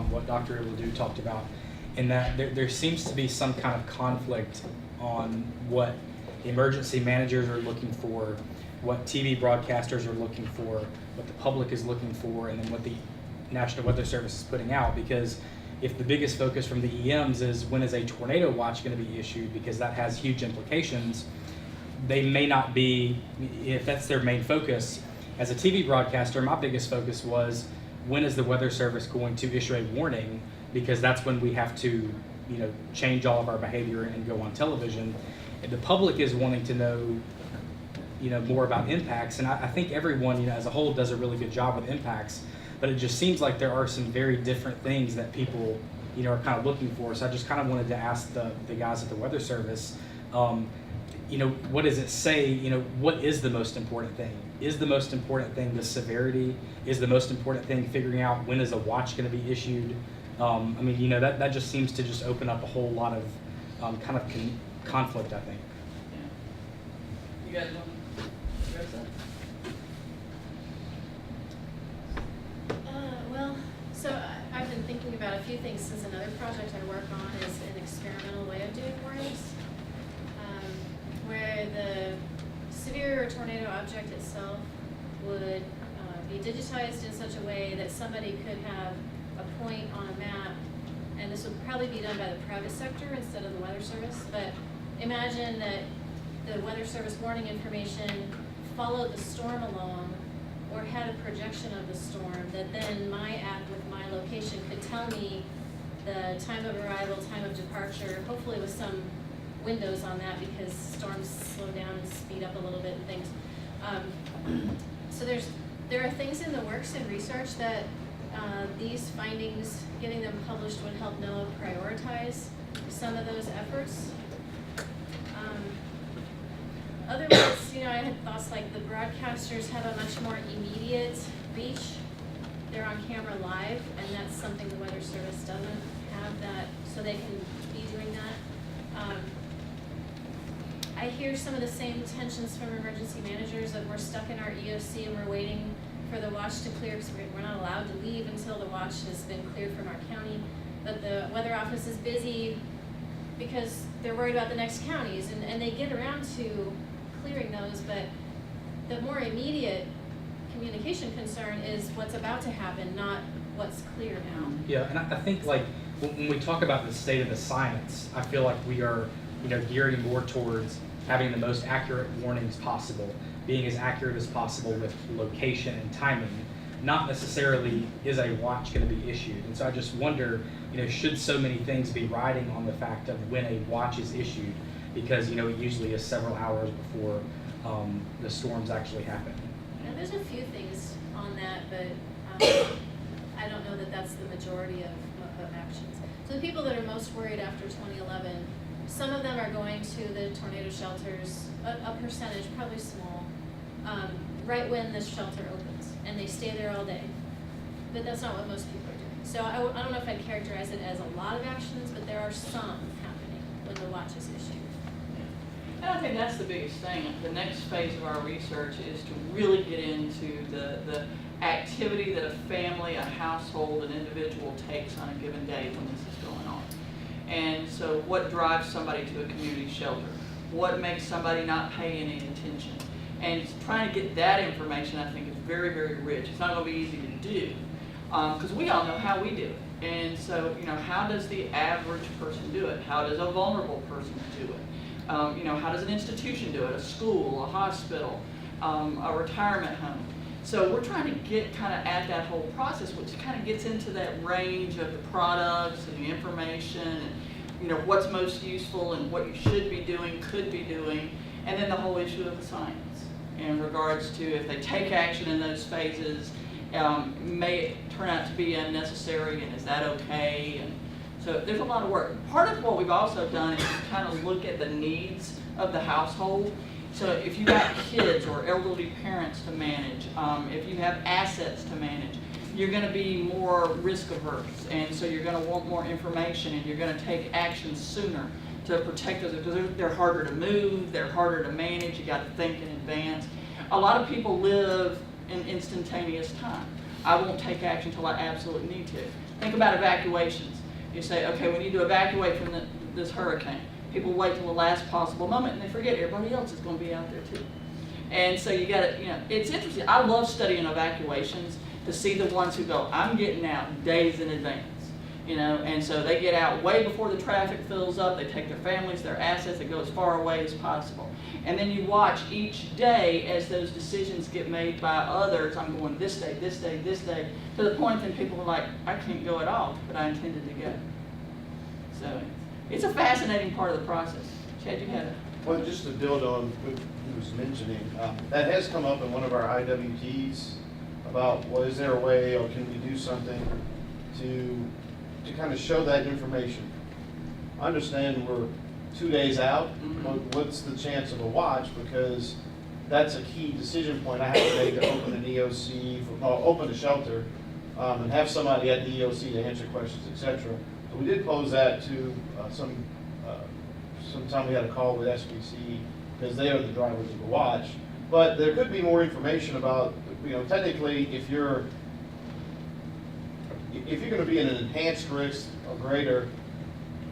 what Dr. Iwadu talked about, in that there seems to be some kind of conflict on what emergency managers are looking for, what TV broadcasters are looking for, what the public is looking for, and then what the National Weather Service is putting out. Because if the biggest focus from the EMs is when is a tornado watch going to be issued, because that has huge implications, they may not be, if that's their main focus. As a TV broadcaster, my biggest focus was when is the Weather Service going to issue a warning, because that's when we have to, change all of our behavior and go on television. And the public is wanting to know, more about impacts, and I think everyone, as a whole, does a really good job with impacts. But it just seems like there are some very different things that people, are kind of looking for. So I just kind of wanted to ask the guys at the Weather Service, what does it say? What is the most important thing? Is the most important thing the severity? Is the most important thing figuring out when is a watch going to be issued? That just seems to just open up a whole lot of conflict, I think. Yeah. You guys want to address that? I've been thinking about a few things since another project I work on is an experimental way of doing warnings, where the severe tornado object itself would be digitized in such a way that somebody could have a point on a map, and this would probably be done by the private sector instead of the Weather Service, but imagine that the Weather Service warning information followed the storm along or had a projection of the storm that then my app with my location could tell me the time of arrival, time of departure, hopefully with some windows on that because storms slow down and speed up a little bit and things. So there are things in the works and research that these findings, getting them published would help NOAA prioritize some of those efforts. Otherwise, I had thoughts like the broadcasters have a much more immediate reach. They're on camera live, and that's something the Weather Service doesn't have that, so they can be doing that. I hear some of the same tensions from emergency managers that we're stuck in our EOC and we're waiting for the watch to clear because we're not allowed to leave until the watch has been cleared from our county. But the weather office is busy because they're worried about the next counties, and they get around to clearing those, but the more immediate communication concern is what's about to happen, not what's clear now. Yeah, and I think when we talk about the state of the science, I feel like we are gearing more towards having the most accurate warnings possible, being as accurate as possible with location and timing, not necessarily is a watch going to be issued. And so I just wonder, should so many things be riding on the fact of when a watch is issued, because it usually is several hours before the storms actually happen. Now, there's a few things on that, but I don't know that that's the majority of actions. So the people that are most worried after 2011, some of them are going to the tornado shelters, a percentage, probably small, right when the shelter opens, and they stay there all day. But that's not what most people are doing. So I don't know if I'd characterize it as a lot of actions, but there are some happening when the watch is issued. And I think that's the biggest thing. The next phase of our research is to really get into the activity that a family, a household, an individual takes on a given day when this is going on. And so what drives somebody to a community shelter? What makes somebody not pay any attention? And trying to get that information, I think, is very, very rich. It's not going to be easy to do because we all know how we do it. And so, how does the average person do it? How does a vulnerable person do it? How does an institution do it? A school, a hospital, a retirement home. So we're trying to get kind of at that whole process, which kind of gets into that range of the products and the information and, what's most useful and what you should be doing, could be doing, and then the whole issue of the science in regards to if they take action in those phases, may it turn out to be unnecessary, and is that okay? And so there's a lot of work. Part of what we've also done is kind of look at the needs of the household. So if you've got kids or elderly parents to manage, if you have assets to manage, you're going to be more risk averse, and so you're going to want more information, and you're going to take action sooner to protect those, because they're harder to move, they're harder to manage, you got to think in advance. A lot of people live in instantaneous time. I won't take action until I absolutely need to. Think about evacuations. You say, okay, we need to evacuate from this hurricane. People wait till the last possible moment, and they forget everybody else is going to be out there too. And so you got to, it's interesting. I love studying evacuations to see the ones who go, I'm getting out days in advance. And so they get out way before the traffic fills up. They take their families, their assets, they go as far away as possible. And then you watch each day as those decisions get made by others. I'm going this day, this day, this day, to the point that people are like, I can't go at all, but I intended to go. So it's a fascinating part of the process. Chad, you had it. Well, just to build on what he was mentioning, that has come up in one of our IWTs about, well, is there a way or can we do something to kind of show that information? I understand we're 2 days out, Mhm. what's the chance of a watch? Because that's a key decision point I have to make to open an EOC, open a shelter, and have somebody at the EOC to answer questions, et cetera. So we did pose that to sometime we had a call with SBC, because they are the drivers of the watch. But there could be more information about, technically, if you're gonna be in an enhanced risk or greater,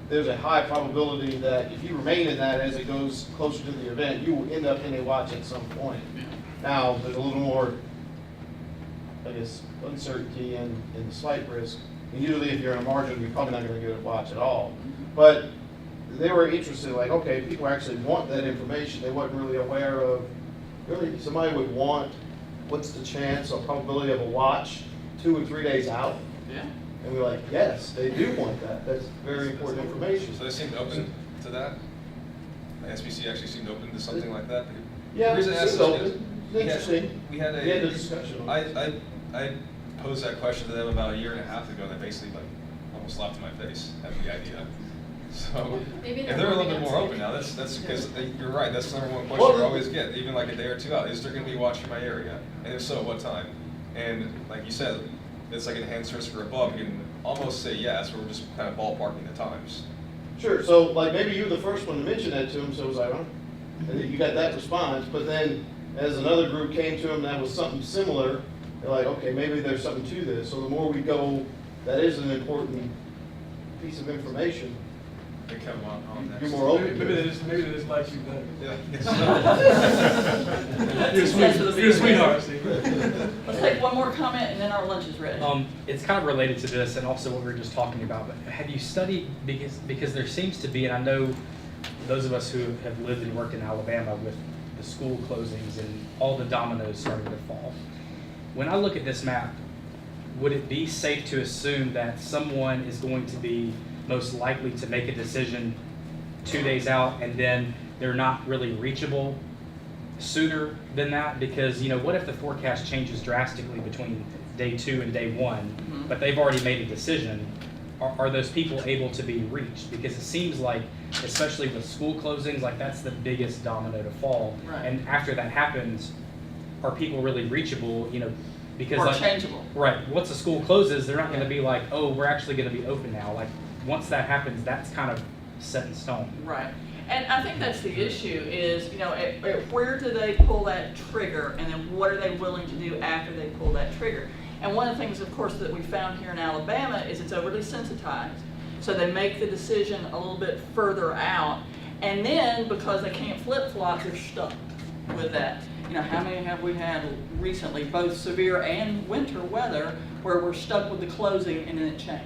there's a high probability that if you remain in that as it goes closer to the event, you will end up in a watch at some point. Now, there's a little more, I guess, uncertainty in the slight risk. And usually if you're in a margin, you're probably not gonna get a watch at all. But they were interested, like, okay, people actually want that information. They weren't really aware of, really, somebody would want, what's the chance or probability of a watch 2 or 3 days out? Yeah. And we're like, yes, they do want that. That's very important information. So they seemed open to that? The SBC actually seemed open to something like that? Yeah, The reason I asked it's this open. is Interesting. We had We had a discussion on it. I posed that question to them about a year and a half ago, and they basically like almost slapped in my face at the idea. So, Maybe if they're they're a little warming bit up more to open it. now, that's because you're right, that's the number one question you always get, even like a day or two out, is there gonna be watching my area? And if so, what time? And like you said, it's like enhanced risk or above, you can almost say yes, but we're just kind of ballparking the times. Sure, so like maybe you were the first one to mention that to him, so it was like, oh, and then you got that response, but then as another group came to him that was something similar, they're like, okay, maybe there's something to this. So the more we go, that is an important piece of information. They come on next. You're more open. Maybe they just like you better. Yeah. You're a sweetheart, Steve. Let's take one more comment and then our lunch is ready. It's kind of related to this and also what we were just talking about, but have you studied, because there seems to be, and I know those of us who have lived and worked in Alabama with the school closings and all the dominoes starting to fall. When I look at this map, would it be safe to assume that someone is going to be most likely to make a decision 2 days out and then they're not really reachable sooner than that? Because, what if the forecast changes drastically between day 2 and day 1, but they've already made a decision? Are those people able to be reached? Because it seems like, especially with school closings, like that's the biggest domino to fall. Right. And after that happens, are people really reachable, because Or like, changeable. Right, once the school closes, they're not gonna be like, oh, we're actually gonna be open now. Like, once that happens, that's kind of set in stone. Right. And I think that's the issue is, where do they pull that trigger and then what are they willing to do after they pull that trigger? And one of the things, of course, that we found here in Alabama is it's overly sensitized. So they make the decision a little bit further out. And then because they can't flip-flop, they're stuck with that. How many have we had recently, both severe and winter weather, where we're stuck with the closing and then it changed?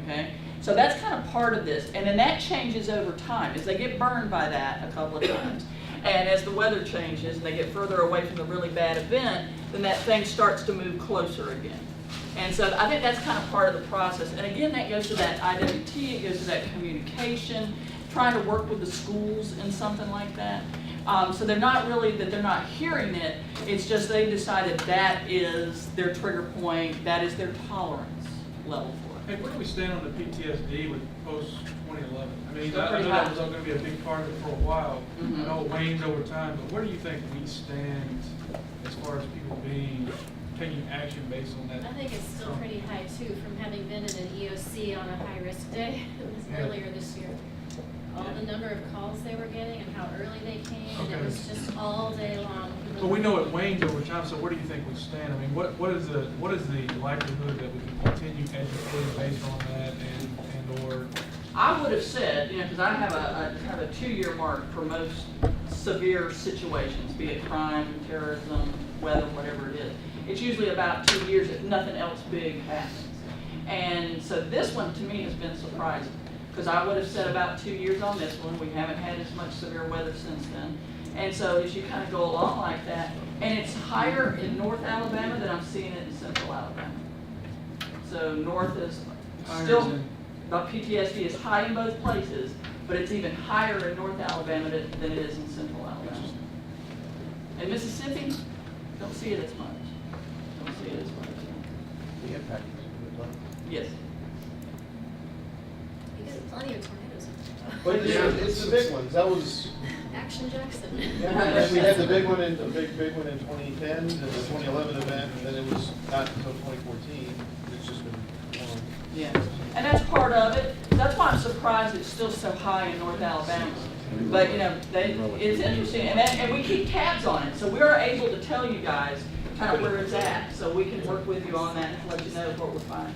Okay? So that's kind of part of this. And then that changes over time as they get burned by that a couple of times. And as the weather changes and they get further away from the really bad event, then that thing starts to move closer again. And so I think that's kind of part of the process. And again, that goes to that IWT, it goes to that communication, trying to work with the schools in something like that. So they're not really, that they're not hearing it, it's just they've decided that is their trigger point, that is their tolerance level for it. Hey, where do we stand on the PTSD with post-2011? I mean, Still I pretty know that high. was going to be a big part of it for a while. Mhm. I know it wanes over time, but where do you think we stand as far as people taking action based on that? I think it's still pretty high too, from having been in an EOC on a high-risk day, it was earlier this year. All the number of calls they were getting and how early they came, and it was just all day long. But we know it wanes over time, so where do you think we stand? I mean, what is the likelihood that we can continue educating based on that and/or? I would have said, because I have a kind of a 2-year mark for most severe situations, be it crime, terrorism, weather, whatever it is. It's usually about 2 years if nothing else big happens. And so this one to me has been surprising, because I would have said about 2 years on this one. We haven't had as much severe weather since then. And so as you kind of go along like that, and it's higher in North Alabama than I'm seeing it in Central Alabama. So North is still, the PTSD is high in both places, but it's even higher in North Alabama than it is in Central Alabama. In Mississippi, don't see it as much. Don't see it as much. The impact is good, Yes. You get plenty of tornadoes. But it's the big ones, that was, Action Jackson. yeah, we had the big one in, the big one in 2010, and the 2011 event, and then it was not until 2014, it's just been long. Yeah, and that's part of it. That's why I'm surprised it's still so high in North Alabama. But, you know, it's interesting, and we keep tabs on it, so we are able to tell you guys kind of where it's at, so we can work with you on that and let you know what we're finding.